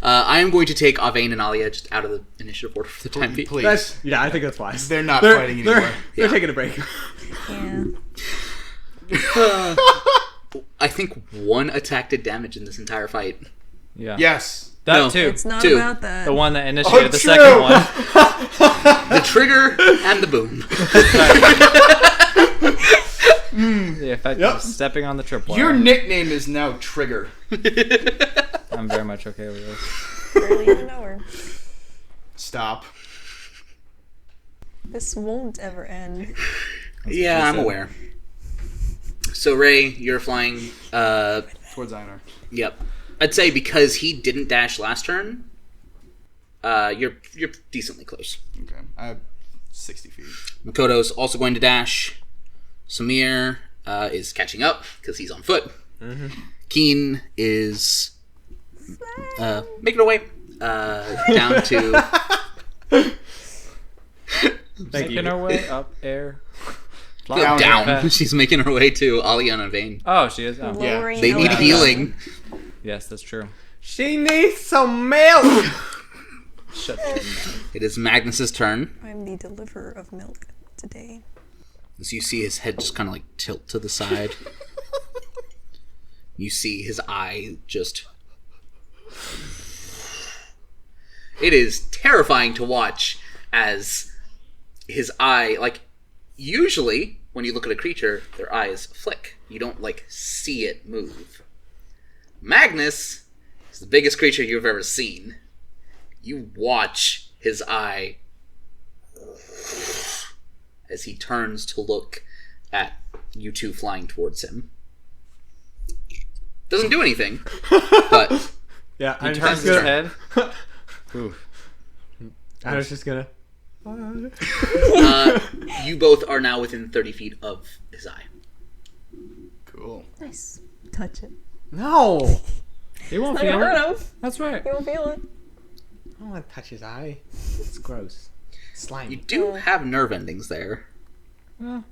I am going to take Avane and Alia just out of the initiative order for the time being. Please. I think that's wise. They're not fighting anymore. They're Yeah. taking a break. Yeah. I think one attack did damage in this entire fight. Yeah. Yes. That No. too. It's not Two. about that. The one that initiated the true. second one. The trigger and the boom. The effect Yep. of stepping on the tripwire. Your nickname is now Trigger. I'm very much okay with this. Barely even know her. Stop. This won't ever end. Yeah, I'm said. aware. So Ray, you're flying. Towards Einar. Yep. I'd say because he didn't dash last turn, you're decently close. Okay. I have 60 feet. Makoto's also going to dash. Samir is catching up because he's on foot. Keen is making her way down to Making our way up air. down. She's making her way to Aliana Vane. Oh, she is. Oh. Lowering They need elevator. healing. Yes, that's true. She needs some milk. Shut your mouth. It is Magnus's turn. I'm the deliverer of milk today. As you see his head just kind of like tilt to the side. You see his eye just... It is terrifying to watch as his eye, like, usually when you look at a creature, their eyes flick. You don't, like, see it move. Magnus is the biggest creature you've ever seen. You watch his eye as he turns to look at you two flying towards him. Doesn't do anything, but Yeah, He I'm turns just his gonna. head. Oof. I was just gonna. you both are now within 30 feet of his eye. Cool. Nice. Touch it. No. He won't Not feel gonna it. hurt him. That's right. You won't feel it. I don't want to touch his eye. It's gross. Slime. You do have nerve endings there. Well,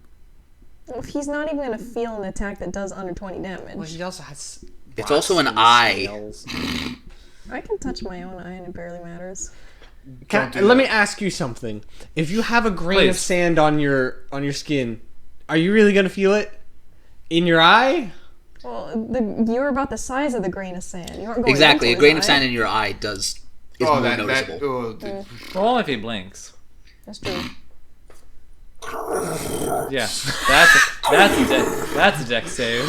if he's not even gonna feel an attack that does under 20 damage, Well, he also has. It's also an rocks and eye. scales. I can touch my own eye and it barely matters. Don't do Let that. me ask you something. If you have a grain of Please. sand on your skin, are you really gonna feel it in your eye? Well, you're about the size of the grain of sand. You aren't going Exactly, a into grain his of sand eye. in your eye is Oh, more that. noticeable. Well, only if he blinks. That's true. Yeah, that's a deck save.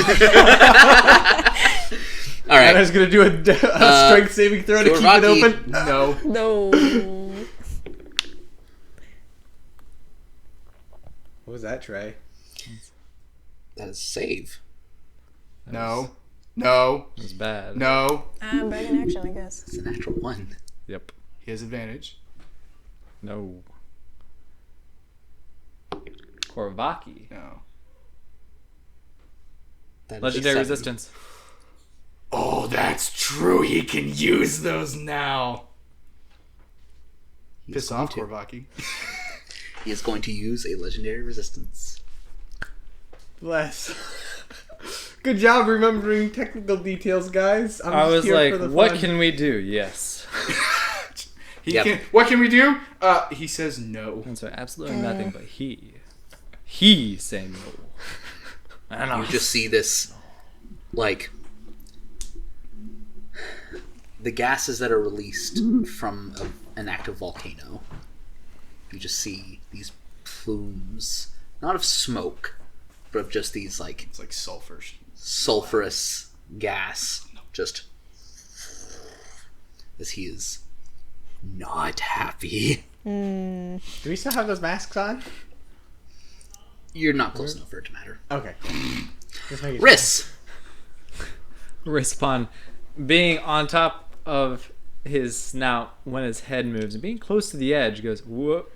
All And I right, was gonna do a strength saving throw to keep it Korvaki- open. No. No. What was that, Trey? that is save. No. No. It's bad. No. I'm back in action, I guess. It's a natural one. Yep. He has advantage. No. Korvaki. No. That is a Legendary 7. resistance. Oh, that's true. He can use those now. He's Piss going off, to. Korvaki. He is going to use a legendary resistance. Bless. Good job remembering technical details, guys. I'm I just was here like, for the what fun. can we do? Yes. Yep. What can we do? He says no. And so absolutely nothing, but he say no. And You just see this, like, the gases that are released from an active volcano. You just see these plumes, not of smoke, but of just these, like, It's like sulfur. sulfurous gas, just as he is not happy. Do we still have those masks on? You're not close enough for it to matter. Okay. Just making sure. Riss! Respawn being on top of his snout when his head moves and being close to the edge goes, whoop.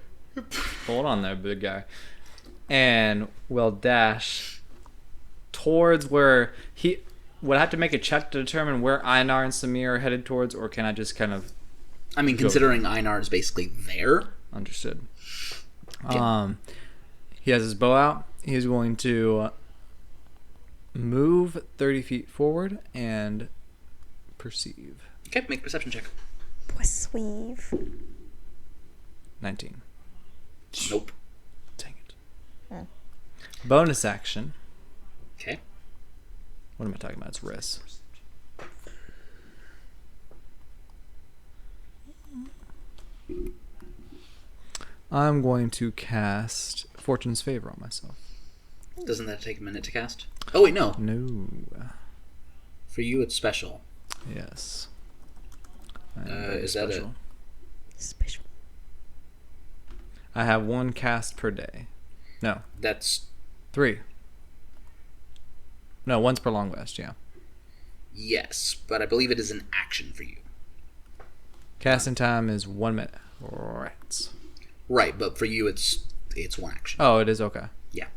Hold on there, big guy. And will dash towards where he would have to make a check to determine where Einar and Samir are headed towards, or can I just kind of I mean, considering Einar is basically there, understood? Yeah. He has his bow out. He's going to move 30 feet forward and perceive. okay, make a perception check. Perceive. 19. Nope. Dang it. Bonus action. Okay. What am I talking about? It's Riss. I'm going to cast Fortune's Favor on myself. Doesn't that take a minute to cast? Oh, wait, no. No. For you, it's special. Yes. I am very is that special. Special. I have one cast per day. No, That's 3. No, one's per long rest, yeah. yes, but I believe it is an action for you. Casting time is 1 minute. Right. Right, but for you, it's one action. Oh, it is okay. Yeah.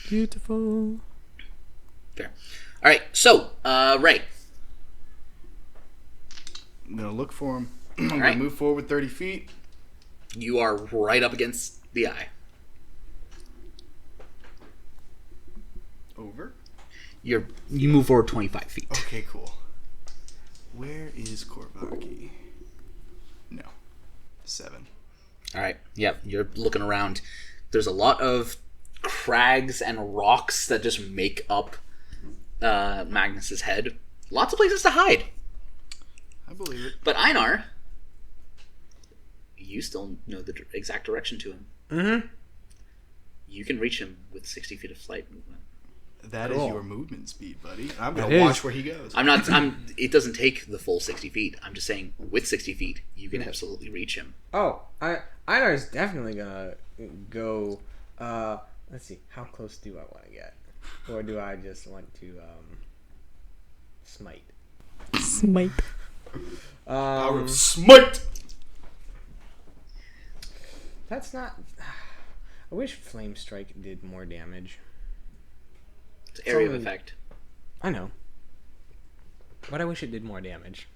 Beautiful. Fair. All right. So, Ray. I'm gonna look for him. I'm gonna right. move forward 30 feet. You are right up against the eye. Over. You move forward 25 feet. Okay, cool. Where is Korvaki? No. 7. All right. Yep. You're looking around. There's a lot of crags and rocks that just make up Magnus's head. Lots of places to hide. I believe it. But Einar, you still know the exact direction to him. Mm-hmm. You can reach him with 60 feet of flight movement. That is Cool. your movement speed, buddy. I'm That gonna is. watch where he goes. It doesn't take the full 60 feet. I'm just saying, with 60 feet, you can absolutely reach him. Oh, Einar's definitely gonna go. Let's see. How close do I want to get, or do I just want to smite? Smite. Power of smite. That's not. I wish Flame Strike did more damage. It's area of only- effect. I know. But I wish it did more damage.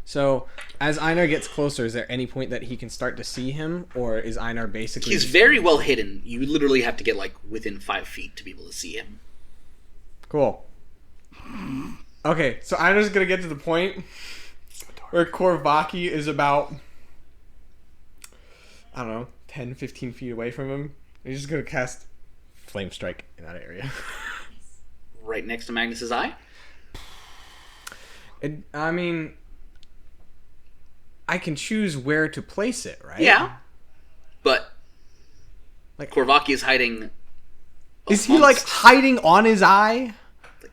So, as Einar gets closer, is there any point that he can start to see him? Or is Einar basically... He's very well hidden. You literally have to get, within 5 feet to be able to see him. Cool. Okay, so Einar's gonna get to the point where Korvaki is about, I don't know, 10, 15 feet away from him. He's just gonna cast Flame Strike in that area. Right next to Magnus's eye? I mean, I can choose where to place it, right? Yeah. But Like- Korvaki is hiding... Is he, amongst- hiding on his eye?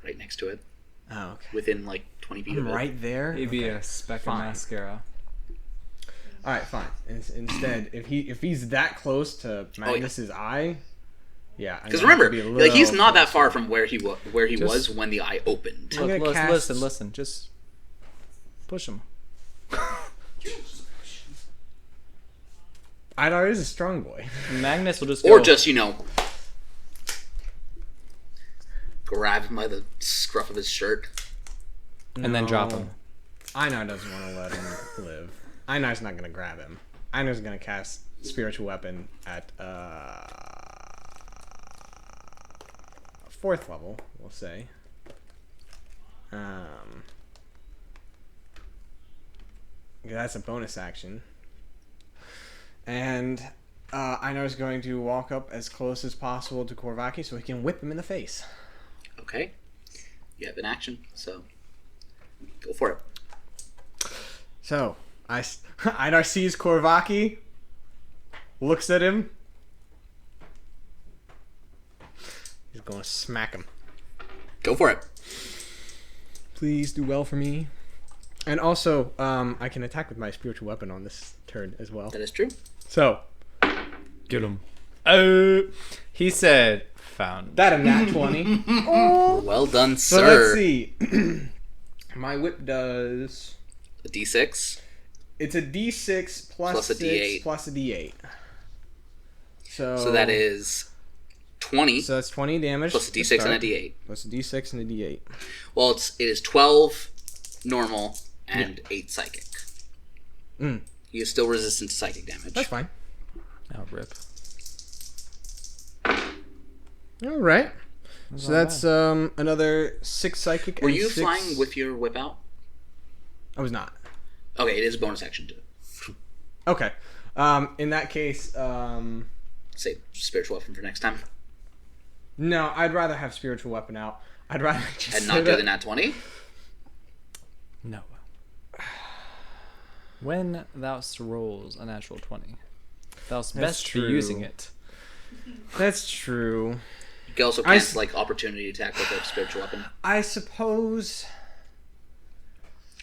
right next to it. Oh, okay. Within, 20 feet of I'm it. right there? Maybe Okay. a speck of Fine. mascara. Alright, fine. Instead, if he's that close to Magnus's eye... Yeah. I'm Because gonna have to remember, be a he's little not that closer. far from where he Just- was when the eye opened. I'm gonna cast- Listen. Just push him. Einar is a strong boy. Magnus will just go. Or just, grab him by the scruff of his shirt. and then drop him. Einar doesn't want to let him live. Einar's not going to grab him. Einar's going to cast Spiritual Weapon at 4th level, we'll say. That's a bonus action. And Einar's going to walk up as close as possible to Korvaki so he can whip him in the face. Okay. You have an action, so go for it. So, Einar sees Korvaki, looks at him. He's going to smack him. Go for it. Please do well for me. And also, I can attack with my spiritual weapon on this turn as well. That is true. So, Get him. He said, found. that a nat 20. Well done, So sir. let's see. My whip does... A D6. It's a D6 Plus a 6 D8. plus a D8. So that is 20 So that's 20 damage. plus a to D6 and a start. D8. Plus a D6 and a D8. Well, it is 12 normal and 8 psychic. Mm. He is still resistant to psychic damage. That's fine. Oh, rip. All right. So that's another 6 psychic. Were and you 6... flying with your whip out? I was not. Okay, it is a bonus action to Okay. In that case, save spiritual weapon for next time. no, I'd rather have spiritual weapon out. I'd rather just And not do the nat 20? No. When thou rolls a natural 20, thou'st best true. be using it. That's true. You can also cast, opportunity attack with a spiritual weapon. I suppose.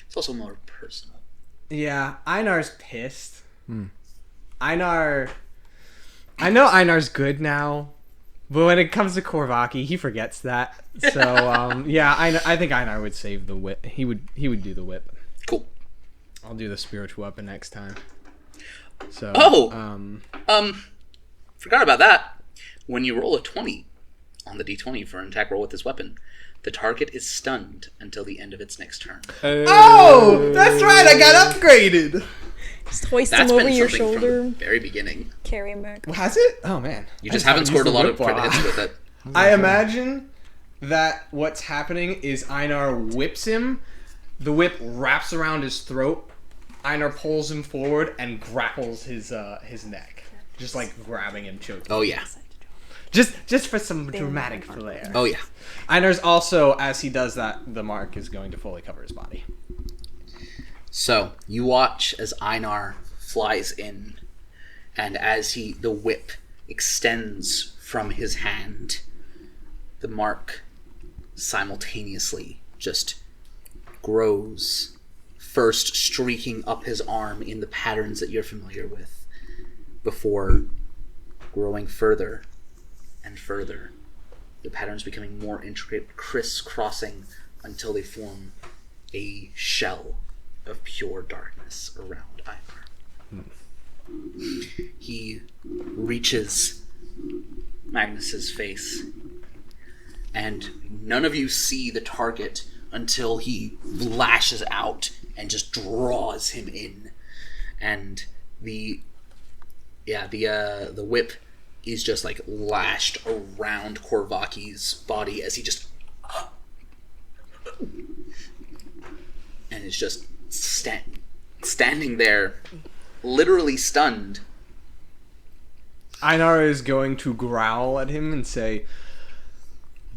It's also more personal. Yeah, Einar's pissed. Einar. I know Einar's good now, but when it comes to Korvaki, he forgets that. So yeah, I think Einar would save the whip. He would do the whip. Cool. I'll do the spiritual weapon next time. So Oh! Forgot about that. When you roll a 20 on the d20 for an attack roll with this weapon. The target is stunned until the end of its next turn. Oh, that's right. I got upgraded. Just hoist That's him over been your something from shoulder. the very beginning. Carry him back. Has it? Oh man, You just haven't scored a lot of crit whip. hits with it. I imagine that what's happening is Einar whips him. The whip wraps around his throat. Einar pulls him forward and grapples his neck, just like grabbing him, choking. Oh yeah. Just for some dramatic flair. Oh yeah. Einar's also, as he does that, the mark is going to fully cover his body. So you watch as Einar flies in, and as the whip extends from his hand, the mark simultaneously just grows, first streaking up his arm in the patterns that you're familiar with, before growing further and further, the patterns becoming more intricate, crisscrossing until they form a shell of pure darkness around Einar. He reaches Magnus's face, and none of you see the target until he lashes out and just draws him in, and the whip is just like lashed around Korvaki's body as he just and is just standing there, literally stunned. Einar is going to growl at him and say,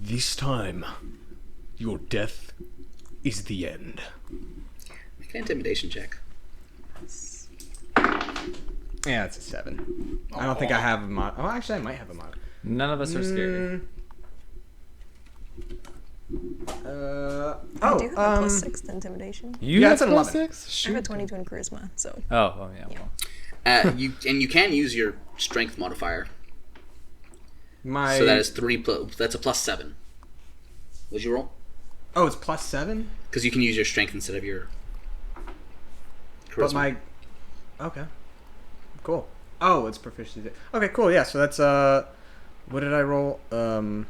"This time, your death is the end." Make an intimidation check. Yeah, it's a 7. I don't think I have a mod. Oh, actually, I might have a mod. None of us are scary. I do have a plus 6 to intimidation. You Yeah, have it's an plus 11. 6? I have a 22 in charisma, so. Oh yeah. Yeah. Well. You can use your strength modifier, My so that is 3. That's a plus 7. What'd you roll? oh, it's plus 7. Because you can use your strength instead of your charisma. But my okay, cool. Oh, it's proficiency. Okay, cool. Yeah, so that's what did I roll? 7 on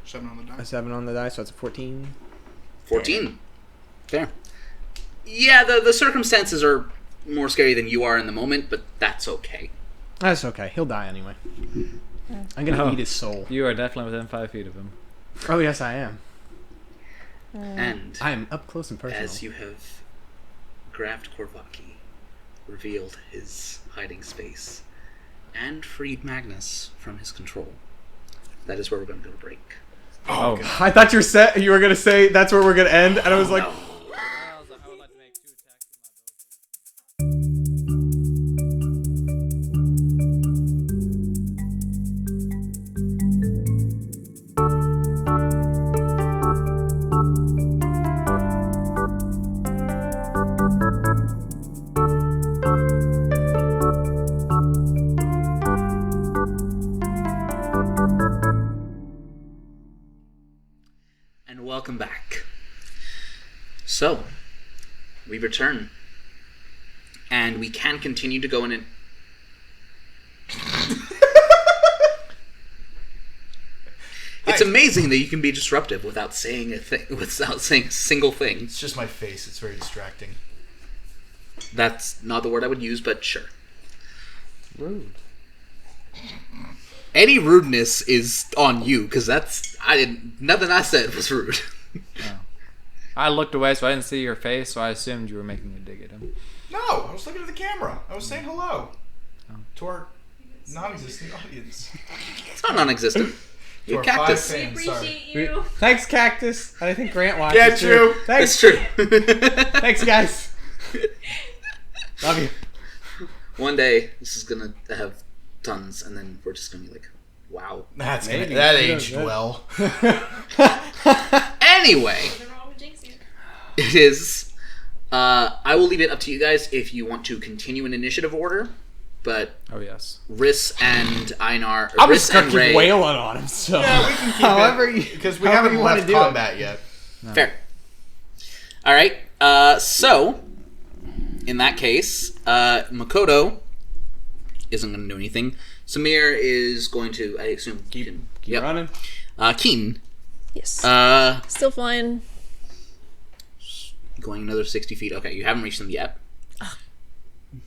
the A die. 7 on the die, so it's a 14. 14. Fair. Yeah, the circumstances are more scary than you are in the moment, but that's okay. That's okay. He'll die anyway. I'm gonna Oh. eat his soul. You are definitely within 5 feet of him. Oh yes, I am. And I am up close and personal. as you have grabbed Korvaki, revealed his hiding space, and freed Magnus from his control, that is where we're going to go to break. Oh. I thought you were gonna say that's where we're gonna end, and I was like, No. And welcome back. So, we return. And we can continue to go in and... It's amazing that you can be disruptive without saying a thing, without saying a single thing. It's just my face. It's very distracting. That's not the word I would use, but sure. Rude. Any rudeness is on you, because nothing I said was rude. I looked away, so I didn't see your face, so I assumed you were making a dig at him. No, I was looking at the camera. I was saying hello to our non-existent audience. It's not non-existent. To You're our cactus. 5 fans, sorry. Appreciate you. "Thanks, Cactus." And I think Grant watches Yeah, true. too. Thanks, That's true. thanks, guys. Love you. One day, this is gonna have tons, and then we're just gonna be like, wow. Maybe. That Who aged knows? well. Anyway, Nothing wrong with jinxing. it is. I will leave it up to you guys if you want to continue in initiative order, but Oh yes. Riss and Einar, I'm Riss just gonna and keep Ray. wailing on him. So Yeah, we can keep however it. you Because we however haven't you wanna left do it. combat yet. Fair. All right. So, in that case, Makoto isn't going to do anything. Samir is going to, I assume, Keep Yep. running. Keen Yes. Uh, Still flying. going another 60 feet. Okay, you haven't reached them yet.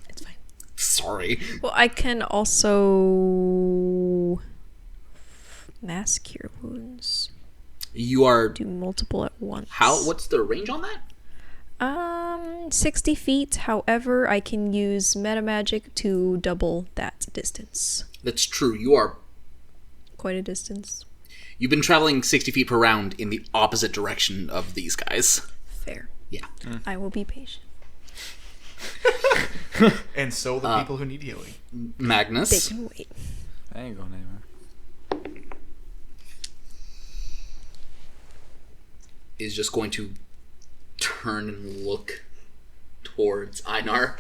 It's fine. Sorry. Well, I can also mass cure wounds. You are... Do multiple at once. What's the range on that? 60 feet. However, I can use meta magic to double that distance. That's true. You are... Quite a distance. You've been traveling 60 feet per round in the opposite direction of these guys. Fair. Yeah. I will be patient. And so the people who need healing. Magnus. They can wait. I ain't going anywhere. Is just going to turn and look towards Einar.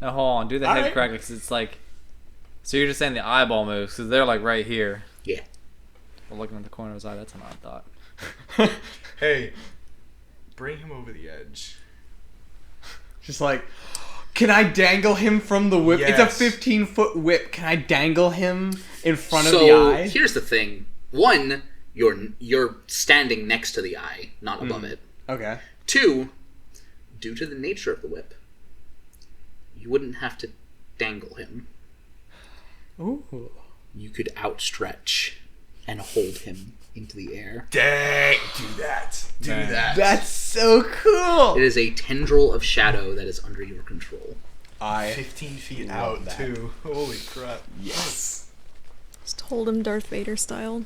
Now hold on, do the head Alright. correctly because it's like. So you're just saying the eyeball moves because they're like right here. Yeah. We're looking at the corner of his eye. That's an odd thought. Hey, bring him over the edge. Just like, can I dangle him from the whip? Yes. It's a 15-foot whip. Can I dangle him in front of the So eye? here's the thing. One, you're standing next to the eye, not above it. Okay. Two, due to the nature of the whip, you wouldn't have to dangle him. Ooh. You could outstretch and hold him into the air. Dang! Do that. Do Dang. that. That's so cool. It is a tendril of shadow that is under your control. 15 feet love out, that. too. Holy crap. Yes. Just hold him Darth Vader style.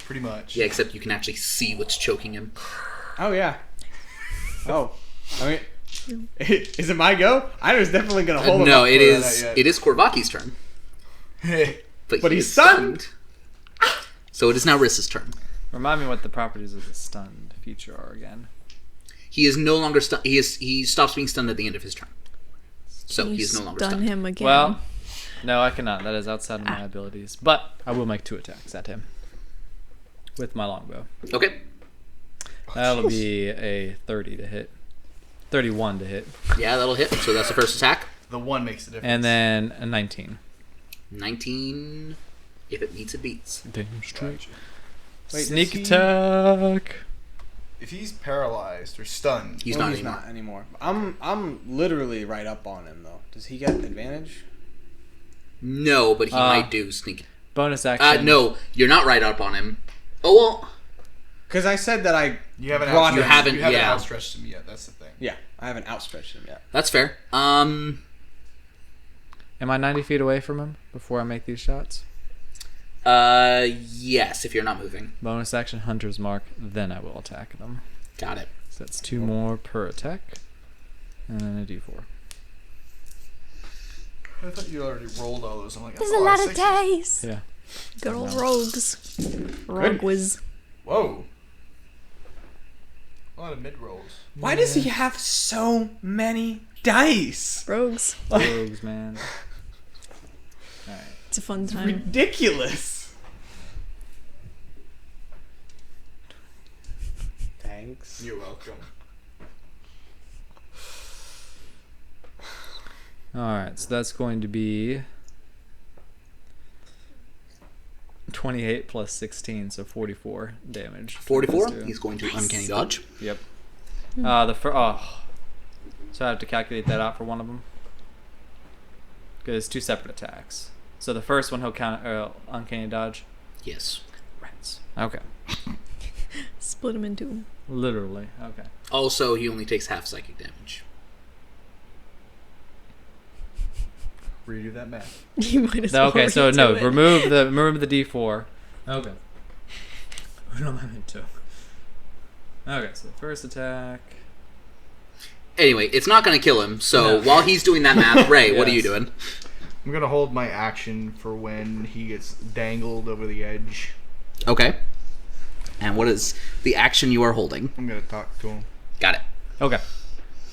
Pretty much. Yeah, except you can actually see what's choking him. Oh yeah. Oh, I mean, is it my go? I was definitely gonna hold him. No, up it for- is. Not yet. It is Korvaki's turn, but he's is stunned. So it is now Riss's turn. Remind me what the properties of the stunned feature are again. He is no longer stunned. He stops being stunned at the end of his turn. So You he is no longer stun stunned. him again. Well, no, I cannot. That is outside of my abilities. But I will make 2 attacks at him with my longbow. Okay. That'll be a 30 to hit. 31 to hit. Yeah, that'll hit. So that's the first attack. The one makes the difference. And then a 19. 19. If it meets, it beats. Damn straight. Wait, Sneak does he- attack. If he's paralyzed or stunned, He's Well, not he's anymore. not anymore. I'm literally right up on him though. Does he get advantage? No, but he might do sneak. Bonus action. No, you're not right up on him. Oh well. Because I said that I you haven't brought You him. haven't- you haven't yeah. outstretched him yet. That's the thing. Yeah, I haven't outstretched him yet. That's fair. Am I 90 feet away from him before I make these shots? Yes, if you're not moving. Bonus action, Hunter's Mark. Then I will attack them. Got it. So that's 2 more per attack. And then a d4. I thought you already rolled all those. I'm like, There's that's a lot of sixes. dice. Yeah. Good old rogues. Rogue whiz. Whoa. A lot of mid rolls. Why does he have so many dice? Rogues. Rogues, man. Alright. It's a fun time. Ridiculous. Thanks. You're welcome. Alright, so that's going to be 28 plus 16, so 44 damage. 44. Plus 2. He's going to uncanny dodge. Yep. So I have to calculate that out for one of them. Because it's 2 separate attacks. So the first one he'll count uncanny dodge. Yes. Rats. Okay. Split him in two. Literally. Okay. Also, he only takes half psychic damage. Redo that math. You might as well. Okay, so redo no, it. remove the D4. Okay. What am I meant to? Okay, so the first attack. Anyway, it's not going to kill him. So No. while he's doing that math, Ray, what are you Yes. doing? I'm gonna hold my action for when he gets dangled over the edge. Okay. And what is the action you are holding? I'm gonna talk to him. Got it. Okay.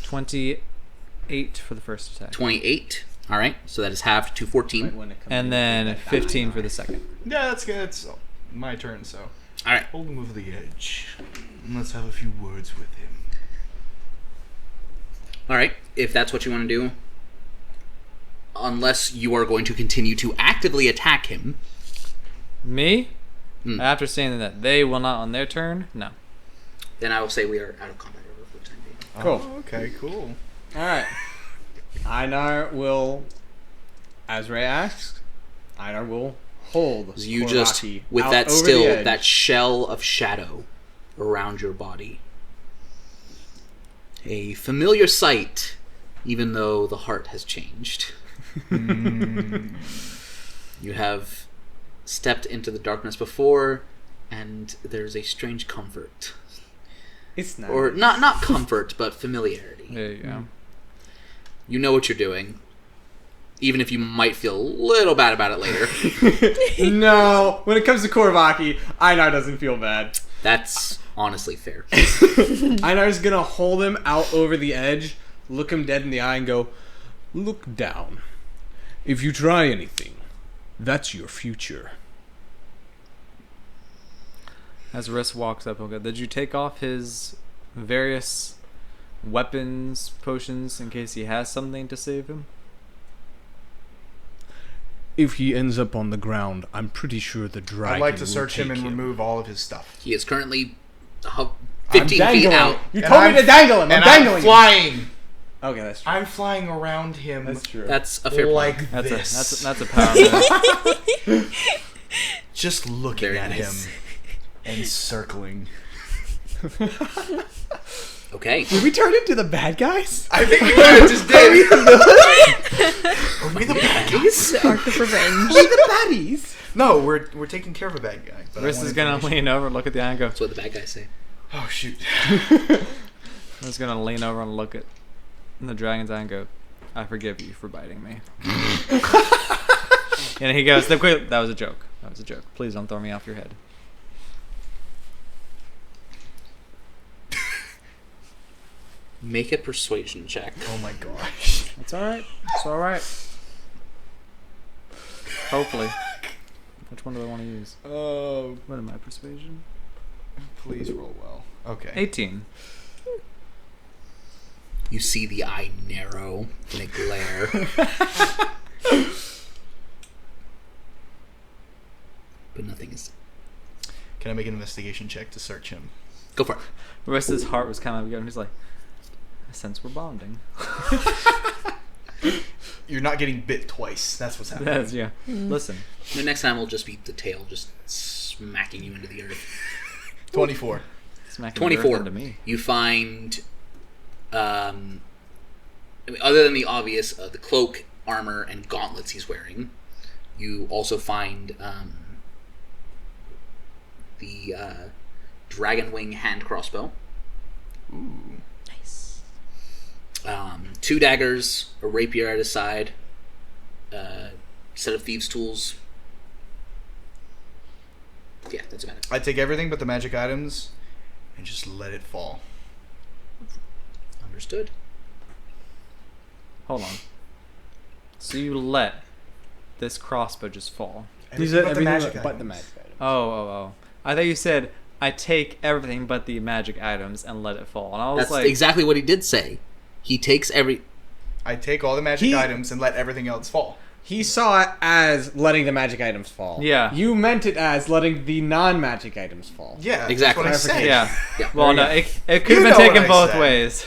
28 for the first attack. 28. All right. So that is halved to 14. And then 15 for the second. Yeah, that's good. It's my turn, so All right. hold him over the edge. And let's have a few words with him. All right. If that's what you want to do. Unless you are going to continue to actively attack him. Me? After saying that they will not on their turn, no. Then I will say we are out of combat order for the time being. Cool. Oh, okay, cool. All right. Einar will, as Ray asks, Einar will hold. You just, Korvaki with out that over the still, edge. that shell of shadow around your body. A familiar sight, even though the heart has changed. You have stepped into the darkness before, and there's a strange comfort. It's nice. Or not comfort, but familiarity. There you go. You know what you're doing, even if you might feel a little bad about it later. No, when it comes to Korvaki, Einar doesn't feel bad. That's honestly fair. Einar's gonna hold him out over the edge, look him dead in the eye, and go, "Look down. If you try anything, that's your future." As Riss walks up, he'll go, did you take off his various weapons, potions, in case he has something to save him? If he ends up on the ground, I'm pretty sure the dragon I'd like to will search him take and remove all of his stuff. He is currently 15 I'm feet dangling. out. You And told me I'm- to dangle him. I'm And dangling. I'm flying. Okay, that's true. I'm flying around him. That's true. That's a fair point. like That's this. a power move. Just looking Very at nice. him and circling. Okay. Did we turn into the bad guys? I think we kind of just did. Are we the bad guys? The arc of revenge. We're the baddies. No, we're taking care of a bad guy. But I Riss want is gonna information. lean over, look at the eye, and go. That's what the bad guys say. Oh shoot! Riss gonna lean over and look at the dragon's eye and go, I forgive you for biting me. And he goes, that was a joke. That was a joke. Please don't throw me off your head. Make a persuasion check. Oh my gosh! It's alright. It's alright. Hopefully. Which one do I want to use? Oh, What am I, persuasion? please roll well. Okay. 18. You see the eye narrow in a glare. But nothing is. Can I make an investigation check to search him? Go for it. Riss's heart was kind of going. He's like, I sense we're bonding. You're not getting bit twice. That's what's happening. That's, yeah. Listen. The next time will just be the tail just smacking you into the earth. 24. Smacking the earth 24. into me. You find, I mean, other than the obvious, the cloak, armor, and gauntlets he's wearing, you also find the dragon wing hand crossbow. Ooh. Nice. 2 daggers, a rapier at his side, set of thieves' tools. Yeah, that's about it. I take everything but the magic items and just let it fall. Understood. Hold on. So you let this crossbow just fall. These Everything are but the everything magic but the items. magic item. Oh. I thought you said, I take everything but the magic items and let it fall. And I was That's like, exactly what he did say. He takes every... I take all the magic He- items and let everything else fall. He saw it as letting the magic items fall. Yeah. You meant it as letting the non-magic items fall. Yeah, Exactly. That's what I said. yeah. Yeah. Well, no, There it could You have know been taken what I both said. ways.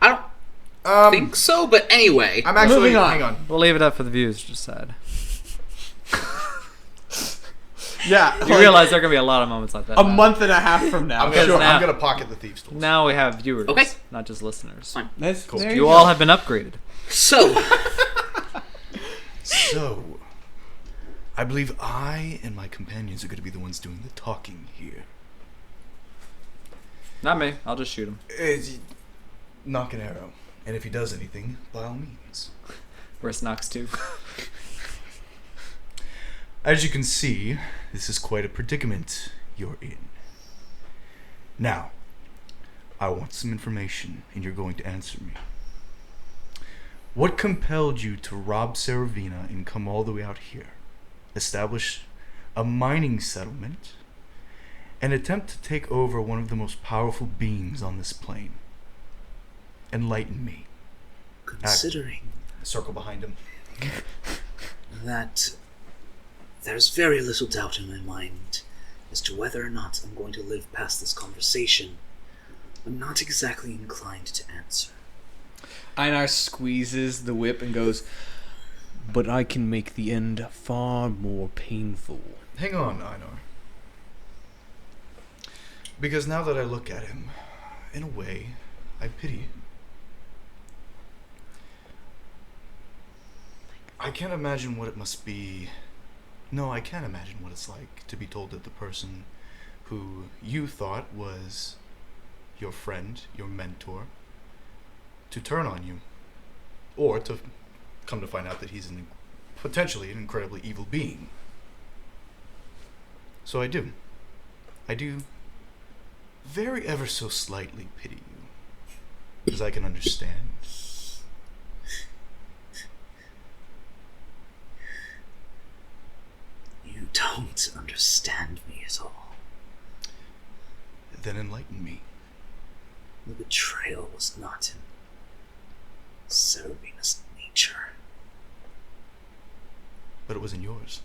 I don't Um, think so, but anyway. I'm actually. Moving on. Hang on. We'll leave it up for the viewers to decide. Yeah. You realize there are going to be a lot of moments like that. a now. month and a half from now. I'm gonna, Sure. I'm gonna pocket the thieves' tools. Now we have viewers, Okay. not just listeners. Fine. That's, Cool. there You go. all have been upgraded. So, So, I believe I and my companions are going to be the ones doing the talking here. Not me. I'll just shoot him. Knock an arrow, and if he does anything, by all means. Wrist knocks too. As you can see, this is quite a predicament you're in. Now, I want some information, and you're going to answer me. What compelled you to rob Saravina and come all the way out here, establish a mining settlement, and attempt to take over one of the most powerful beings on this plane? Enlighten me. considering Circle behind him. that there's very little doubt in my mind As to whether or not I'm going to live past this conversation, I'm not exactly inclined to answer. Einar squeezes the whip and goes, "But I can make the end far more painful." Hang on, Einar. Because now that I look at him, in a way, I pity. I can't imagine what it must be. No, I can't imagine what it's like to be told that the person who you thought was your friend, your mentor, to turn on you. Or to come to find out that he's potentially an incredibly evil being. So I do very ever so slightly pity you. Because I can understand. You don't understand me at all. Then enlighten me. The betrayal was not in Serena's nature. But it was in yours.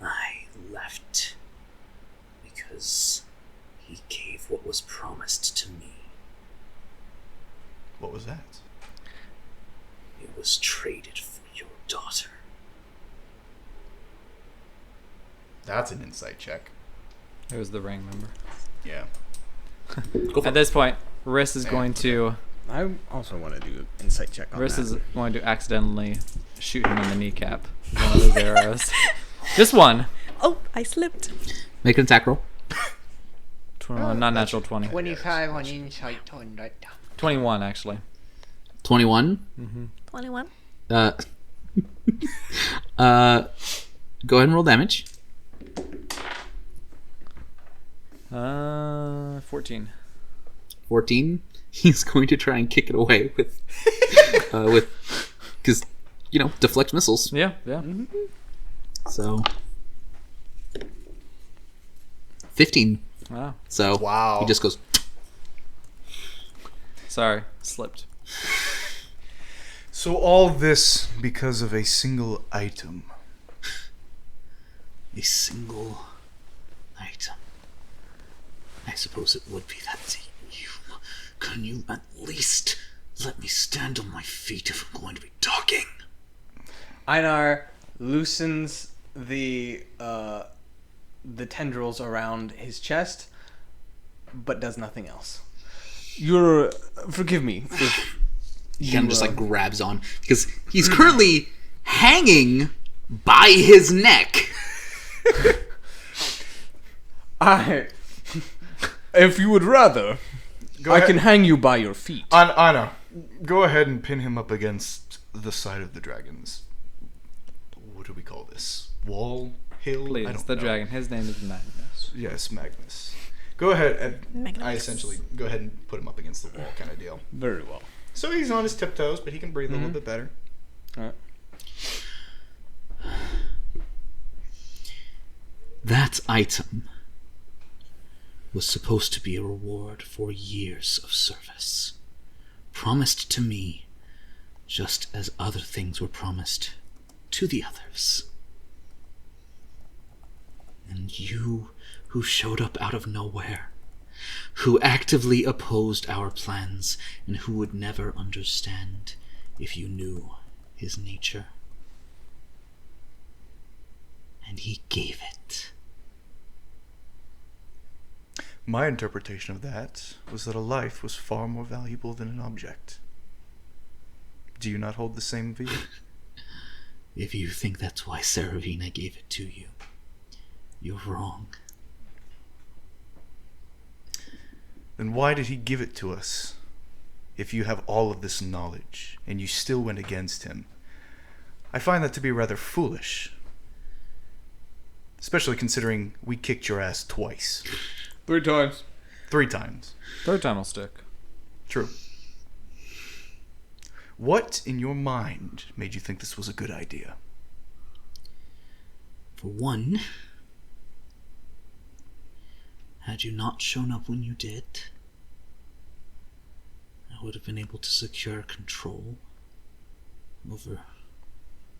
I left because he gave what was promised to me. What was that? It was traded for your daughter. That's an insight check. It was the ring, remember? Yeah. At this point, Riss is going to... I also want to do an insight check on Riss that. is going to accidentally shoot him in the kneecap with one of those arrows. Just one. Oh, I slipped. Make an attack roll. Not natural 20. 25 on insight on that. 21, actually. 21. 21. Go ahead and roll damage. 14. 14. He's going to try and kick it away with because deflect missiles. Yeah. So 15. Wow. So Wow. he just goes. Sorry, slipped. So all this because of a single item. A single item. I suppose it would be that. Can you at least let me stand on my feet if I'm going to be talking? Einar loosens the tendrils around his chest, but does nothing else. Forgive me. He kind of just grabs on because he's currently hanging by his neck. If you would rather, I can hang you by your feet. Anna, go ahead and pin him up against the side of the dragon's. What do we call this? Wall? Hill? Please, I don't the know. dragon. His name is Magnus. Yes, Magnus. Go ahead and Magnus. I essentially go ahead and put him up against the wall kind of deal. Very well. So he's on his tiptoes, but he can breathe a little bit better. All right. That item was supposed to be a reward for years of service, promised to me just as other things were promised to the others. And you, who showed up out of nowhere, who actively opposed our plans, and who would never understand if you knew his nature. And he gave it. My interpretation of that was that a life was far more valuable than an object. Do you not hold the same view? If you think that's why Saravina gave it to you, you're wrong. Then why did he give it to us? If you have all of this knowledge, and you still went against him. I find that to be rather foolish. Especially considering we kicked your ass twice. 3 times. 3 times. Third time will stick. True. What in your mind made you think this was a good idea? For one, had you not shown up when you did, I would have been able to secure control over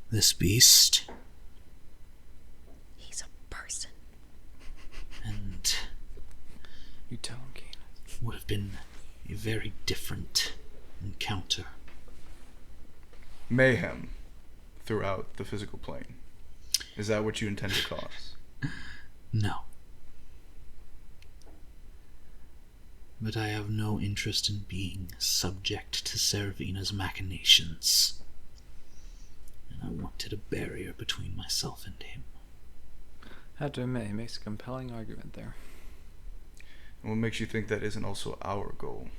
this beast. He's a would have been a very different encounter. Mayhem throughout the physical plane. Is that what you intend to cause? No. But I have no interest in being subject to Seravina's machinations. And I wanted a barrier between myself and him. I have to admit, he makes a compelling argument there. And what makes you think that isn't also our goal?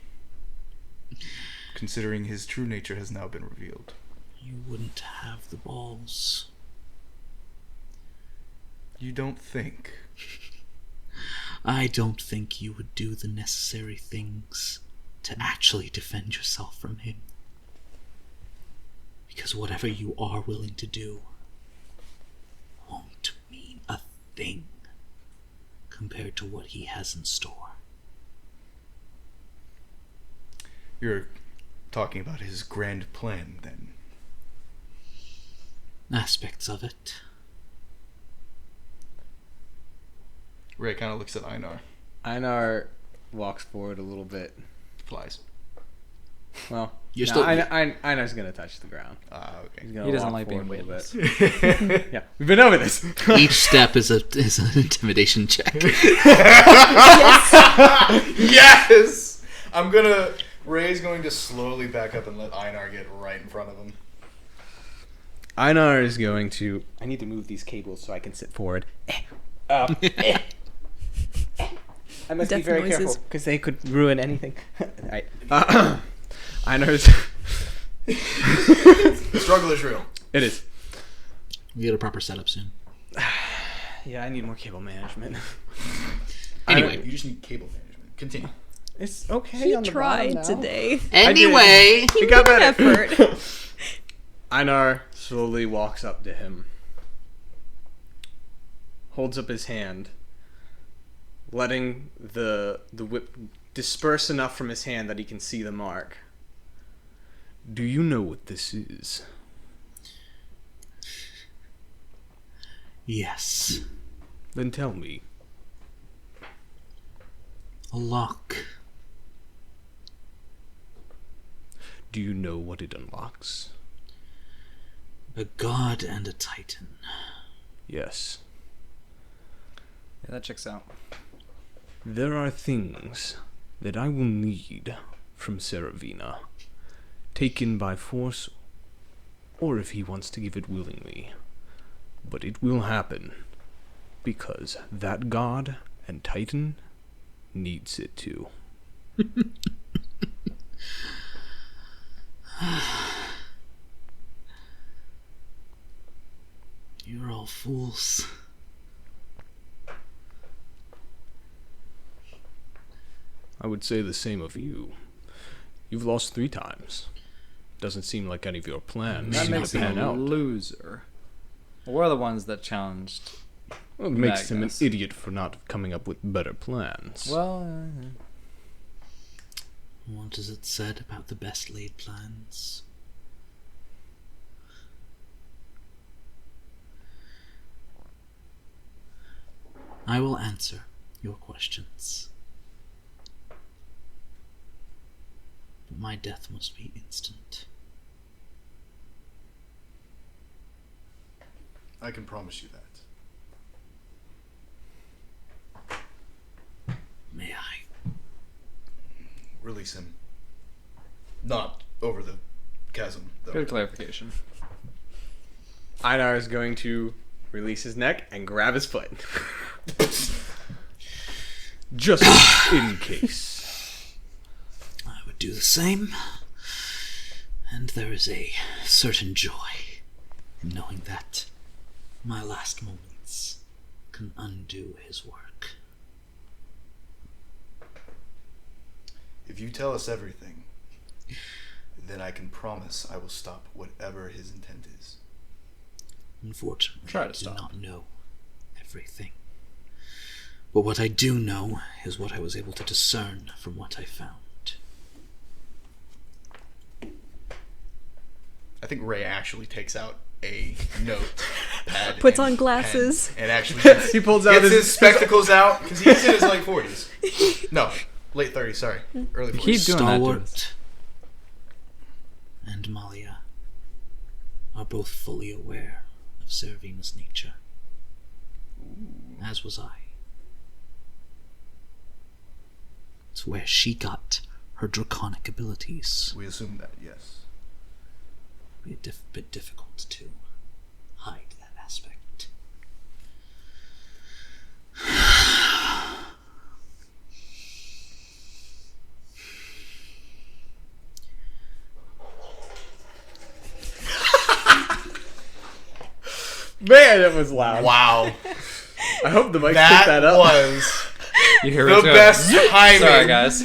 Considering his true nature has now been revealed. You wouldn't have the balls. You don't think. I don't think you would do the necessary things to actually defend yourself from him. Because whatever you are willing to do won't mean a thing compared to what he has in store. You're talking about his grand plan, then? Aspects of it. Ray kind of looks at Einar. Einar walks forward a little bit. Flies. Well, You're no, still- Einar's gonna touch the ground. Okay. He's gonna He doesn't walk like being forward a little weightless. bit. Yeah, we've been over this. Each step is an intimidation check. Yes! Ray's going to slowly back up and let Einar get right in front of him. Einar is going to... I need to move these cables so I can sit forward. I must be Death very noises. careful, because they could ruin anything. Alright. Einar's... The struggle is real. It is. We get a proper setup soon. Yeah, I need more cable management. Anyway. You just need cable management. Continue. It's okay He on the tried bottom now. today. Anyway. It got better. Effort. Einar slowly walks up to him. Holds up his hand. Letting the whip disperse enough from his hand that he can see the mark. Do you know what this is? Yes. Then tell me. A lock. Do you know what it unlocks? A god and a titan. Yes. Yeah, that checks out. There are things that I will need from Seravina, taken by force, or if he wants to give it willingly. But it will happen, because that god and titan needs it to. You're all fools. I would say the same of you. You've lost 3 times. Doesn't seem like any of your plans That seem makes to him pan a out. loser. We're the ones that challenged. Well, it makes him an Magnus. idiot for not coming up with better plans. Well, What is it said about the best laid plans? I will answer your questions. But my death must be instant. I can promise you that. May I? Release him. Not over the chasm, though. good clarification. Einar is going to release his neck and grab his foot. Just in case. I would do the same. And there is a certain joy in knowing that my last moments can undo his work. If you tell us everything, then I can promise I will stop whatever his intent is. Unfortunately, Try to I do stop. not know everything. But what I do know is what I was able to discern from what I found. I think Ray actually takes out a note pad. Puts and on glasses. pen, and actually gets He pulls out his spectacles out because he's in his late 40s. No, Late 30s, sorry. Early 40s. Keep doing that to us. Stalwart and Malia are both fully aware of Servina's nature. As was I. It's where she got her draconic abilities. We assume that, yes. Be a bit difficult to hide that aspect. Man, it was loud. Wow. I hope the mic That picked that up. was You hear the best timing. Sorry, guys.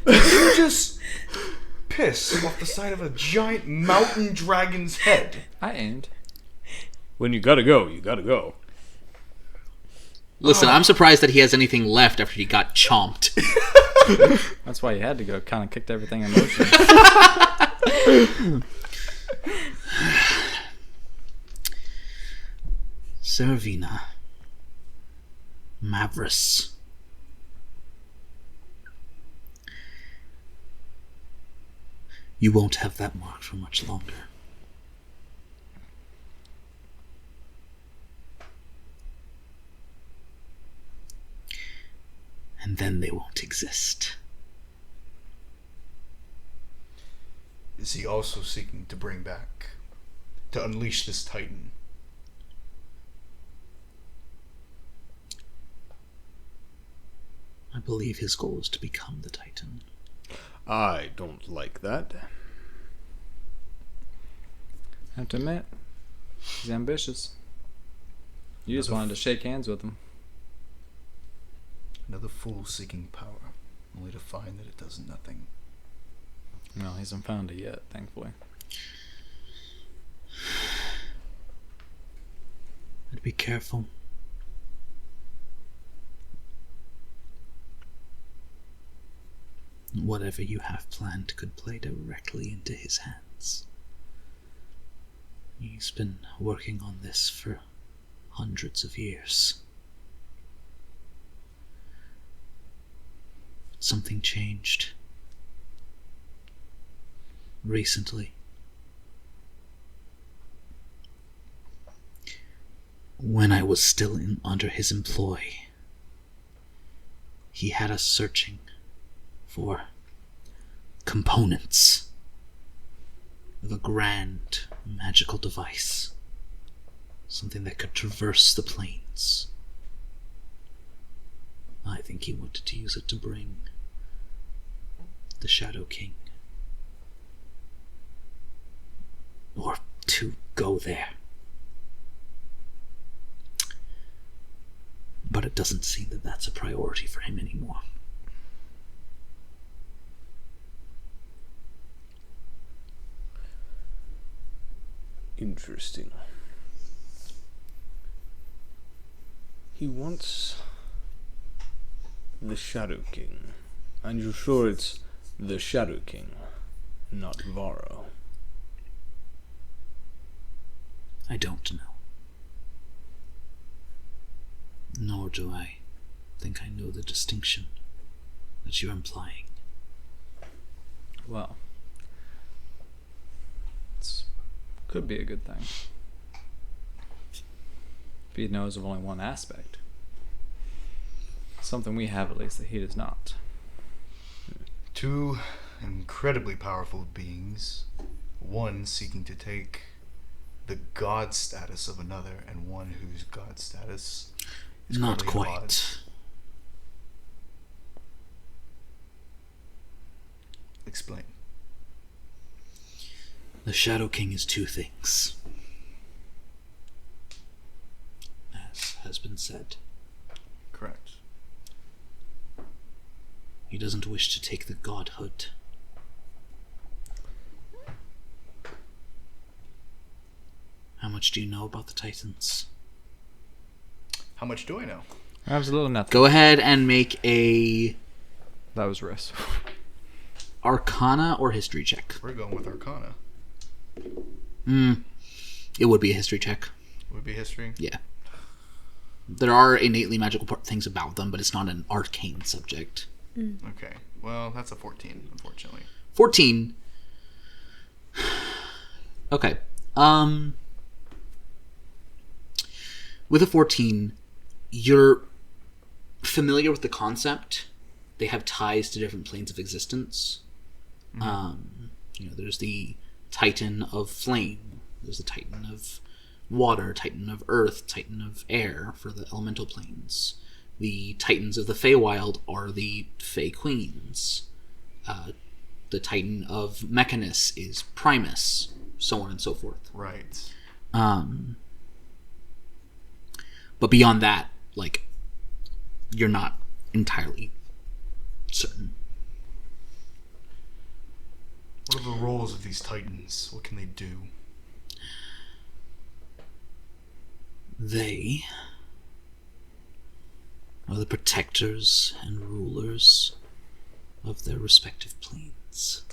Did you just piss off the side of a giant mountain dragon's head? I aimed. When you gotta go, you gotta go. Listen, I'm surprised that he has anything left after he got chomped. That's why you had to go. Kind of kicked everything in motion. Servina. Mavris. You won't have that mark for much longer. And then they won't exist. Is he also seeking to bring back, to unleash this Titan? I believe his goal is to become the Titan. I don't like that. I have to admit, he's ambitious. You just wanted to shake hands with him. Another fool seeking power, only to find that it does nothing. Well, he hasn't found it yet, thankfully. But be careful. Whatever you have planned could play directly into his hands. He's been working on this for hundreds of years. Something changed. Recently. When I was still under his employ, he had us searching for components of a grand magical device. Something that could traverse the plains. I think he wanted to use it to bring the Shadow King. Or to go there. But it doesn't seem that that's a priority for him anymore. Interesting. He wants the Shadow King. And you're sure it's the Shadow King, not Varro? I don't know. Nor do I think I know the distinction that you're implying. Well, could be a good thing. If he knows of only one aspect. Something we have, at least, that he does not. Two incredibly powerful beings, one seeking to take the god status of another, and one whose god status is Not currently at quite. odds. Explain. The Shadow King is two things. As has been said. Correct. He doesn't wish to take the godhood. How much do you know about the Titans? How much do I know? Absolutely nothing. Go ahead and make a That was risk. Arcana or History check. We're going with Arcana. It would be a history check. Would be history. Yeah. There are innately magical things about them, but it's not an arcane subject. Okay. Well, that's a 14, unfortunately. 14. Okay. With a 14, you're familiar with the concept. They have ties to different planes of existence. There's the Titan of flame. There's the Titan of water, Titan of earth, Titan of air for the elemental planes. The Titans of the Feywild are the Fey Queens. The Titan of Mechanus is Primus, so on and so forth. Right. But beyond that, like, you're not entirely certain. What are the roles of these titans? What can they do? They are the protectors and rulers of their respective planes.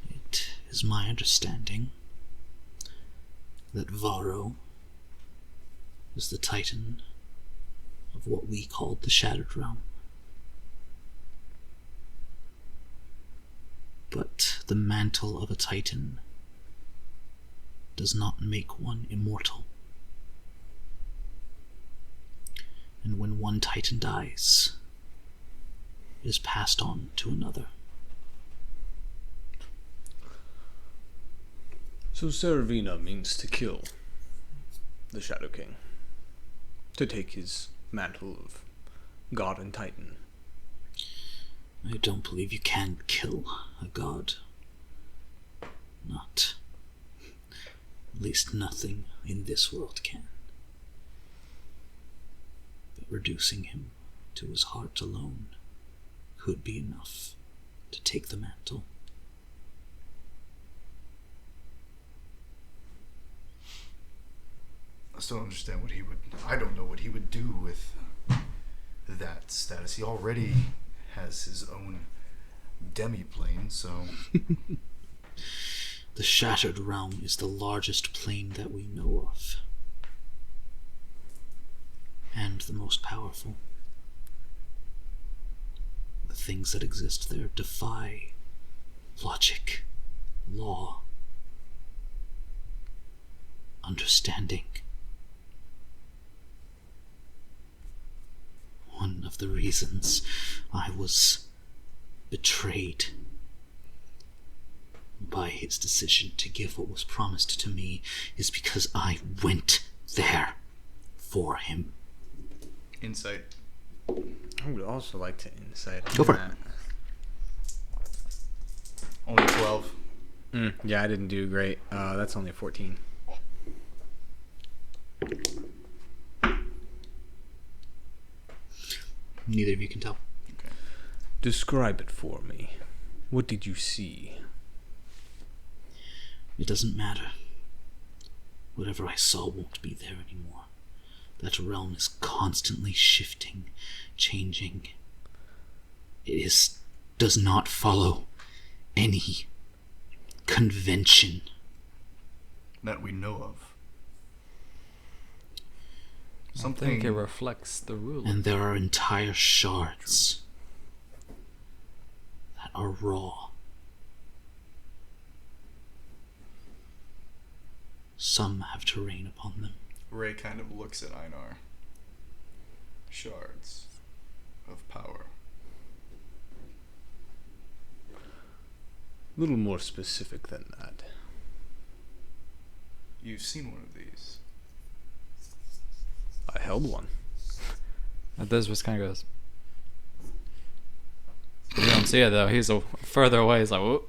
It is my understanding that Varro is the Titan of what we called the Shattered Realm. But the mantle of a Titan does not make one immortal. And when one Titan dies, it is passed on to another. So Saravina means to kill the Shadow King. To take his mantle of God and Titan. I don't believe you can kill a god. Not. At least nothing in this world can. But reducing him to his heart alone could be enough to take the mantle. I still don't understand what he would... I don't know what he would do with that status. He already has his own demi-plane, so... The Shattered Realm is the largest plane that we know of. And the most powerful. The things that exist there defy logic, law, understanding. One of the reasons I was betrayed by his decision to give what was promised to me is because I went there for him. Insight. I would also like to insight on Go for it. that. Only 12. Yeah, I didn't do great. That's only a 14. Neither of you can tell. Okay. Describe it for me. What did you see? It doesn't matter. Whatever I saw won't be there anymore. That realm is constantly shifting, changing. Does not follow any convention. That we know of. I think it reflects the ruler. And there are entire shards that are raw. Some have terrain upon them. Ray kind of looks at Einar. Shards of power. A little more specific than that. You've seen one of these. I held one. And this just kind of goes. You don't see it though. He's further away. He's like, whoop.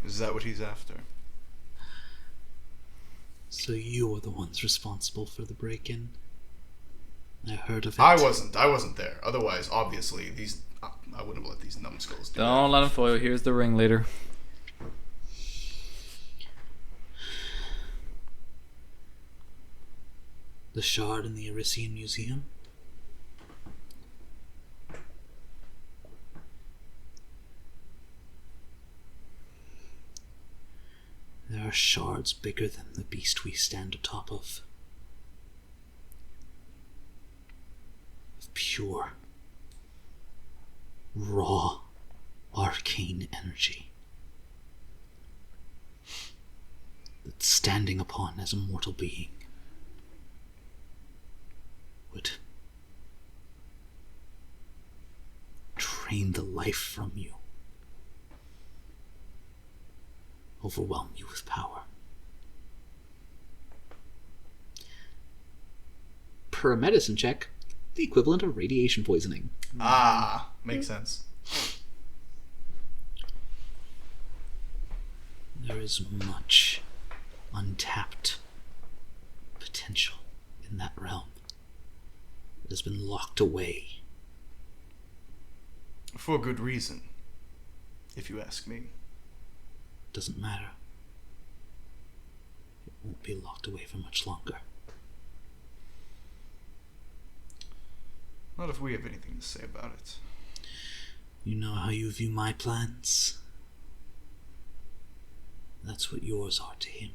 Is that what he's after? So you were the ones responsible for the break-in? I heard of it. I wasn't there. Otherwise, obviously, I wouldn't have let these numbskulls do Don't let him fool you. Here's the ringleader. The shard in the Arisian Museum? shards bigger than the beast we stand atop of. Of pure, raw, arcane energy. That standing upon as a mortal being would drain the life from you. Overwhelm you with power. Per a medicine check, the equivalent of radiation poisoning. Ah, makes sense. There is much untapped potential in that realm that has been locked away. For good reason, if you ask me. Doesn't matter. It won't be locked away for much longer. Not if we have anything to say about it. You know how you view my plans? That's what yours are to him.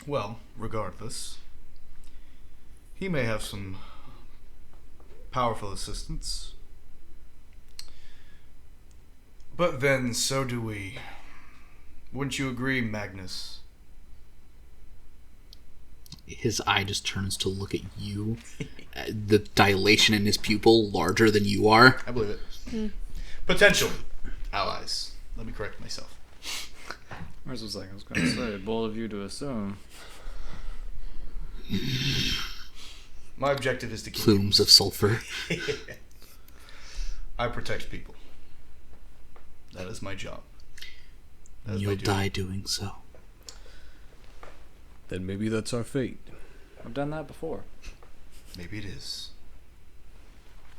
Well, regardless, he may have some powerful assistants. But then so do we. Wouldn't you agree, Magnus? His eye just turns to look at you. The dilation in his pupil larger than you are. I believe it. Potential allies. Let me correct myself. I was going to say, bold of you to assume. My objective is to keep Plumes of sulfur. I protect people. That is my job. That is my You'll duty. die doing so. Then maybe that's our fate. I've done that before. Maybe it is.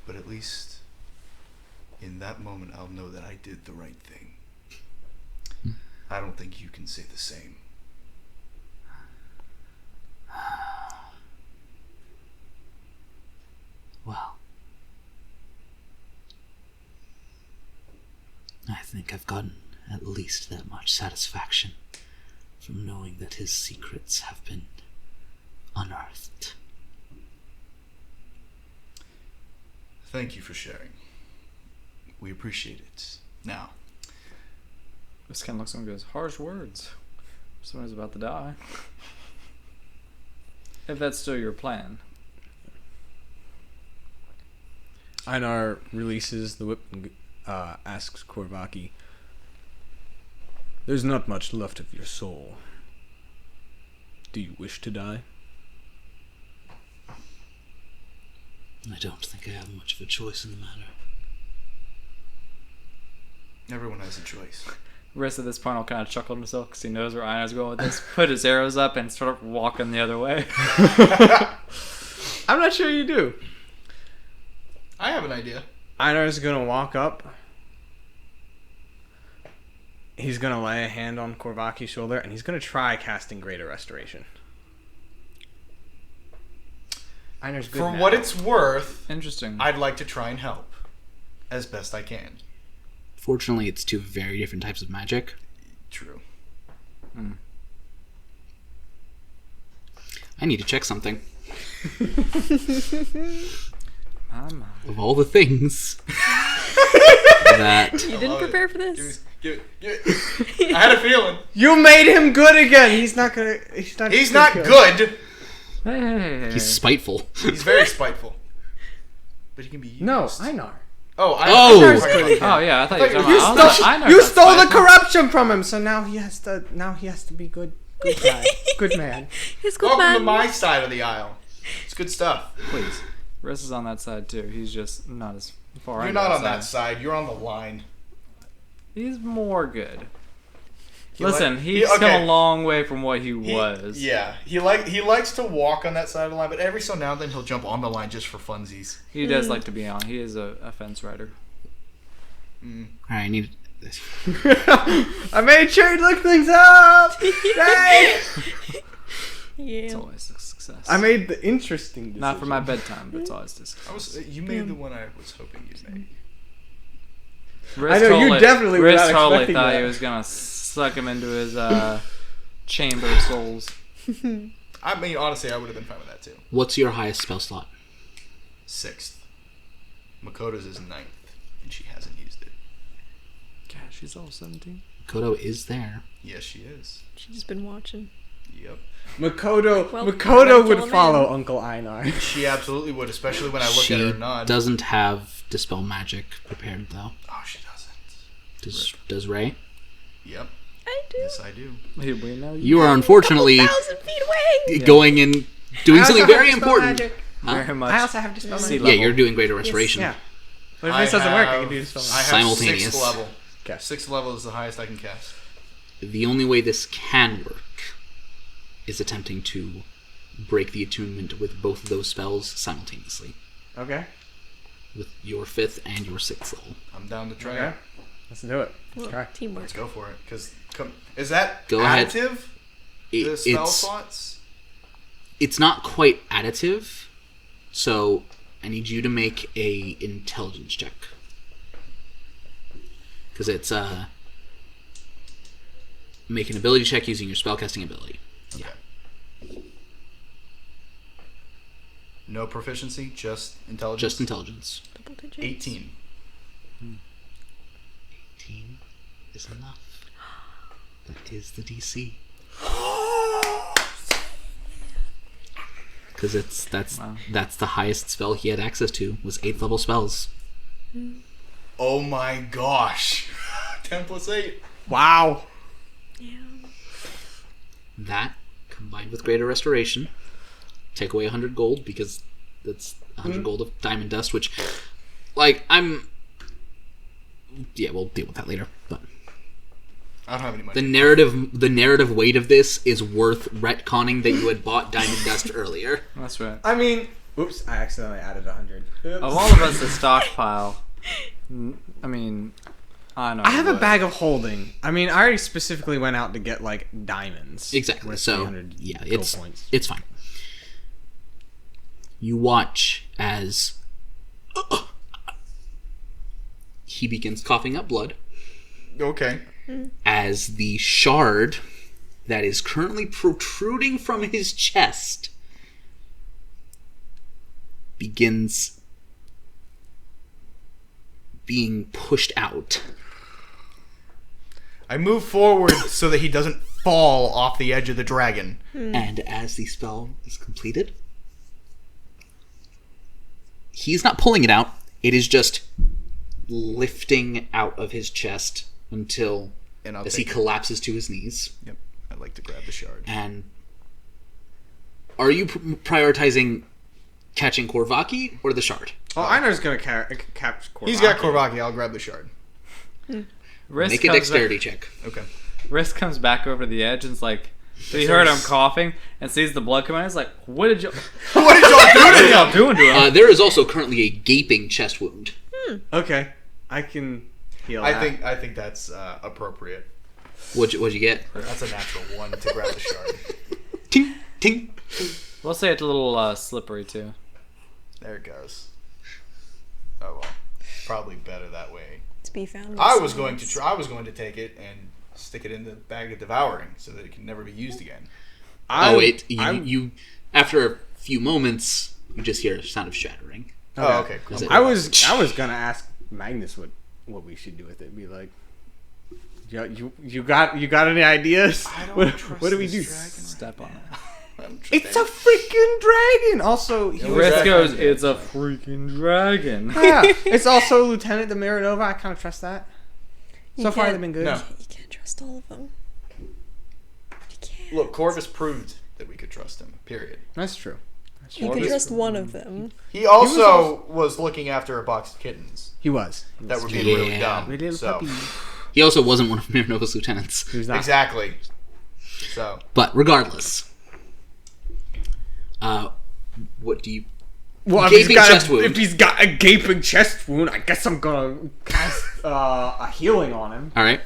But at least in that moment I'll know that I did the right thing. I don't think you can say the same. Well, I think I've gotten at least that much satisfaction from knowing that his secrets have been unearthed. Thank you for sharing. We appreciate it. Now, This kind of looks like goes harsh words. Someone's about to die. If that's still your plan. Einar releases the whip and asks Korvaki, "There's not much left of your soul. Do you wish to die?" I don't think I have much of a choice in the matter. everyone has a choice. Rest of this point, I'll kind of chuckle to himself because he knows where Einar's going with this. Put his arrows up and start walking the other way. I'm not sure you do. I have an idea. Einar's gonna walk up. He's gonna lay a hand on Korvaki's shoulder, and he's gonna try casting Greater Restoration. Einar's good For now. what it's worth, Interesting. I'd like to try and help as best I can. Fortunately, it's two very different types of magic. True. I need to check something. Mama. Of all the things that You didn't prepare for this? I had a feeling. You made him good again. He's not gonna. He's not good. Hey. he's spiteful. He's very spiteful. But he can be used. No, Einar. Oh, Oh! Einar's good again. Oh yeah, I thought you were talking You about. I was stole, like, Einar's you not stole the spiteful. corruption from him, so now he has to. Now he has to be good. Good guy. Good man. He's good Welcome man. to my side of the aisle. It's good stuff. Please. Russ is on that side too. He's just not as far. You're not on that side. You're on the line. He's more good. He Listen, like- he's okay. come a long way from what he He- was. Yeah, he likes to walk on that side of the line, but every so now and then he'll jump on the line just for funsies. He does like to be on. He is a fence rider. Alright, I need this. I made sure he looked things up. Yay! It's Yeah. always a success. I made the interesting decision. Not for my bedtime, but it's always a success. You made the one I was hoping you'd make. I know you definitely were Riz not totally expecting thought that. he was gonna suck him into his chamber of souls. I mean, honestly, I would have been fine with that too. What's your highest spell slot? 6th. Makoto's is 9th, and she hasn't used it. God, she's all 17. Kodo is there. Yes, she is. She's just been watching. Yep. Makoto Well, Makoto would kill him follow in. Uncle Einar. She absolutely would, especially when I look She at her nod. doesn't have Dispel Magic prepared, though. Oh, she doesn't. Does Ray? Yep. I do. Yes, I do. We know You are unfortunately 1,000 feet away. going and doing something very important. very much. I also have Dispel sea Magic. Yeah, level. you're doing Greater Restoration. Yeah. But if this doesn't work, I can do Dispel Magic. I have Simultaneous. 6th level. Okay. 6th level is the highest I can cast. The only way this can work is attempting to break the attunement with both of those spells simultaneously. Okay. With your 5th and your 6th level. I'm down to try Okay. it. Let's do it. Well, Try. teamwork. Let's go for it. Because is that Go ahead. additive? The spell It's slots? it's not quite additive, so I need you to make a intelligence check. Because it's make an ability check using your spellcasting ability. Okay. No proficiency, just intelligence. Just intelligence. Double digits. 18. 18 is enough. That is the DC. Because that's the highest spell he had access to was 8th level spells. Oh my gosh. 10 plus 8. Wow. Yeah. That combined with Greater Restoration, take away 100 gold because that's 100 gold of diamond dust, which, like, yeah, we'll deal with that later. But I don't have any money. the narrative weight of this is worth retconning that you had bought diamond dust earlier. That's right. I mean, oops, I accidentally added 100. Of all of us to stockpile, I mean, I know. I have a bag of holding. I mean, I already specifically went out to get like diamonds. Exactly. With So 300 yeah, gold it's points. it's fine. You watch as he begins coughing up blood, Okay. as the shard that is currently protruding from his chest begins being pushed out. I move forward so that he doesn't fall off the edge of the dragon. And as the spell is completed, he's not pulling it out. It is just lifting out of his chest until And I'll as he take it. collapses to his knees. Yep. I'd like to grab the shard. And are you prioritizing catching Korvaki or the shard? Oh, Einar's gonna capture Korvaki. He's got Korvaki. I'll grab the shard. Make a dexterity check. Okay. Risk comes back over the edge and's like, so he heard him coughing and sees the blood coming out. He's like, what did y'all doing to him? There is also currently a gaping chest wound. Okay, I can heal I that. think that's appropriate. What'd you get? That's a natural 1 to grab the shard. Ting, ting. We'll say it's a little slippery too. There it goes. Oh well. Probably better that way. To be found. I was going to take it and stick it in the bag of devouring so that it can never be used again. Oh wait, you after a few moments, you just hear a sound of shattering. Oh, okay. Cool. Is it- I was gonna ask Magnus what we should do with it. Be like, you got any ideas? I don't trust what do we do? this dragon. Step on it. It's a freaking dragon. Also, he was Risk goes, it's a freaking dragon. yeah. It's also Lieutenant the Marinova. I kind of trust that. You So far, can't- they've been good. No. You can't trust all of them. You can't. Look, Corvus proved that we could trust him. Period. That's true. You can trust one of them. He also was looking after a box of kittens He was. that were being really Yeah. dumb. My little So puppy. He also wasn't one of Marinova's lieutenants. He was not. exactly. So But regardless, what do you? Well, Gaping chest wound. if he's got a gaping chest wound, I guess I'm gonna cast a healing on him. All right.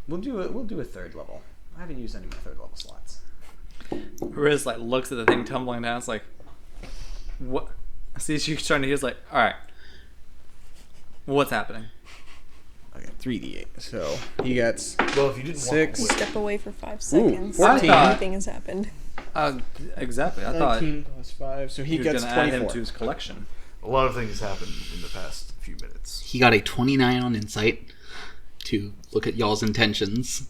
We'll do a 3rd level. I haven't used any of my 3rd level slots. Riz looks at the thing tumbling down. It's like, what? See, she's trying to. He's like, all right, What's happening? I got 3d8. So he gets Well, if you didn't 6. walk away. Step away for 5 seconds. 14. Anything has happened. Exactly. I thought 19 plus 5. So he he was gets going to add him 24. to his collection. A lot of things happened in the past few minutes. He got a 29 on insight to look at y'all's intentions.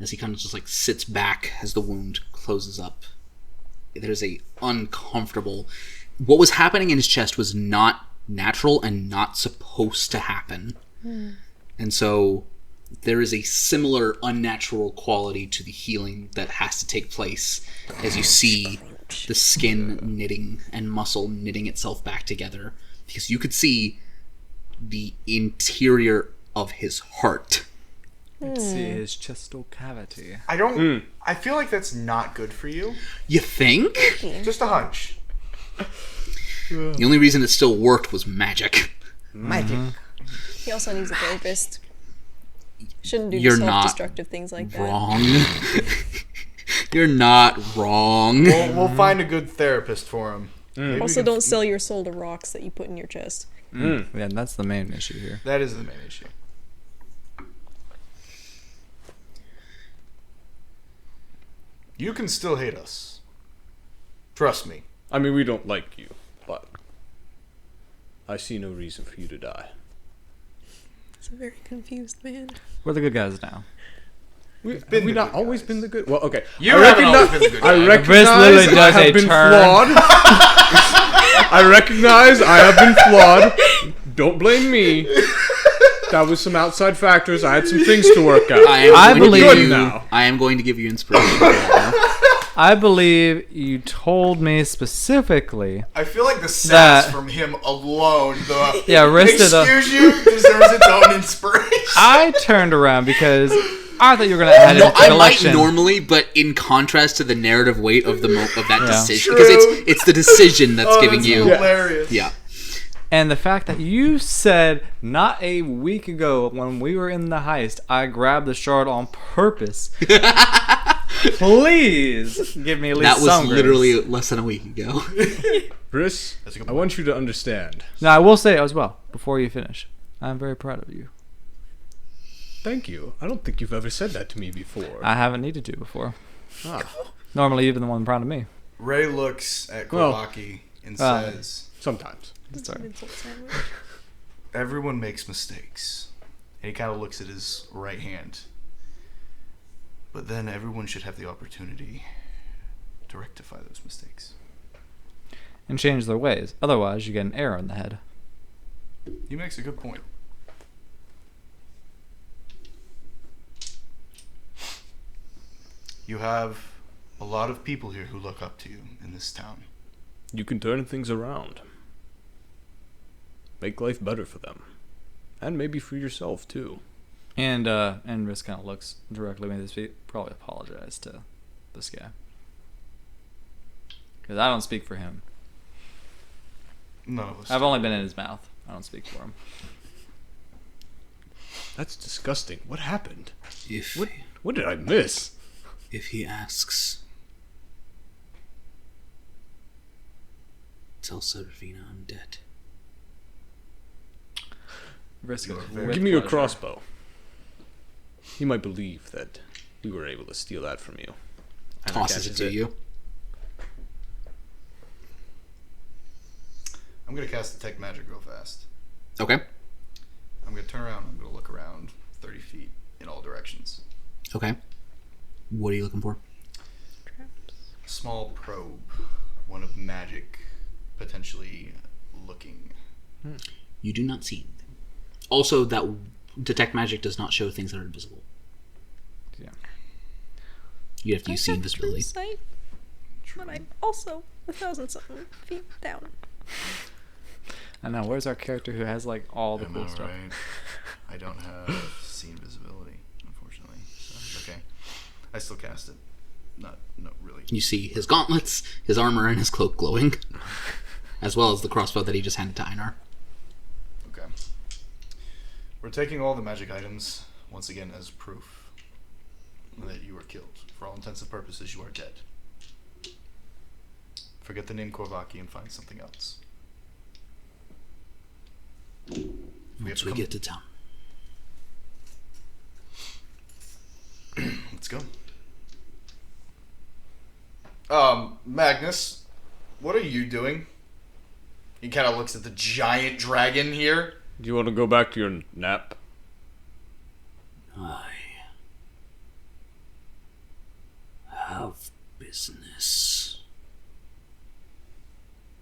As he kind of just like sits back as the wound closes up. There's a uncomfortable... What was happening in his chest was not natural and not supposed to happen. And so there is a similar unnatural quality to the healing that has to take place as you see the skin knitting and muscle knitting itself back together. Because you could see the interior of his heart. See his chestal cavity. I don't. I feel like that's not good for you. You think? Just a hunch. The only reason it still worked was magic. Magic. He also needs a therapist. Shouldn't do You're not self-destructive things like that. Wrong. You're not wrong. We'll find a good therapist for him. Maybe Also, we can- don't sell your soul to rocks that you put in your chest. Yeah, that's the main issue here. That is the main issue. You can still hate us. Trust me. I mean, we don't like you, but I see no reason for you to die. It's a very confused man. We're the good guys now. Have been we the not good always guys. been the good? Well, okay. You haven't always been the good I guy. recognize literally I does a have been turn. flawed. I recognize I have been flawed. Don't blame me. That was some outside factors. I had some things to work out. I believe- I am going to give you inspiration for that I believe you told me specifically. I feel like the sass That- from him alone, the Yeah, rest of the- excuse you, deserves its own inspiration. I turned around because I thought you were going to add No, it to I collection. might normally, but in contrast to the narrative weight of of that Yeah. decision, True. because it's the decision that's giving that's you. hilarious. Yeah. And the fact that you said not a week ago when we were in the heist, I grabbed the shard on purpose. Please give me at least That was some grace. literally less than a week ago. Chris, That's a good I point. want you to understand. Now, I will say as well, before you finish, I'm very proud of you. Thank you. I don't think you've ever said that to me before. I haven't needed to before. Ah, Normally, you've been the one proud of me. Ray looks at Well, Korvaki and uh, says, sometimes. It's Sorry. an insult sandwich. everyone makes mistakes. And he kind of looks at his right hand. But then everyone should have the opportunity to rectify those mistakes. And change their ways. Otherwise, you get an arrow in the head. He makes a good point. You have a lot of people here who look up to you in this town. You can turn things around. Make life better for them. And maybe for yourself, too. And Riz kind of looks directly beneath his feet. Probably apologize to this guy. Because I don't speak for him. None of us. I've only been in his mouth. I don't speak for him. That's disgusting. What happened? If What did I miss? if he asks, tell Servina I'm dead. Riz goes, Give "With Give me your pleasure." crossbow. He might believe that we were able to steal that from you. And Tosses it catches to you. I'm going to cast Detect Magic real fast. Okay. I'm going to turn around. I'm going to look around 30 feet in all directions. Okay. What are you looking for? A small probe. One of magic, potentially looking. You do not see anything. Also, that detect magic does not show things that are invisible. Yeah. You have to use see invisibility. Sight, but I'm also 1,000-something feet down. I know. Where's our character who has like all the Am cool I stuff? right? I don't have see invisibility, unfortunately. So, okay. I still cast it. Not really. You see his gauntlets, his armor, and his cloak glowing, as well as the crossbow that he just handed to Einar. Okay. We're taking all the magic items, once again, as proof that you were killed. For all intents and purposes, you are dead. Forget the name Korvaki and find something else. Once we get to town. Let's go. Magnus, what are you doing? He kind of looks at the giant dragon here. Do you want to go back to your nap? I have business.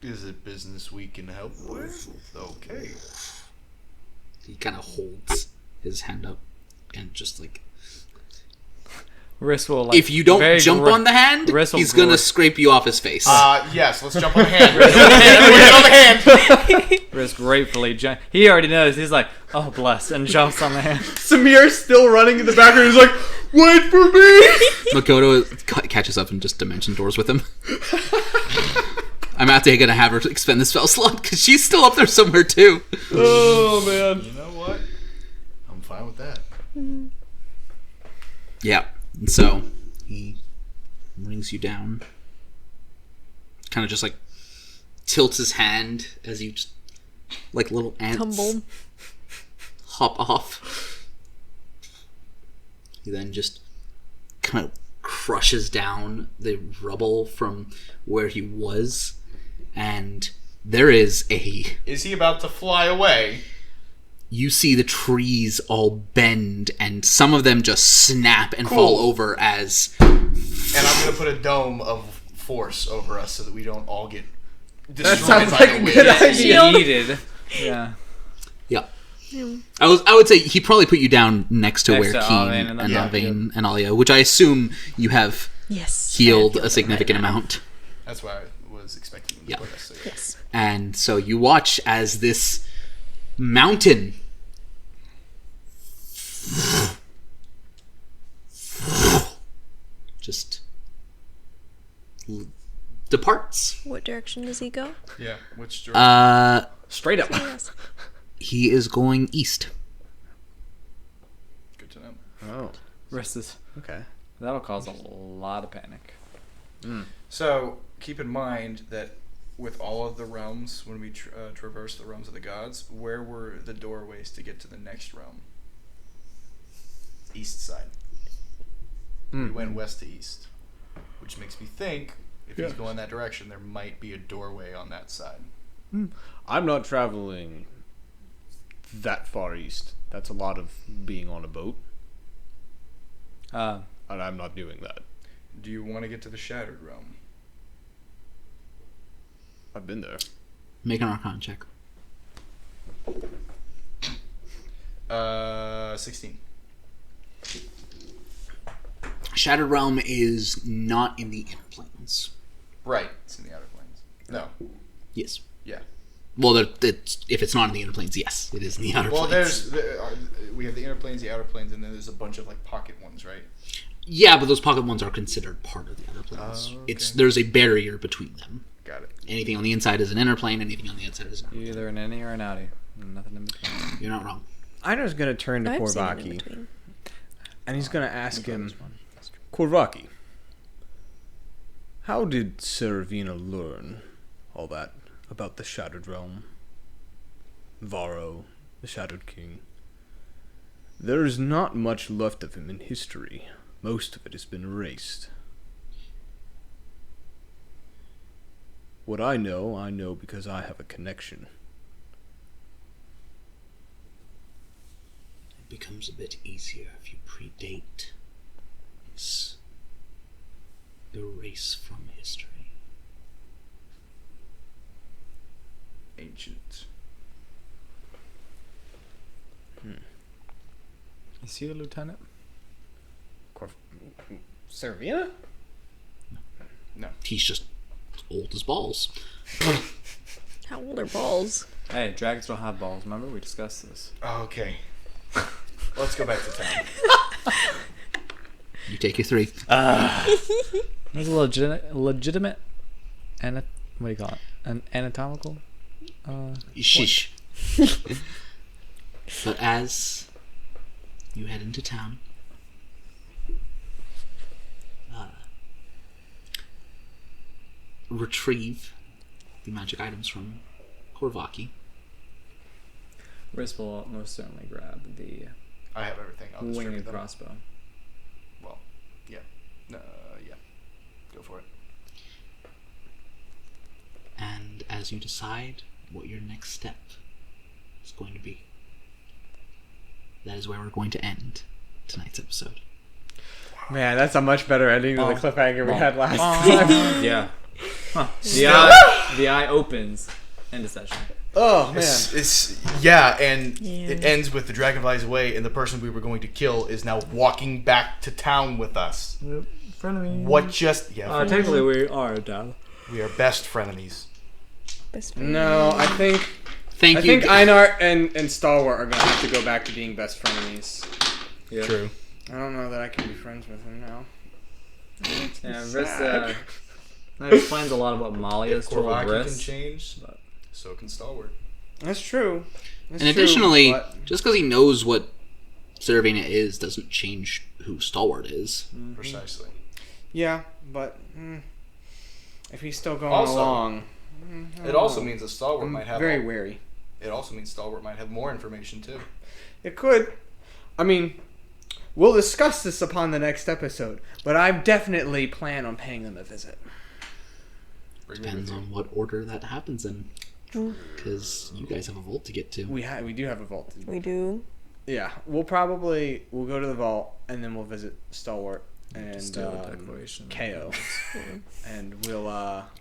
Is it business we can help with? Okay. He kind of holds his hand up and just like... Wrist will, like, if you don't very jump on the hand, wrist will he's gonna grip. scrape you off his face. Yes, let's jump on the hand. We're on the hand. Wrist gratefully. He already knows. He's like, oh, bless, and jumps on the hand. Samir's still running in the background. He's like, wait for me! Makoto catches up and just dimension doors with him. I'm actually gonna have her expend the spell slot because she's still up there somewhere too. Oh, man. You know what? I'm fine with that. Yeah. And so he brings you down. Kind of just like tilts his hand as you just like little ants Tumble. hop off. He then just kind of crushes down the rubble from where he was, and there is a... Is he about to fly away? You see the trees all bend, and some of them just snap and fall over as... And I'm going to put a dome of force over us so that we don't all get destroyed sounds by like the a wind. good idea. Yeeted. Yeah. Yeah. I would say he probably put you down next to where to Keen Alvain and and Alvain and Alia, which I assume you have Yes. healed a significant amount. That's why I was expecting him to put us. So Yes. And so you watch as this mountain just departs. What direction does he go? Yeah, which direction? Straight up. Yes. He is going east. Good to know. Oh, Wrist is... okay. That'll cause a lot of panic. So keep in mind that with all of the realms, when we traverse the realms of the gods, where were the doorways to get to the next realm? East side. We went west to east, which makes me think if he's going that direction, there might be a doorway on that side. I'm not traveling that far east. That's a lot of being on a boat, and I'm not doing that. Do you want to get to the Shattered Realm? I've been there. Make an Arcana check. 16. Shattered Realm is not in the inner planes. Right. It's in the outer planes. No. Yes. Yeah. Well, if it's not in the inner planes, yes, it is in the outer Well, planes. we have the inner planes, the outer planes, and then there's a bunch of like pocket ones, right? Yeah, but those pocket ones are considered part of the outer planes. Okay. There's a barrier between them. Got it. Anything on the inside is an inner plane. Anything on the outside is an outer plane. Either an innie or an outie. Nothing in between. You're not wrong. Einar's gonna turn to I've seen it in Korvaki, between. and he's gonna ask him, Korvaki, how did Seravina learn all that about the Shattered Realm? Varro, the Shattered King. There is not much left of him in history. Most of it has been erased. What I know because I have a connection. It becomes a bit easier if you predate his erase from history. Ancient. Is he a lieutenant? Seravina? No. He's just old as balls. How old are balls? Hey, dragons don't have balls. Remember we discussed this. Okay. Let's go back to town. You take your 3. There's a legitimate, what do you call it? An anatomical. Shish. But as you head into town, retrieve the magic items from Korvaki. Riss will most certainly grab the I have everything. I'll distribute winged them. crossbow. Well, yeah. Yeah. Go for it. And as you decide what your next step is going to be, that is where we're going to end tonight's episode. Man, that's a much better ending than the cliffhanger we had last time. Yeah. Huh. The eye opens. End of session. Oh, man. And it ends with the dragon flies away, and the person we were going to kill is now walking back to town with us. Yep. Frenemies. What just... Yeah, Technically we are down. we are best frenemies. Best friend. No, I think Thank I you. think Einar and Stalwart are going to have to go back to being best frenemies. Yeah. True. I don't know that I can be friends with him now. Yeah, Riss, that explains a lot of what Molly has told Korvaki can Riss. change, so can Stalwart. That's true. That's And true, additionally, but- just because he knows what Cervena is doesn't change who Stalwart is. Precisely. Yeah, but if he's still going Also, along, It also means that Stalwart I'm might have... very wary. It also means Stalwart might have more information, too. It could. I mean, we'll discuss this upon the next episode, but I definitely plan on paying them a visit. Depends on what order that happens in. Because you guys have a vault to get to. We do have a vault. We do. Yeah, we'll go to the vault and then we'll visit Stalwart and Steal a declaration. KO, and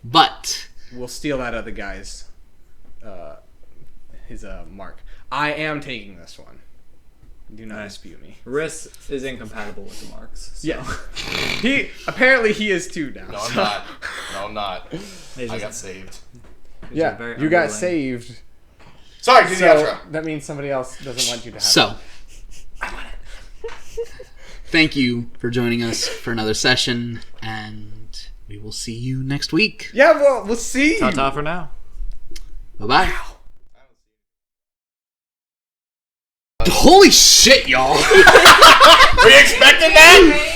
But we'll steal that other guy's his mark. I am taking this one. Do not dispute me. Riss is incompatible with the marks. So. Yeah, he is too now. No, I'm so- not. No, I'm not. They I just- got saved. Yeah, very you got underling. saved. Sorry, do the So outro. that means somebody else doesn't want you to have so, thank you for joining us for another session, and we will see you next week. it. Yeah, well, we'll see. Ta-ta for now. Bye-bye. Holy shit, y'all! Were you expecting that?